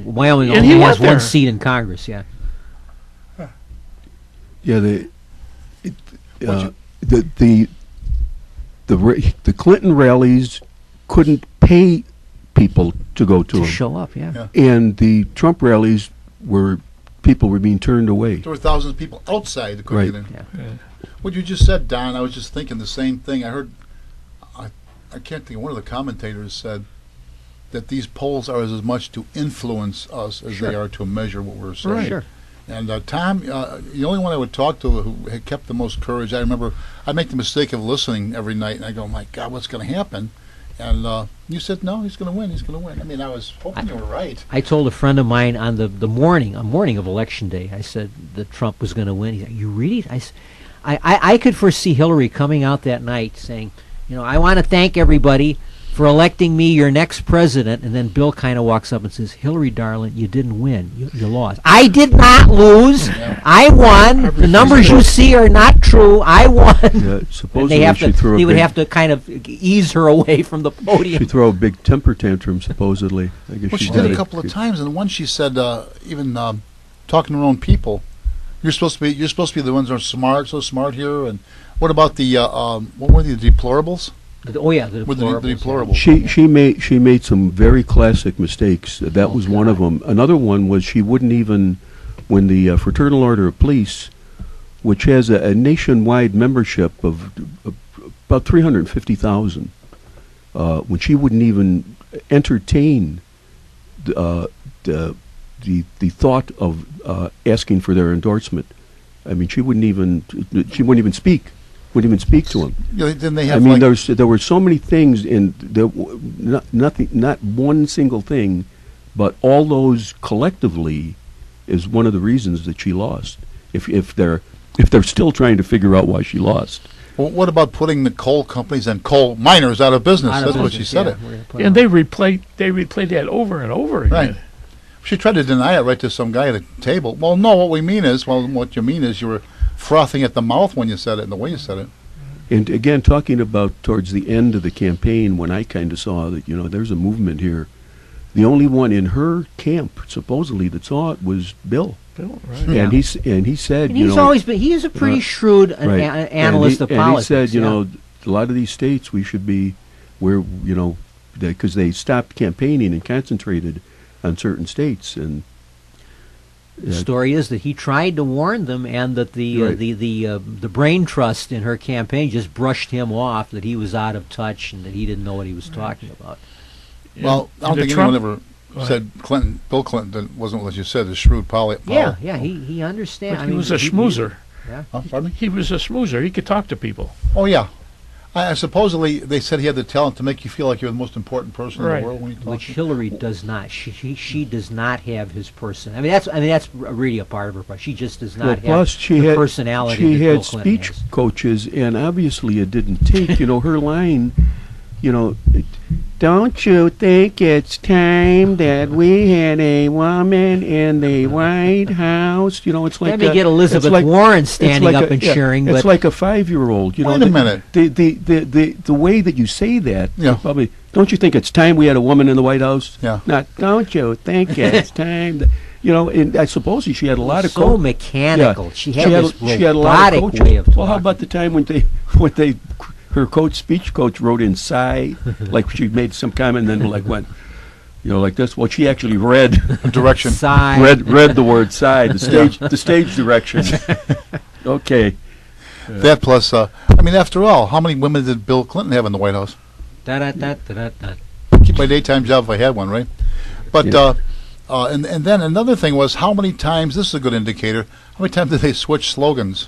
Wyoming And he only has went there. one seat in Congress. Yeah. Yeah, the Clinton rallies couldn't pay people to go to To them, show up. Yeah. Yeah. and the Trump rallies people were being turned away. There were thousands of people outside that couldn't Right. get in. Yeah. What you just said, Don, I was just thinking the same thing. I heard, I can't think, one of the commentators said that these polls are as much to influence us as they are to measure what we're saying. Right. Sure. And Tom, the only one I would talk to who had kept the most courage, I remember I'd make the mistake of listening every night, and I go, "My God, what's going to happen?" And you said, "No, he's going to win. He's going to win." I mean, I was hoping you were right. I told a friend of mine on the morning of Election Day, I said that Trump was going to win. He said, "You really?" I could foresee Hillary coming out that night saying, "I want to thank everybody. for electing me your next president. And then Bill kind of walks up and says, Hillary, darling, you didn't win. You lost. I did not lose. I won. The numbers you see are not true. I won. Yeah, And supposedly they have she to, threw a he would big, have to kind of ease her away from the she podium. threw a big temper tantrum. Supposedly, I guess Well, she she did got a couple of times, and one she said, even talking to her own people, you're supposed to be the ones that are so smart here. And what about the what were the deplorables? Oh yeah, the With the deplorables. deplorables. She made some very classic mistakes. That was one of them. Another one was she wouldn't even, when the Fraternal Order of Police, which has a nationwide membership of about 350,000, when she wouldn't even entertain the thought of asking for their endorsement. I mean, she wouldn't even speak. Wouldn't even speak to him. Then they I have mean, like, there were so many things in not one single thing, but all those collectively is one of the reasons that she lost. If they're still trying to figure out why she lost. well, what about putting the coal companies and coal miners out of business? Out of That's what she business, said yeah, it. we're gonna put And them- they replayed that over and over again. Right. She tried to deny it right to some guy at a table. Well, no, what you mean is you were frothing at the mouth when you said it and the way you said it. And again, talking about towards the end of the campaign, when I kind of saw that, there's a movement here. The only one in her camp, supposedly, that saw it was Bill. Bill, right. Yeah. And he said, And he's always been. He is a pretty shrewd analyst of politics. And he said, yeah. a lot of these states we should be where, because they stopped campaigning and concentrated on certain states. And The story is that he tried to warn them, and that Right. the brain trust in her campaign just brushed him off. That he was out of touch and that he didn't know what he was talking about. Well, I don't the think Trump- anyone Go ever said Bill Clinton wasn't what you said, a shrewd Yeah, he understands. But he was a schmoozer. Pardon me? He was a schmoozer. He could talk to people. Oh, yeah. Supposedly, they said he had the talent to make you feel like you're the most important person in Right. the world when you talk. Which Hillary does not. She does not have his person. I mean that's really a part of her. She just does not Well, have plus she the had personality. she that had Bill Clinton speech has. coaches, and obviously it didn't take. Her line, don't you think it's time that we had a woman in the White House? It's like Let me get Elizabeth Warren standing up and cheering. It's But like a 5-year-old. Wait a minute. The way that you say that, Yeah. probably. Don't you think it's time we had a woman in the White House? Yeah. Not. Don't you think it's time? And I suppose she had a lot of so mechanical. Yeah. She had this she had a lot of robotic coaches. way of talking. Well, how about the time when her speech coach wrote in sigh, like she made some comment, and then went, like this. Well, she actually read Direction. Sigh. read the word sigh, the stage direction. Okay. That plus, after all, how many women did Bill Clinton have in the White House? Da-da-da-da-da-da. Keep my daytime job if I had one, right? But Yeah. and then another thing was how many times. This is a good indicator. How many times did they switch slogans?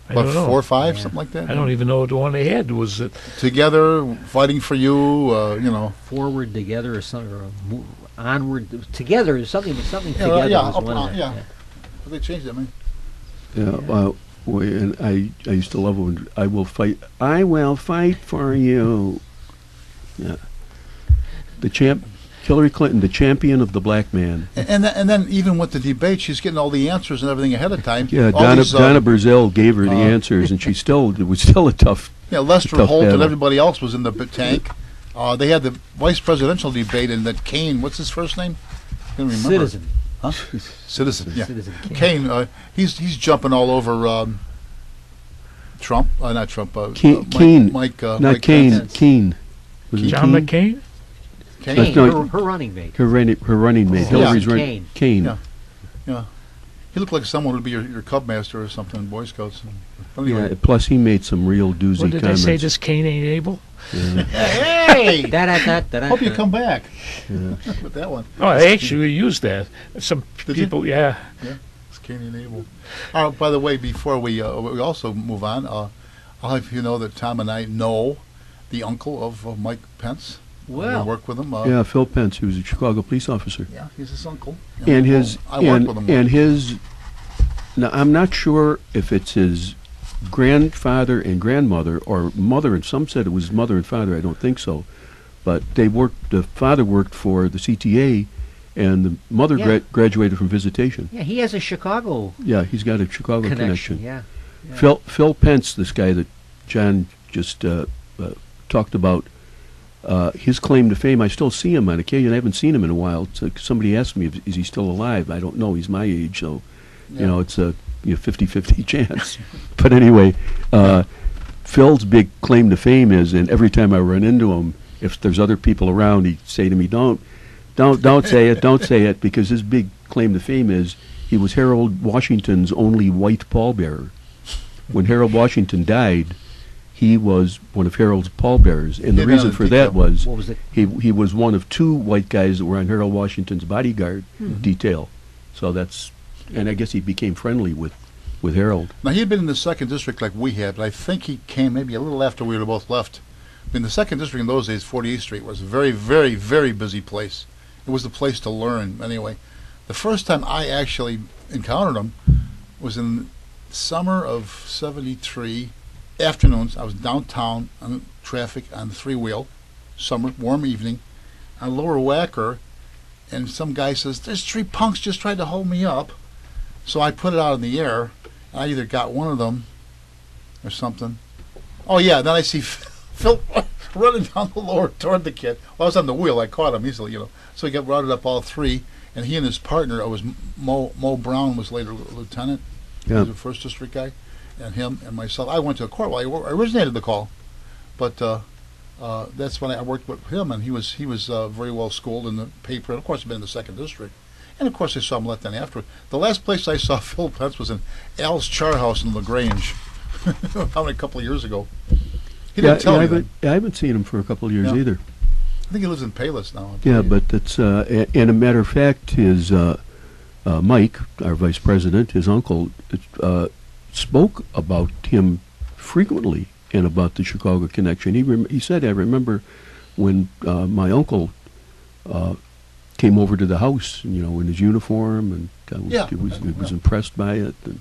I About don't know. 4 or 5, Yeah. something like that. I don't even know what the one they had was. That Together, fighting for you. Forward together or something, or onward together is something. Something Yeah, together yeah, was up- one of them. yeah. But they changed it, man. Yeah. And I used to love when I will fight for you. Yeah. Hillary Clinton, the champion of the black man. And then even with the debate, she's getting all the answers and everything ahead of time. Yeah, All Donna, these, Donna Brazil gave her the answers, and it was still a tough. Lester tough Holt and battle. everybody else was in the tank. They had the vice presidential debate, and that Kane, what's his first name? I can't remember. Citizen. Huh? Citizen. Yeah. Citizen Kane. He's jumping all over Trump. Not Trump. Keane. Mike. Not Mike Kane. Pence. Keane. Was it John Keane? McCain. Kane, No, her running mate. Her running mate. Oh, Hillary's yeah. running. Kane. Yeah. Yeah. He looked like someone who'd be your Cub master or something in Boy Scouts. But anyway. Yeah, plus, he made some real doozy What did comments. they say? This Cain ain't able. Yeah. Hey! Da-da-da-da-da. Hope you come back Yeah. with that one. Oh, they actually used that. Some Did you? people, yeah. It's Kane and Abel. By the way, before we also move on, I'll have you know that Tom and I know the uncle of Mike Pence. Well. we work with him. Yeah, Phil Pence, who was a Chicago police officer. Yeah, he's his uncle. And his I worked with him. and his. Now, I'm not sure if it's his grandfather and grandmother or mother, and some said it was mother and father. I don't think so, but they worked. The father worked for the CTA, and the mother Yeah. graduated from visitation. Yeah, he has a Chicago Yeah, he's got a Chicago connection. connection. Yeah. Phil Pence, this guy that John just talked about, his claim to fame, I still see him on occasion. I haven't seen him in a while. So somebody asked me, is he still alive? I don't know. He's my age, so, you know, it's a 50-50 chance. But anyway, Phil's big claim to fame is, and every time I run into him, if there's other people around, he'd say to me, don't say it, don't say it, because his big claim to fame is he was Harold Washington's only white pallbearer. When Harold Washington died, he was one of Harold's pallbearers, and the Yeah, reason no, for that was What was it? he was one of two white guys that were on Harold Washington's bodyguard detail. So that's, and I guess he became friendly with Harold. Now, he had been in the 2nd District like we had, but I think he came maybe a little after we were both left. In the 2nd District in those days, 48th Street was a very, very, very busy place. It was the place to learn. Anyway, the first time I actually encountered him was in summer of '73, afternoons. I was downtown on traffic on the 3-wheel, summer, warm evening, on Lower Wacker, and some guy says, "There's 3 punks just tried to hold me up." So I put it out in the air. I either got one of them or something. Oh, yeah, then I see Phil running down the lower toward the kid. Well, I was on the wheel. I caught him easily, you know. So he got routed up all 3, and he and his partner, it was Mo Brown, was later lieutenant. He Yeah. was a 1st District guy, and him and myself. I went to a court. Well, I originated the call, but that's when I worked with him, and he was very well schooled in the paper. And of course, he'd been in the 2nd District. And of course, I saw him let then after. The last place I saw Phil Pence was in Al's Char House in LaGrange, probably a couple of years ago. He didn't tell me. I haven't seen him for a couple of years Yeah. either. I think he lives in Palos now. I Yeah, believe. but that's and a matter of fact, his Mike, our vice president, his uncle, spoke about him frequently and about the Chicago connection. He said, "I remember when my uncle came over to the house, you know, in his uniform, and he was impressed by it." And,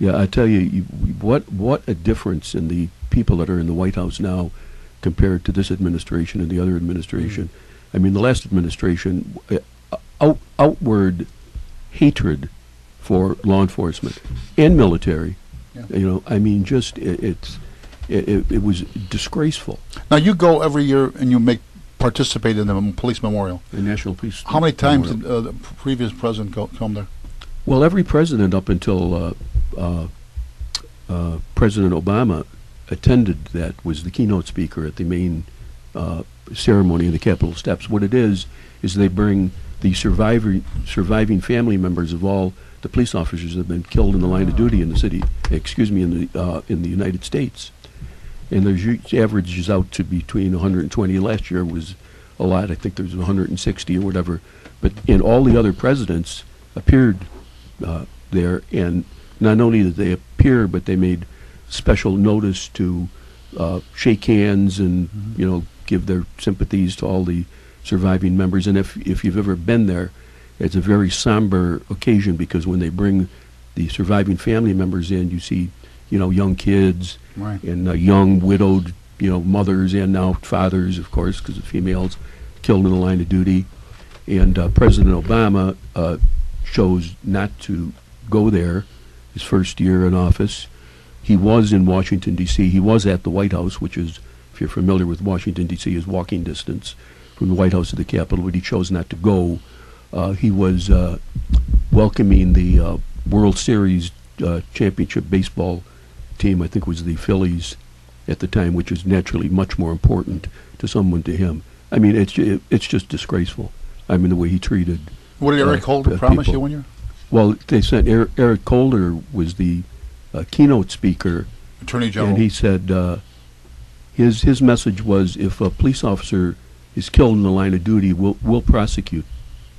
yeah. I tell you, what a difference in the people that are in the White House now compared to this administration and the other administration. I mean, the last administration, outward hatred for law enforcement and military. Yeah. You know, I mean, just it was disgraceful. Now you go every year and you participate in the police memorial. The National Police. How many times Memorial. did the previous president come there? Well, every president up until President Obama attended that, was the keynote speaker at the main ceremony in the Capitol steps. What it is they bring the surviving family members of all the police officers that have been killed in the line of duty in the city, in the United States. And there's averages out to between 120. Last year was a lot. I think there was 160 or whatever. But all the other presidents appeared there, and not only did they appear, but they made special notice to shake hands and give their sympathies to all the surviving members. And if you've ever been there, it's a very somber occasion, because when they bring the surviving family members in, you see young kids, Right. and young widowed mothers, and now fathers, of course, because the females killed in the line of duty. And President Obama chose not to go there his first year in office. He was in Washington, D.C. He was at the White House, which is, if you're familiar with Washington, D.C., is walking distance from the White House to the Capitol, but he chose not to go. He was welcoming the World Series championship baseball team. I think it was the Phillies at the time, which is naturally much more important to someone to him. I mean, it's just disgraceful. I mean, the way he treated. What did Eric Holder promise people. you one year? Well, they said Eric Holder was the keynote speaker, Attorney General. and he said his message was, if a police officer is killed in the line of duty, we'll prosecute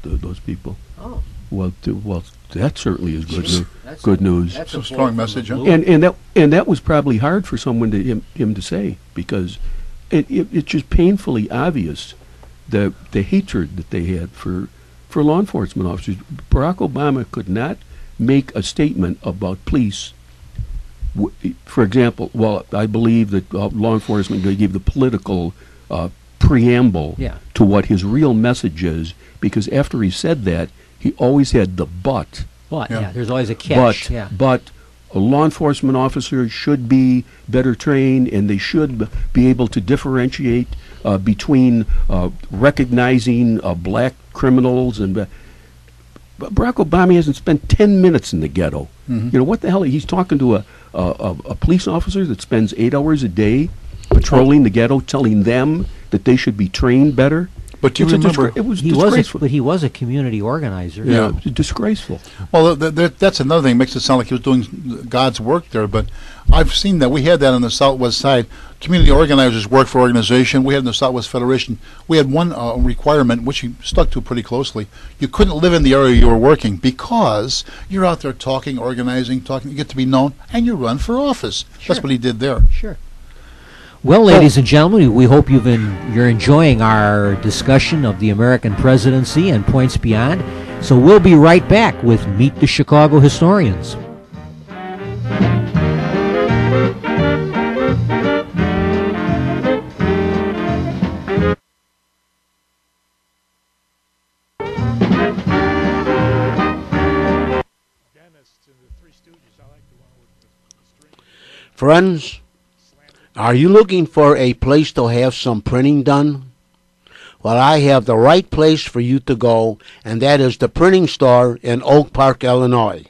those people. Oh, Well, that certainly is good news. that's Good news. That's Some a strong blow message, from huh? the blue. And that was probably hard for someone him to say, because it's just painfully obvious the hatred that they had for law enforcement officers. Barack Obama could not make a statement about police. For example, well, I believe that law enforcement gave the political preamble Yeah. to what his real message is, because after he said that, he always had the but. But, Yeah. yeah, there's always a catch. But, Yeah. but law enforcement officers should be better trained, and they should be able to differentiate between recognizing black criminals and. Barack Obama hasn't spent 10 minutes in the ghetto. Mhm. You know, what the hell? He's talking to a police officer that spends 8 hours a day patrolling the ghetto, telling them that they should be trained better. But do you It's a remember? it was He was, disgraceful. but he was a community organizer. Yeah, it was disgraceful. Well, that's another thing. Makes it sound like he was doing God's work there. But I've seen that. We had that on the Southwest side. Community organizers work for organization. We had in the Southwest Federation. We had one requirement, which he stuck to pretty closely. You couldn't live in the area you were working because you're out there talking, organizing, talking. You get to be known, and you run for office. Sure. That's what he did there. Sure. Well, ladies and gentlemen, we hope you're enjoying our discussion of the American presidency and points beyond. So we'll be right back with Meet the Chicago Historians. Friends, are you looking for a place to have some printing done? Well, I have the right place for you to go, and that is the printing store in Oak Park, Illinois.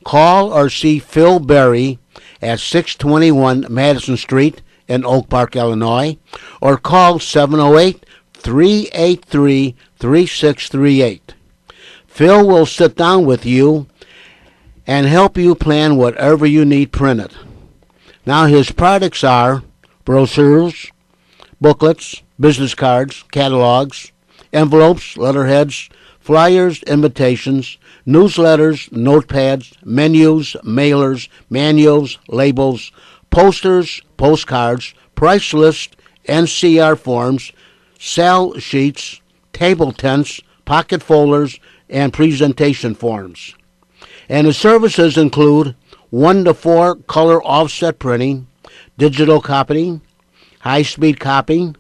Call or see Phil Berry at 621 Madison Street in Oak Park, Illinois, or call 708-383-3638. Phil will sit down with you and help you plan whatever you need printed. Now, his products are brochures, booklets, business cards, catalogs, envelopes, letterheads, flyers, invitations, newsletters, notepads, menus, mailers, manuals, labels, posters, postcards, price lists, NCR forms, sell sheets, table tents, pocket folders, and presentation forms. And his services include 1 to 4 color offset printing, digital copying, high-speed copying,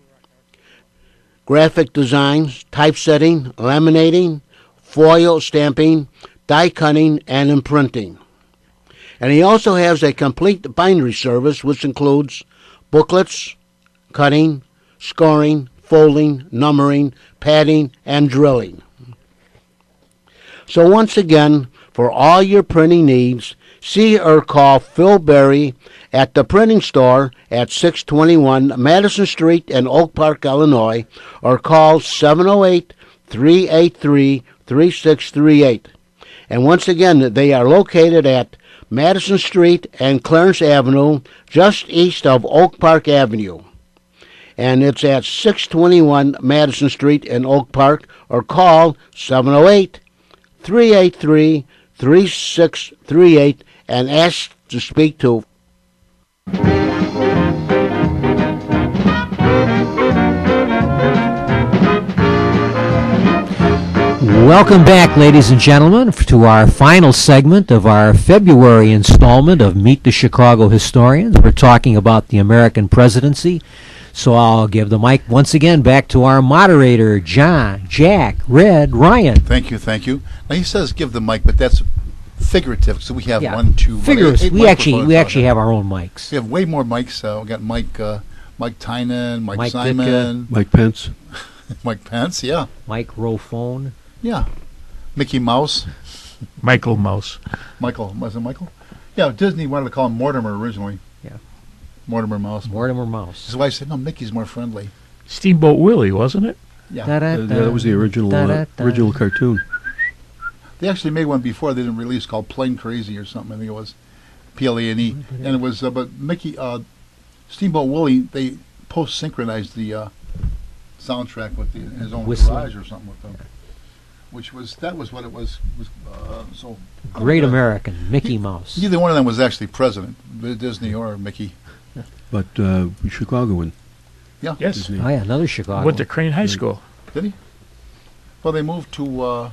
graphic designs, typesetting, laminating, foil stamping, die cutting, and imprinting. And he also has a complete bindery service, which includes booklets, cutting, scoring, folding, numbering, padding, and drilling. So once again, for all your printing needs, see or call Phil Berry at the printing store at 621 Madison Street in Oak Park, Illinois, or call 708-383-3638. And once again, they are located at Madison Street and Clarence Avenue, just east of Oak Park Avenue. And it's at 621 Madison Street in Oak Park, or call 708-383-3638 and ask to speak to. Welcome back, ladies and gentlemen, to our final segment of our February installment of Meet the Chicago Historians. We're talking about the American presidency. So I'll give the mic once again back to our moderator, John, Jack, Red, Ryan. Thank you, thank you. Now he says give the mic, but that's figurative. So we have Yeah, 1, 2, figures. eight We microphones out actually there. have our own mics. We have way more mics. We got Mike Tynan, Mike Mike Simon, Mike Pence. Mike Pence. Yeah, Microphone. yeah. Mickey Mouse. Michael Mouse. Michael, was it Michael? Yeah, Disney wanted to call him Mortimer originally. Yeah. Mortimer Mouse. Mortimer Mouse. His wife said, no, Mickey's more friendly. Steamboat Willie, wasn't it? Yeah. That was the original cartoon. They actually made one before they didn't release called Plain Crazy or something. I think it was Plane. And it was, but Mickey, Steamboat Willie, they post-synchronized the soundtrack with his own Whistling. garage or something with them. That was what it was. So Great American, Mickey Mouse. Neither one of them was actually president, Disney or Mickey. But Chicagoan. Yeah. Yes. Disney. Oh yeah, another Chicago. Went to Crane High School. Did he? Well, they moved to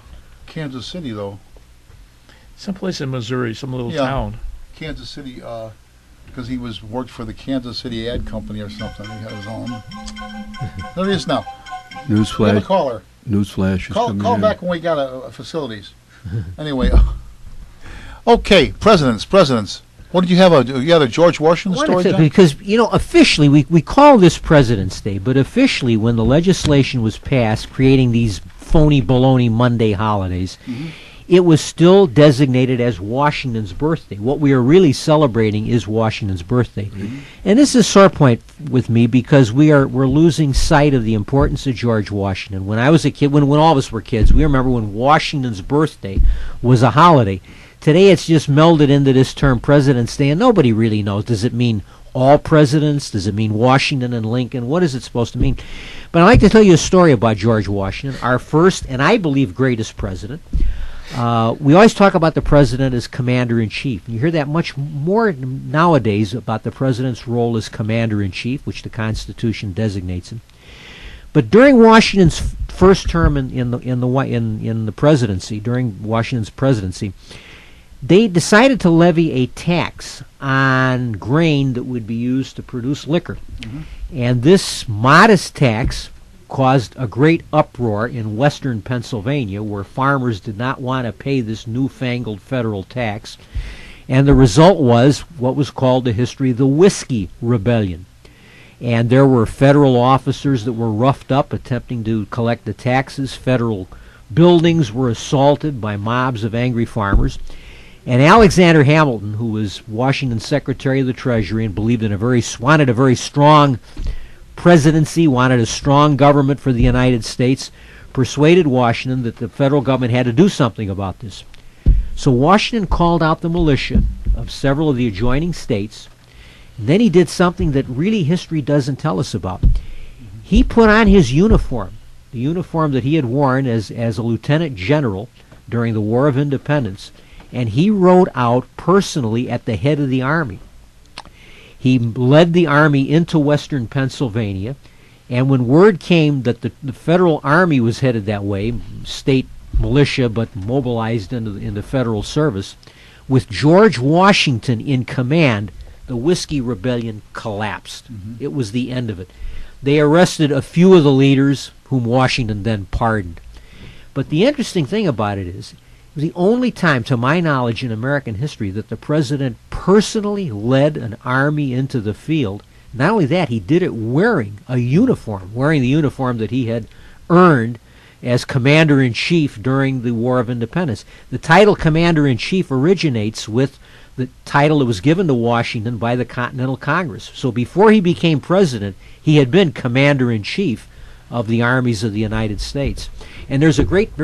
Kansas City, though. Someplace in Missouri, some little Yeah. town. Kansas City, because he worked for the Kansas City Ad Company or something. He had his own. There he is now. We have a Newsflash. caller. Newsflash is coming Call in. back when we got a facilities. Anyway, okay, presidents. What did you have? You had a George Washington story, John? Because, officially, we call this President's Day, but officially, when the legislation was passed creating these phony baloney Monday holidays, it was still designated as Washington's birthday. What we are really celebrating is Washington's birthday. And this is a sore point with me because we're losing sight of the importance of George Washington. When I was a kid, when all of us were kids, we remember when Washington's birthday was a holiday. Today it's just melded into this term President's Day, and nobody really knows. Does it mean all presidents? Does it mean Washington and Lincoln? What is it supposed to mean? But I'd like to tell you a story about George Washington, our first and I believe greatest president. We always talk about the president as commander-in-chief. You hear that much more nowadays about the president's role as commander-in-chief, which the Constitution designates him. But during Washington's first term in the presidency, during Washington's presidency, they decided to levy a tax on grain that would be used to produce liquor. And this modest tax caused a great uproar in western Pennsylvania, where farmers did not want to pay this newfangled federal tax. And the result was what was called the history of the Whiskey Rebellion. And there were federal officers that were roughed up attempting to collect the taxes. Federal buildings were assaulted by mobs of angry farmers. And Alexander Hamilton, who was Washington's Secretary of the Treasury and believed in wanted a very strong presidency, wanted a strong government for the United States, persuaded Washington that the federal government had to do something about this. So Washington called out the militia of several of the adjoining states. And then he did something that really history doesn't tell us about. He put on his uniform, the uniform that he had worn as a lieutenant general during the War of Independence, and he rode out personally at the head of the army. He led the army into western Pennsylvania, and when word came that the federal army was headed that way, state militia but mobilized into federal service, with George Washington in command, the Whiskey Rebellion collapsed. It was the end of it. They arrested a few of the leaders, whom Washington then pardoned. But the interesting thing about it is, it was the only time, to my knowledge, in American history that the president personally led an army into the field. Not only that, he did it wearing a uniform, wearing the uniform that he had earned as Commander-in-Chief during the War of Independence. The title Commander-in-Chief originates with the title that was given to Washington by the Continental Congress. So before he became president, he had been Commander-in-Chief of the armies of the United States. And there's a great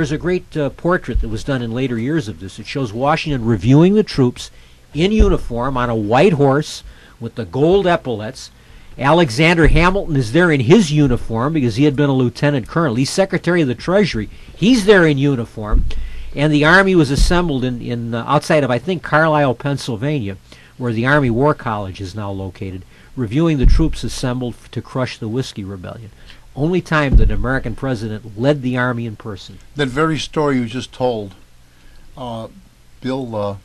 portrait that was done in later years of this. It shows Washington reviewing the troops in uniform on a white horse with the gold epaulets. Alexander Hamilton is there in his uniform because he had been a lieutenant colonel. He's Secretary of the Treasury. He's there in uniform. And the army was assembled in outside of, I think, Carlisle, Pennsylvania, where the Army War College is now located, reviewing the troops assembled to crush the Whiskey Rebellion. Only time that an American president led the army in person. That very story you just told, Bill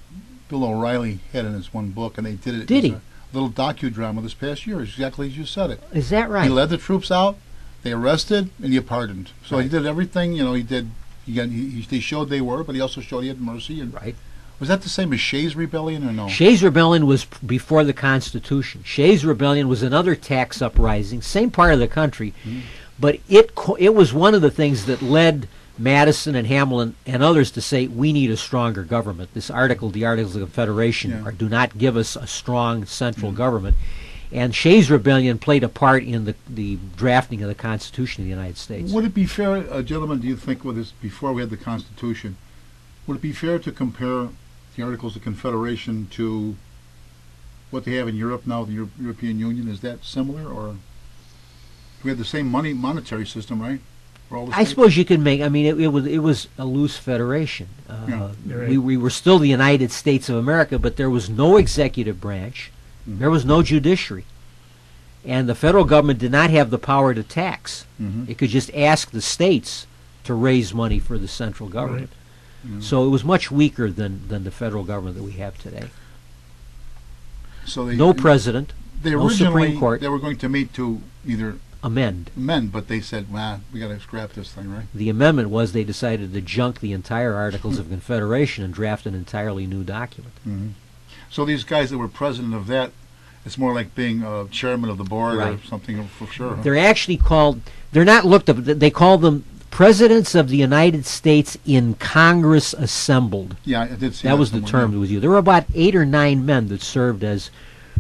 O'Reilly had in his one book, and they did it. Did he? A little docudrama this past year, exactly as you said it. Is that right? He led the troops out, they arrested, and he pardoned. So he did everything. He did. They showed they were, but he also showed he had mercy. And right. Was that the same as Shays' Rebellion or no? Shays' Rebellion was before the Constitution. Shays' Rebellion was another tax uprising, same part of the country, but it was one of the things that led Madison and Hamilton and others to say, we need a stronger government. The Articles of Confederation do not give us a strong central government. And Shays' Rebellion played a part in the drafting of the Constitution of the United States. Would it be fair, gentlemen, do you think, with this, before we had the Constitution, would it be fair to compare the Articles of Confederation to what they have in Europe now, the European Union? Is that similar, or we have the same monetary system, right? For all the I states? suppose you could make. I mean, it was a loose federation. We were still the United States of America, but there was no executive branch, there was no judiciary, and the federal government did not have the power to tax. It could just ask the states to raise money for the central government. So it was much weaker than the federal government that we have today. So they No president, They no originally Supreme Court. they were going to meet to either amend. amend, but they said, "Nah, we got to scrap this thing, right?" The amendment was they decided to junk the entire Articles of Confederation and draft an entirely new document. Hmm. So these guys that were president of that, it's more like being chairman of the board Right. or something for sure. Huh? They're actually called, they're not looked up, they call them Presidents of the United States in Congress Assembled. Yeah, I did see That was the somewhere, term that was used. There were about 8 or 9 men that served as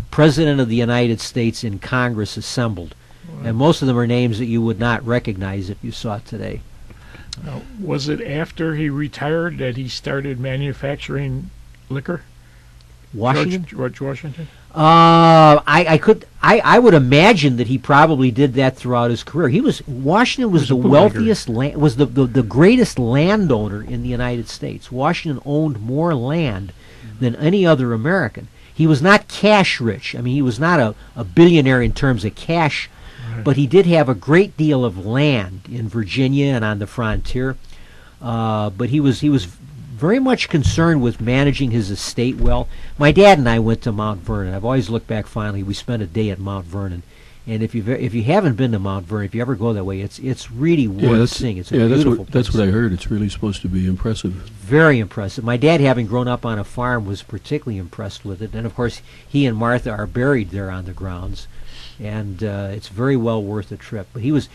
President of the United States in Congress Assembled. And most of them are names that you would not recognize if you saw it today. Now, was it after he retired that he started manufacturing liquor? Washington? George Washington? I would imagine that he probably did that throughout his career. Washington was Was the a bootlegger. wealthiest, was the greatest landowner in the United States. Washington owned more land than any other American. He was not cash rich. I mean, he was not a billionaire in terms of cash, but he did have a great deal of land in Virginia and on the frontier. But he was very much concerned with managing his estate well. My dad and I went to Mount Vernon. I've always looked back fondly. We spent a day at Mount Vernon, and if you haven't been to Mount Vernon, if you ever go that way, it's really worth seeing. It's a beautiful that's place. what I heard. It's really supposed to be impressive. Very impressive. My dad, having grown up on a farm, was particularly impressed with it. And of course, he and Martha are buried there on the grounds, and it's very well worth a trip. But he was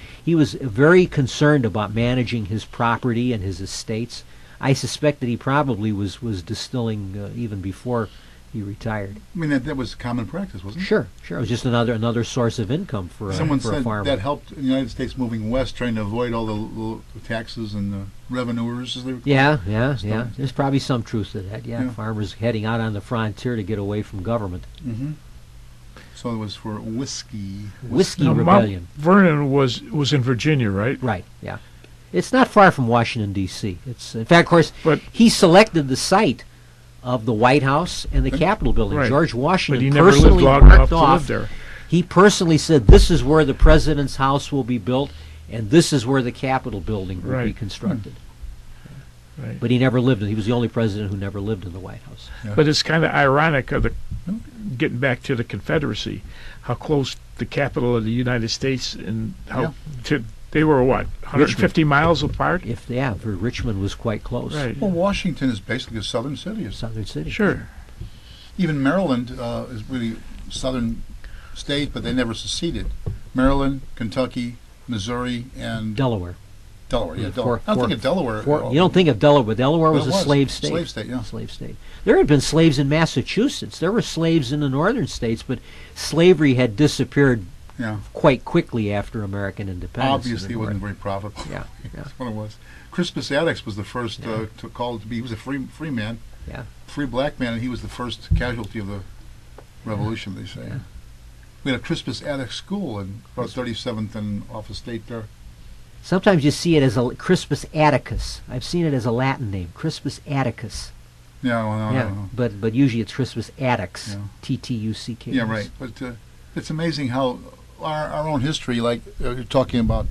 very concerned about managing his property and his estates. I suspect that he probably was distilling even before he retired. I mean, that was common practice, wasn't it? Sure. It was just another source of income for Someone for a said farmer. that helped the United States moving west, trying to avoid all the taxes and the revenuers, as they were called. Yeah. So- There's probably some truth to that. Yeah, Yeah. farmers heading out on the frontier to get away from government. Mm-hmm. So it was for whiskey. Whiskey Now, rebellion. Mount Vernon was in Virginia, right? Right. Yeah. It's not far from Washington D.C. It's in fact, of course, But- he selected the site of the White House and the Capitol building. Right. George But Washington he never lived personally long enough marked to off. live there. He personally said, "This is where the president's house will be built, and this is where the Capitol building will be Right. constructed." Right. But he never lived. He was the only president who never lived in the White House. But it's kind of ironic of getting back to the Confederacy, how close the capital of the United States and how they were what 150 miles apart. Richmond was quite close. Right. Well, Washington is basically a southern city. Southern city. Sure. Even Maryland is really southern state, but they never seceded. Maryland, Kentucky, Missouri, and Delaware. Delaware. Yeah, Four- Delaware. I don't four- think of Delaware. You don't think of Delaware, but Delaware Well, was it a was. slave state. Slave state, yeah. Slave state. There had been slaves in Massachusetts. There were slaves in the northern states, but slavery had disappeared Yeah. quite quickly after American independence. Obviously, it wasn't very profitable. Yeah, yeah. That's what it was. Crispus Attucks was the first to be. He was a free man. Yeah. Free black man, and he was the first casualty of the revolution. They say. Yeah. We had a Crispus Attucks school in about 37th and off the state there. Sometimes you see it as a Crispus Attucus. I've seen it as a Latin name, Crispus Attucus. Yeah, well, no. But usually it's Crispus Attucks, Yeah. T-T-U-C-K. Yeah, right. But it's amazing how our own history, like you're talking about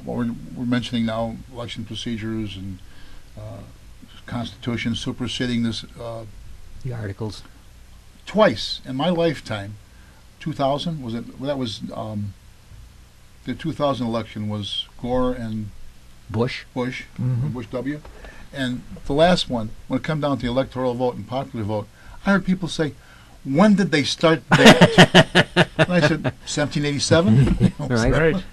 what we're mentioning now, election procedures and Constitution superseding this The articles. twice in my lifetime. 2000 was it? Well, that was the 2000 election was Gore and Bush. Bush W. And the last one, when it come down to the electoral vote and popular vote, I heard people say, "When did they start that?" And I said, 1787.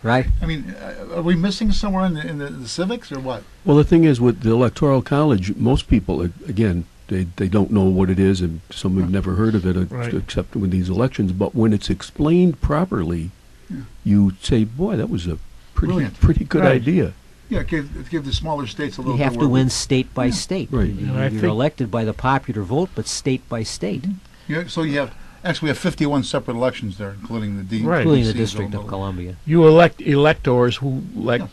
Right. I mean, are we missing somewhere in the civics or what? Well, the thing is, with the Electoral College, most people, again, they don't know what it is, and some have never heard of it Right. except with these elections. But when it's explained properly, you say, "Boy, that was a Brilliant. pretty good Right. idea." Yeah, give the smaller states a You little. have bit to where win state by state. Right. And I You're think- elected by the popular vote, but state by state, So you have actually we have 51 separate elections there, including the D. Right. including the DCs, District all of those. Columbia. You elect electors who like. Yeah.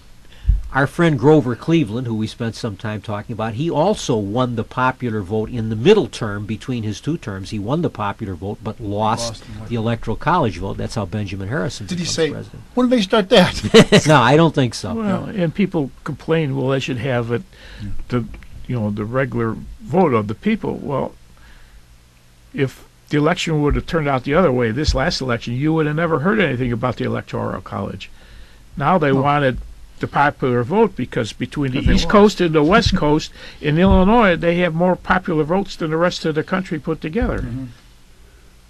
Our friend Grover Cleveland, who we spent some time talking about, he also won the popular vote in the middle term between his two terms. He won the popular vote, but lost Lost the electoral college vote. That's how Benjamin Harrison Did he becomes say? president. When did they start that? No, I don't think so. Well, and people complain, well, they should have it, the regular vote of the people. Well, if the election would have turned out the other way, this last election, you would have never heard anything about the Electoral College. Now they wanted the popular vote because between the East Coast and the West Coast in Illinois, they have more popular votes than the rest of the country put together. Mm-hmm.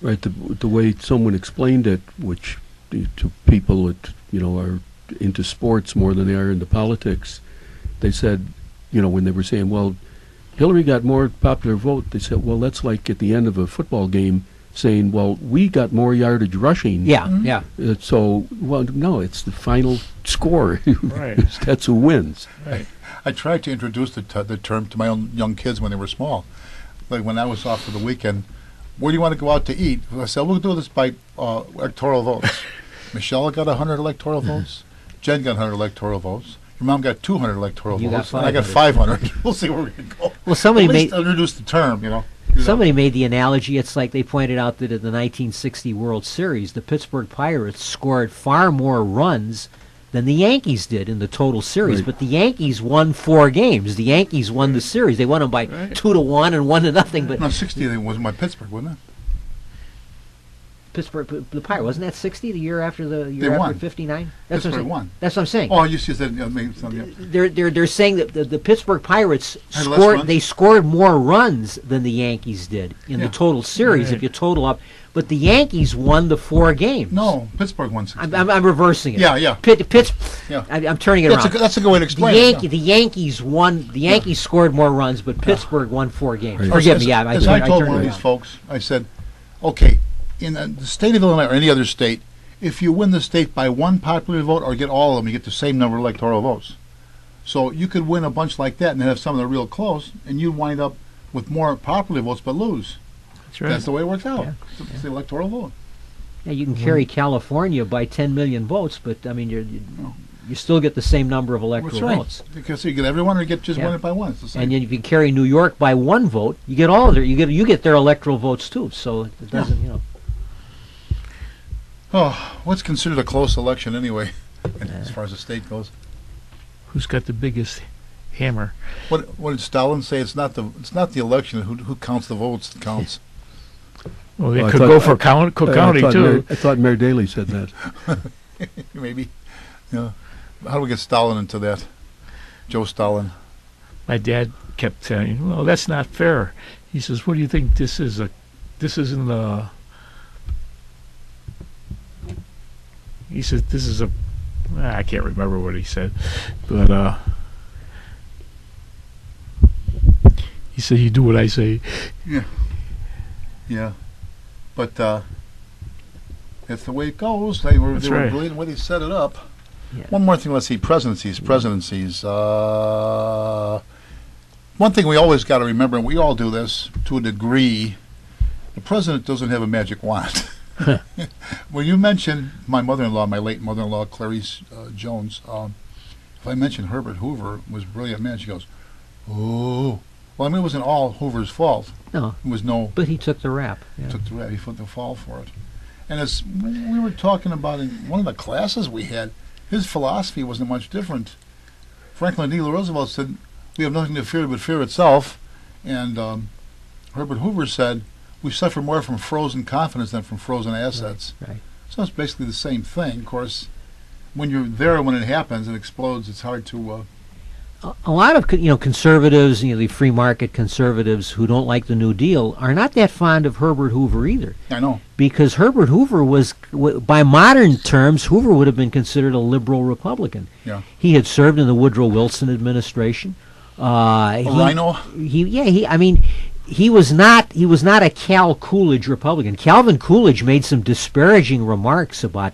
Right, the way someone explained it, which to people that are into sports more than they are into politics, they said, when they were saying, well, Hillary got more popular vote, they said, well, that's like at the end of a football game saying, well, we got more yardage rushing. Yeah, yeah. So, well, no, it's the final score. Right. That's who wins. Right. I tried to introduce the term to my own young kids when they were small. Like when I was off for the weekend, where do you want to go out to eat? I said, we'll do this by electoral votes. Michelle got 100 electoral votes. Jen got 100 electoral votes. Your mom got 200 electoral You got votes. And I got 500. 500. We'll see where we can go. Well, somebody At least made introduce the term, somebody made the analogy. It's like they pointed out that in the 1960 World Series, the Pittsburgh Pirates scored far more runs than the Yankees did in the total series. Right. But the Yankees won 4 games. The Yankees won the series. They won them by 2-1 and 1-0. But No, 60 was my Pittsburgh, wasn't it? Pittsburgh, the Pirates, wasn't that 60 the year after the They year after won. 59? That's what I'm Pittsburgh saying. won. That's what I'm saying. Oh, you said maybe something. They're saying that the Pittsburgh Pirates Had less scored. runs? They scored more runs than the Yankees did in the Yeah. total series. Right. If you total up, but the Yankees won the 4 games. No, Pittsburgh won 60. I'm reversing it. Yeah, yeah. Yeah. I'm turning it That's around. a good way to explain it. The Yankees won. The Yankees scored more runs, but Pittsburgh won 4 games. Right. Forgive As- me. Yeah, as I told turned one of it these around. folks, I said, okay, in the state of Illinois or any other state, if you win the state by one popular vote or get all of them, you get the same number of electoral votes. So you could win a bunch like that and then have some that are real close, and you wind up with more popular votes but lose. That's right. That's the way it works out. Yeah. It's the electoral vote. Yeah, you can carry California by 10 million votes, but I mean, you still get the same number of electoral That's right. votes. Because you get everyone or you get just Yeah. win it by one. It's the same. And then if you carry New York by 1 vote, you get all of their you get their electoral votes too. So it doesn't Oh, what's considered a close election anyway, as far as the state goes? Who's got the biggest hammer? What did Stalin say? It's not the election who counts the votes that counts. Well, they Well, I could thought- go for Cook County, too. I thought Mayor Daley said that. Maybe. Yeah. How do we get Stalin into that? Joe Stalin. My dad kept saying, well, that's not fair. He says, what do you think this is? This isn't a... He said, this is a... I can't remember what he said. But, he said, you do what I say. Yeah. But that's the way it goes. They were That's brilliant right. in the way they set it up. Yeah. One more thing, let's see, presidencies. One thing we always got to remember, and we all do this to a degree, the president doesn't have a magic wand. When you mention my mother-in-law, my late mother-in-law, Clarice Jones, if I mention Herbert Hoover was a brilliant man, she goes, oh. Well, I mean, it wasn't all Hoover's fault. No, It was no... but he took the rap. Yeah. took the he put the fall for it. And as we were talking about in one of the classes we had, his philosophy wasn't much different. Franklin D. Roosevelt said, we have nothing to fear but fear itself. And Herbert Hoover said, we suffer more from frozen confidence than from frozen assets. Right. So it's basically the same thing. Of course, when you're there when it happens, it explodes, it's hard to... A lot of conservatives, the free market conservatives who don't like the New Deal are not that fond of Herbert Hoover either. I know. Because Herbert Hoover was, by modern terms, Hoover would have been considered a liberal Republican. Yeah. He had served in the Woodrow Wilson administration. A rhino? He was not a Cal Coolidge Republican. Calvin Coolidge made some disparaging remarks about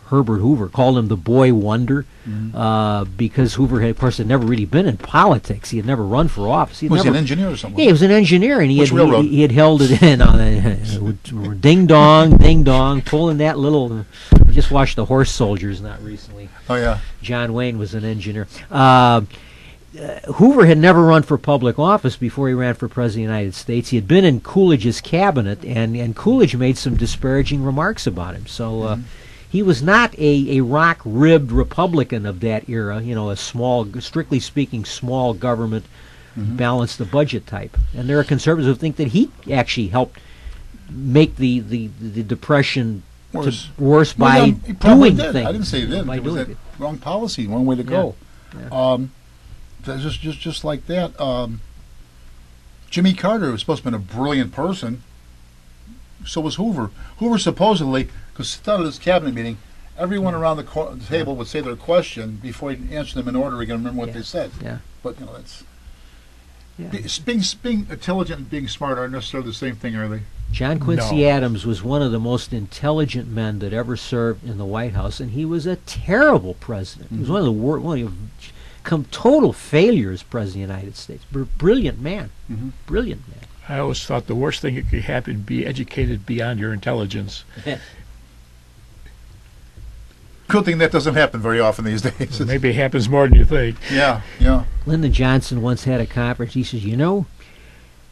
Herbert Hoover, called him the boy wonder, because Hoover had, of course, had never really been in politics. He had never run for office. Was he an engineer or something? Yeah, he was an engineer, and Which railroad? he had held it in on a ding dong, pulling that little. I just watched The Horse Soldiers not recently. Oh, yeah. John Wayne was an engineer. Hoover had never run for public office before he ran for president of the United States. He had been in Coolidge's cabinet, and Coolidge made some disparaging remarks about him. So he was not a rock-ribbed Republican of that era, a small, strictly speaking, small government, balanced the budget type. And there are conservatives who think that he actually helped make the depression worse Well, by yeah, he probably doing did. things. I didn't say he didn't. By It was doing that it. wrong policy, one way to go. Yeah. Just like that. Jimmy Carter was supposed to have been a brilliant person. So was Hoover. Hoover supposedly, because at this cabinet meeting, everyone around the table would say their question before he answered them in order. He can remember what they said. Yeah. But that's Yeah. being intelligent and being smart aren't necessarily the same thing, are they? John Quincy No. Adams was one of the most intelligent men that ever served in the White House, and he was a terrible president. He was one of the total failure as president of the United States. Brilliant man. Brilliant man. I always thought the worst thing that could happen be educated beyond your intelligence. Good thing that doesn't happen very often these days. Maybe it happens more than you think. Yeah, yeah. Lyndon Johnson once had a conference. He says,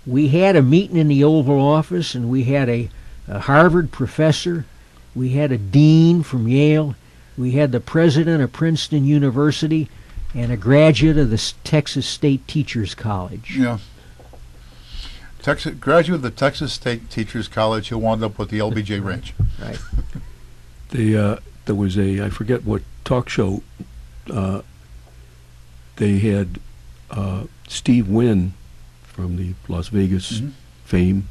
we had a meeting in the Oval Office, and we had a Harvard professor, we had a dean from Yale, we had the president of Princeton University, and a graduate of the Texas State Teachers College. Yeah. Graduate of the Texas State Teachers College who wound up with the LBJ Ranch. Right. There was I forget what talk show, they had Steve Wynn from the Las Vegas fame,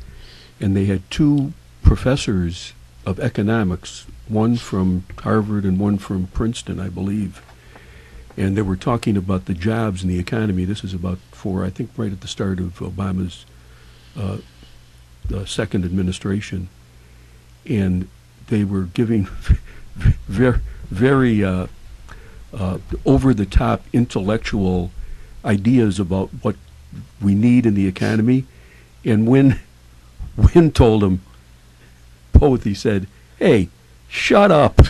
and they had two professors of economics, one from Harvard and one from Princeton, I believe. And they were talking about the jobs and the economy. This is about I think right at the start of Obama's second administration. And they were giving very over-the-top intellectual ideas about what we need in the economy. And Wynn told him, both, he said, "Hey, shut up."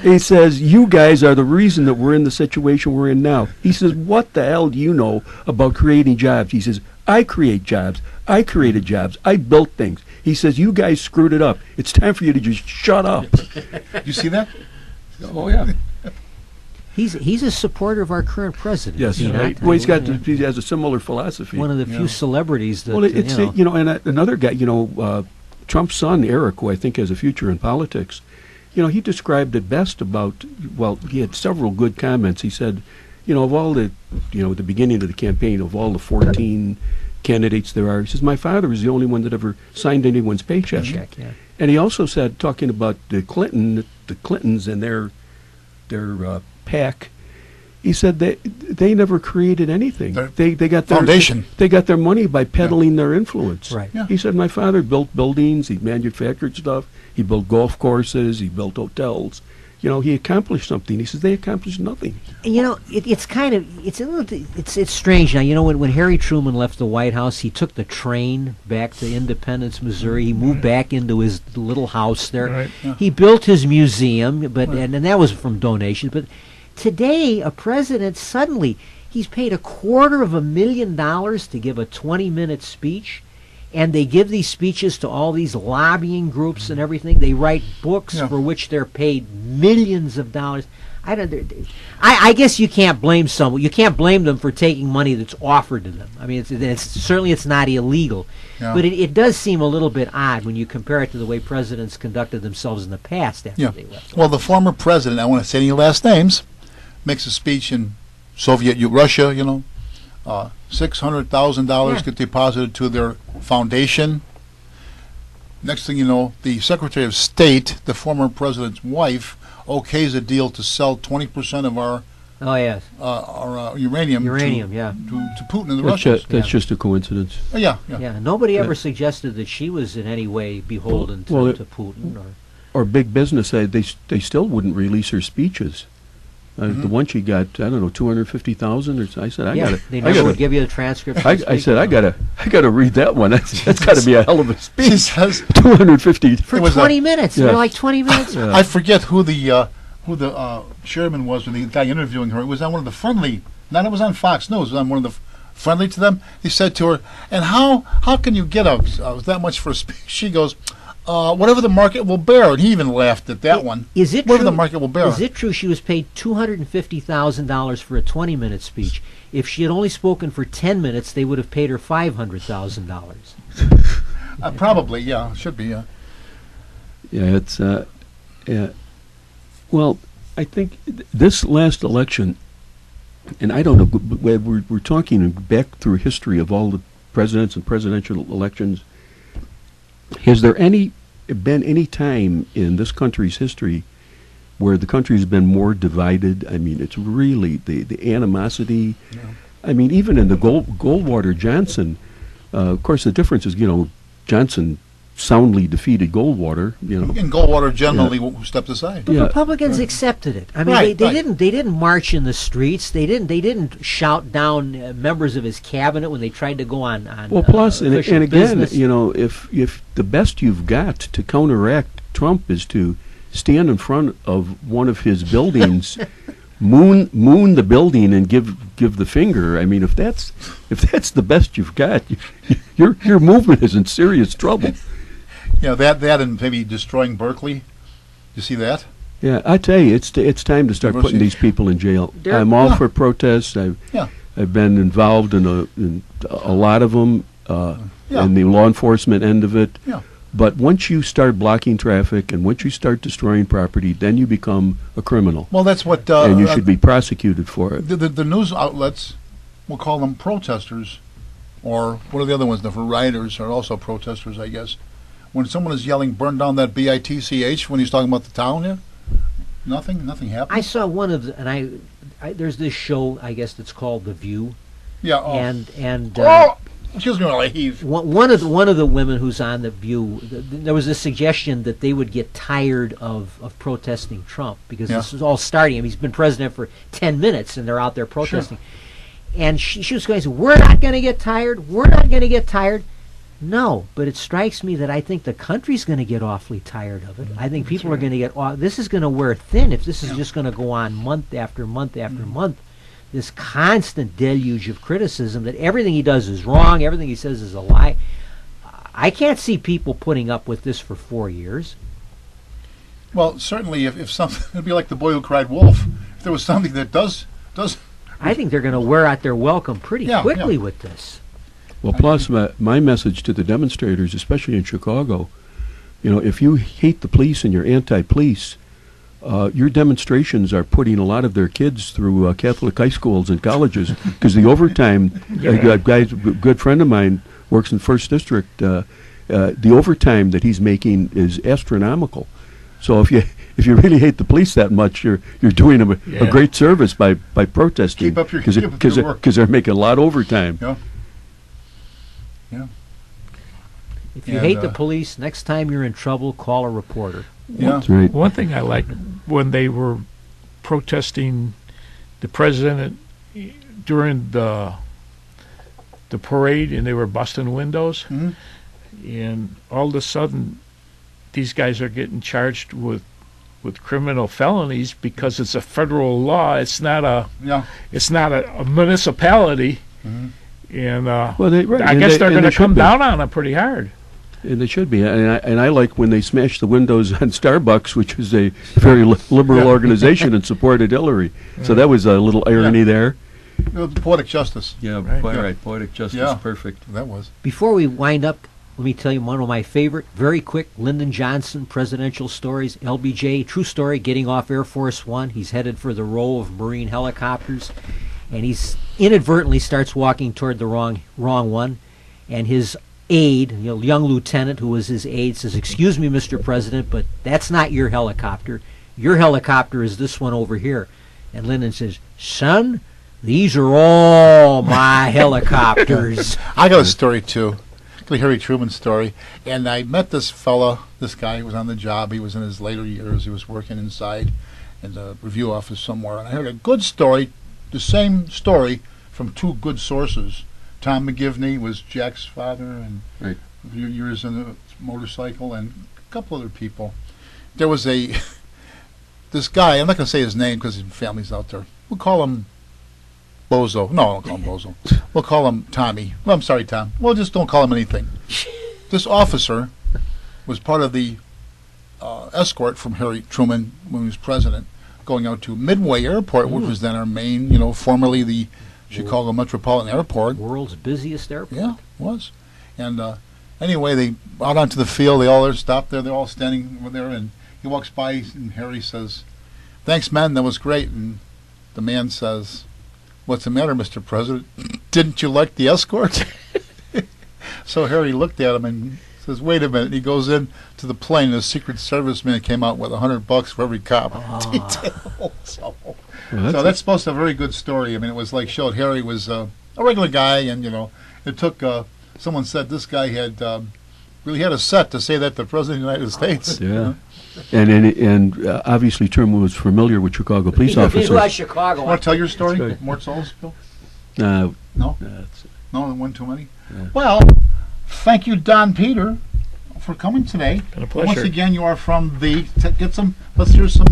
He says, "You guys are the reason that we're in the situation we're in now." He says, "What the hell do you know about creating jobs?" He says, "I create jobs. I created jobs. I built things." He says, "You guys screwed it up. It's time for you to just shut up." You see that? Oh, yeah. He's a supporter of our current president. Yes, is he right. not? Well, he has a similar philosophy. One of the few celebrities that, Well, it's and another guy, Trump's son, Eric, who I think has a future in politics, he described it best about, he had several good comments. He said, of all the, at the beginning of the campaign, of all the 14 candidates there are, he says, my father is the only one that ever signed anyone's paycheck. Yeah. And he also said, talking about the Clintons and their PAC, he said they never created anything. They got their foundation. They got their money by peddling their influence. Right. Yeah. He said, my father built buildings, he manufactured stuff, he built golf courses, he built hotels. He accomplished something. He says they accomplished nothing. It's kind of it's strange now. When Harry Truman left the White House, he took the train back to Independence, Missouri. He moved back into his little house there. Right. Yeah. He built his museum, and that was from donations. But today, a president suddenly he's paid $250,000 to give a 20-minute speech. And they give these speeches to all these lobbying groups and everything. They write books for which they're paid millions of dollars. I guess you can't blame someone. You can't blame them for taking money that's offered to them. I mean, it's certainly it's not illegal, but it does seem a little bit odd when you compare it to the way presidents conducted themselves in the past after they left. Well, the former president, I want to say any last names, makes a speech in Soviet Russia. $600,000 get deposited to their foundation. Next thing you know, the Secretary of State, the former president's wife, okays a deal to sell 20% of our uranium to Putin and the Russians. That's just a coincidence. Yeah. Nobody ever suggested that she was in any way beholden to Putin. Or big business, they still wouldn't release her speeches. The one she got, I don't know, 250,000 or so. I said, they never would give you the transcript. I said, I gotta read that one. That's got to be a hell of a speech. She says 250 for 20 minutes. Yeah. They're like 20 minutes. I forget who the chairman was when the guy interviewing her. It was on one of the friendly. Not it was on Fox News. It was on one of the friendly to them. He said to her, "And how can you get that much for a speech?" She goes, whatever the market will bear. And he even laughed at that one. Is it whatever true, the market will bear? Is it true she was paid $250,000 for a 20-minute speech? If she had only spoken for 10 minutes, they would have paid her $500,000. Probably, yeah, should be. Yeah. Yeah, it's yeah. Well, I think this last election, and I don't know, we're talking back through history of all the presidents and presidential elections. Has there been any time in this country's history where the country's been more divided? I mean, it's really the animosity. Yeah. I mean, even in the Goldwater Johnson, of course, the difference is, Johnson soundly defeated Goldwater. And Goldwater generally stepped aside. But Republicans accepted it. I mean, Right, they right. didn't march in the streets. They didn't shout down members of his cabinet when they tried to go on. Well, plus, and official again, business. if the best you've got to counteract Trump is to stand in front of one of his buildings, moon the building, and give the finger. I mean, if that's the best you've got, your movement is in serious trouble. Yeah, that and maybe destroying Berkeley. You see that? Yeah, I tell you, it's time to start putting these people in jail. I'm all for protests. I've been involved in a lot of them, in the law enforcement end of it. Yeah. But once you start blocking traffic and once you start destroying property, then you become a criminal. Well, that's what. And you should be prosecuted for it. The news outlets, we'll call them protesters, or what are the other ones? The rioters are also protesters, I guess. When someone is yelling, "Burn down that BITCH," when he's talking about the town here, nothing happened. I saw one of the, and I there's this show, I guess, that's called The View. Yeah. Oh. And Excuse me while I heave. one of the women who's on The View, there was a suggestion that they would get tired of protesting Trump because this is all starting. I mean, he's been president for 10 minutes and they're out there protesting. Sure. And she was going to say, "We're not going to get tired. We're not going to get tired." No, but it strikes me that I think the country's going to get awfully tired of it. I think people are going to get this is going to wear thin if this is just going to go on month after month after month. This constant deluge of criticism that everything he does is wrong, everything he says is a lie. I can't see people putting up with this for 4 years. Well, certainly, if something, it'd be like the boy who cried wolf. If there was something that does. I think they're going to wear out their welcome pretty quickly with this. Well, plus my message to the demonstrators, especially in Chicago, if you hate the police and you're anti-police, your demonstrations are putting a lot of their kids through Catholic high schools and colleges because the overtime. A good friend of mine works in First District. The overtime that he's making is astronomical. So if you really hate the police that much, you're doing them a great service by protesting. Keep up your work because they're making a lot of overtime. Yeah. If you hate the police, next time you're in trouble, call a reporter. Yeah. That's right. One thing I liked when they were protesting the president during the parade and they were busting windows, and all of a sudden these guys are getting charged with criminal felonies because it's a federal law. It's not a municipality, and I guess they're going to come down on it pretty hard. And they should be, and I like when they smashed the windows on Starbucks, which is a very liberal organization and supported Hillary. Right. So that was a little irony there. Poetic justice. Yeah, right. Poetic justice, perfect. That was. Before we wind up, let me tell you one of my favorite, very quick, Lyndon Johnson presidential stories. LBJ, true story, getting off Air Force One. He's headed for the row of Marine helicopters, and he's inadvertently starts walking toward the wrong one, and his aide, young lieutenant who was his aide, says, "Excuse me, Mr. President, but that's not your helicopter. Your helicopter is this one over here." And Lyndon says, "Son, these are all my helicopters." I got a story too, the Harry Truman story. And I met this guy who was on the job. He was in his later years. He was working inside in the review office somewhere. And I heard a good story, the same story from two good sources. Tom McGivney was Jack's father, and a few years in the motorcycle, and a couple other people. There was this guy, I'm not going to say his name because his family's out there. We'll call him Bozo. No, I won't call him Bozo. We'll call him Tommy. Well, I'm sorry, Tom. Well, just don't call him anything. This officer was part of the escort from Harry Truman when he was president, going out to Midway Airport, which was then our main, formerly the Chicago Metropolitan Airport. World's busiest airport. Yeah, it was. And Anyway, they out onto the field. They all are stopped there. They're all standing over there, and he walks by, and Harry says, "Thanks, men. That was great." And the man says, "What's the matter, Mr. President? Didn't you like the escort?" So Harry looked at him and says, "Wait a minute." He goes in to the plane, and the Secret Service man came out with $100 for every cop. So that's supposed to be a very good story. I mean, it was like showed Harry was a regular guy, and it took. Someone said this guy had really had a set to say that the President of the United States. Yeah. And obviously Truman was familiar with Chicago police officers. He was Chicago. Want to tell your story? That's right. More souls, Bill? No. No? That's No, one too many? Yeah. Well, thank you, Don Peter, for coming today. Been a pleasure. Once again, you are from let's hear some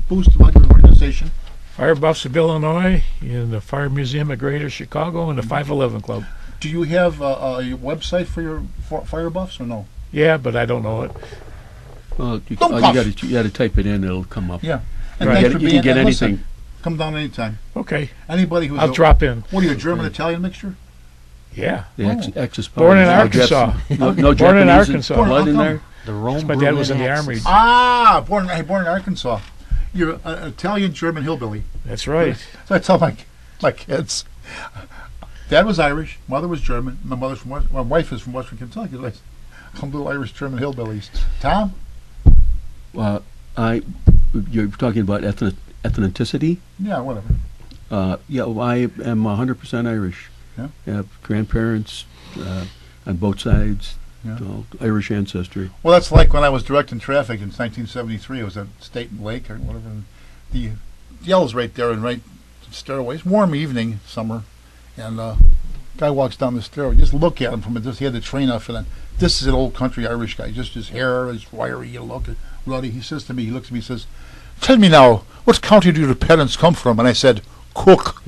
boost about your organization. Fire Buffs of Illinois, in the Fire Museum of Greater Chicago, and the 511 Club. Do you have a website for your fire buffs or no? Yeah, but I don't know it. well, you Don't got cough. to type it in. It'll come up. Yeah. Right. And You thanks can for get, you being can get and listen, anything. come down anytime. Okay, Anybody who's I'll drop in. What are you, a German-Italian mixture? Yeah. The Axis Born in powder. Arkansas. No Born in Japanese Arkansas. blood in Born- there. The Rome My dad was in the Army. Ah, born in Arkansas. You're an Italian-German hillbilly. That's right. So I tell my kids. Dad was Irish, mother was German. My wife is from Western Kentucky. Like, I'm little Irish-German hillbillies. Tom? You're talking about ethnicity? Yeah, whatever. Yeah, well, I am 100% Irish. Yeah? I have grandparents on both sides, Yeah. all Irish ancestry. Well, that's like when I was directing traffic in 1973. It was at State and Lake or whatever. And the yellow's right there and right stairways. Warm evening, summer, and guy walks down the stairway. Just look at him from he had the train outfit on. This is an old country Irish guy. Just his hair is wiry. You look ruddy. He says to me, he looks at me, he says, "Tell me now, what county do your parents come from?" And I said, "Cook."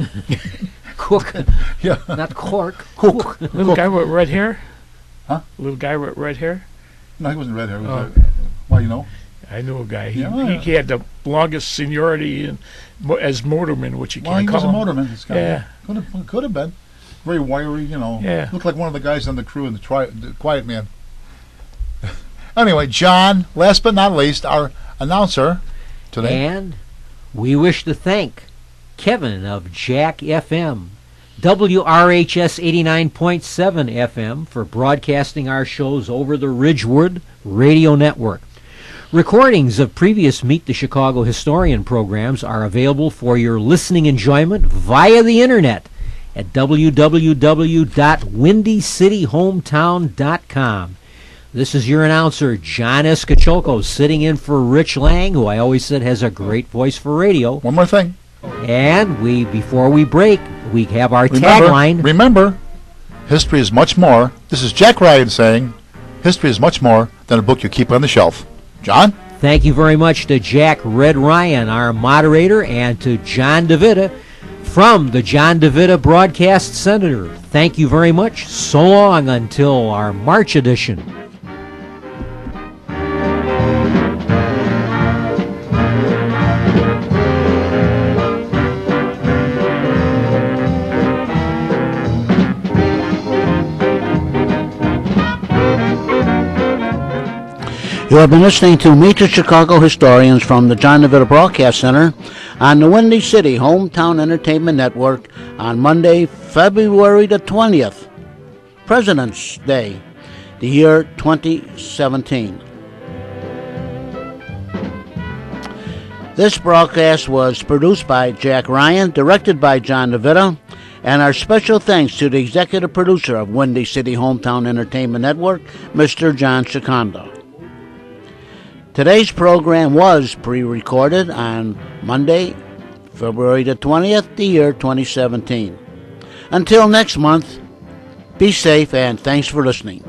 Cook, Yeah, not Cork. Cook. Little guy with red hair? Huh? Little guy with red hair? No, he wasn't red hair. He was, Oh. well, you know. I knew a guy. He, Yeah. he had the longest seniority as motorman, which you Well, can't he call was a him. motorman. This guy. Yeah. Could have been. Very wiry, Yeah. Looked like one of the guys on the crew in the Quiet Man. Anyway, John, last but not least, our announcer today. And we wish to thank Kevin of Jack FM, WRHS 89.7 FM, for broadcasting our shows over the Ridgewood Radio Network. Recordings of previous Meet the Chicago Historian programs are available for your listening enjoyment via the internet at www.windycityhometown.com. This is your announcer, John Escachocco, sitting in for Rich Lang, who I always said has a great voice for radio. One more thing. And before we break, we have our tagline. Remember, history is much more. This is Jack Ryan saying, history is much more than a book you keep on the shelf. John? Thank you very much to Jack Red Ryan, our moderator, and to John DeVita from the John DeVita Broadcast Center. Thank you very much. So long until our March edition. You have been listening to Meet the Chicago Historians from the John DeVita Broadcast Center on the Windy City Hometown Entertainment Network on Monday, February the 20th, President's Day, the year 2017. This broadcast was produced by Jack Ryan, directed by John DeVita, and our special thanks to the executive producer of Windy City Hometown Entertainment Network, Mr. John Secondo. Today's program was pre-recorded on Monday, February the 20th, the year 2017. Until next month, be safe and thanks for listening.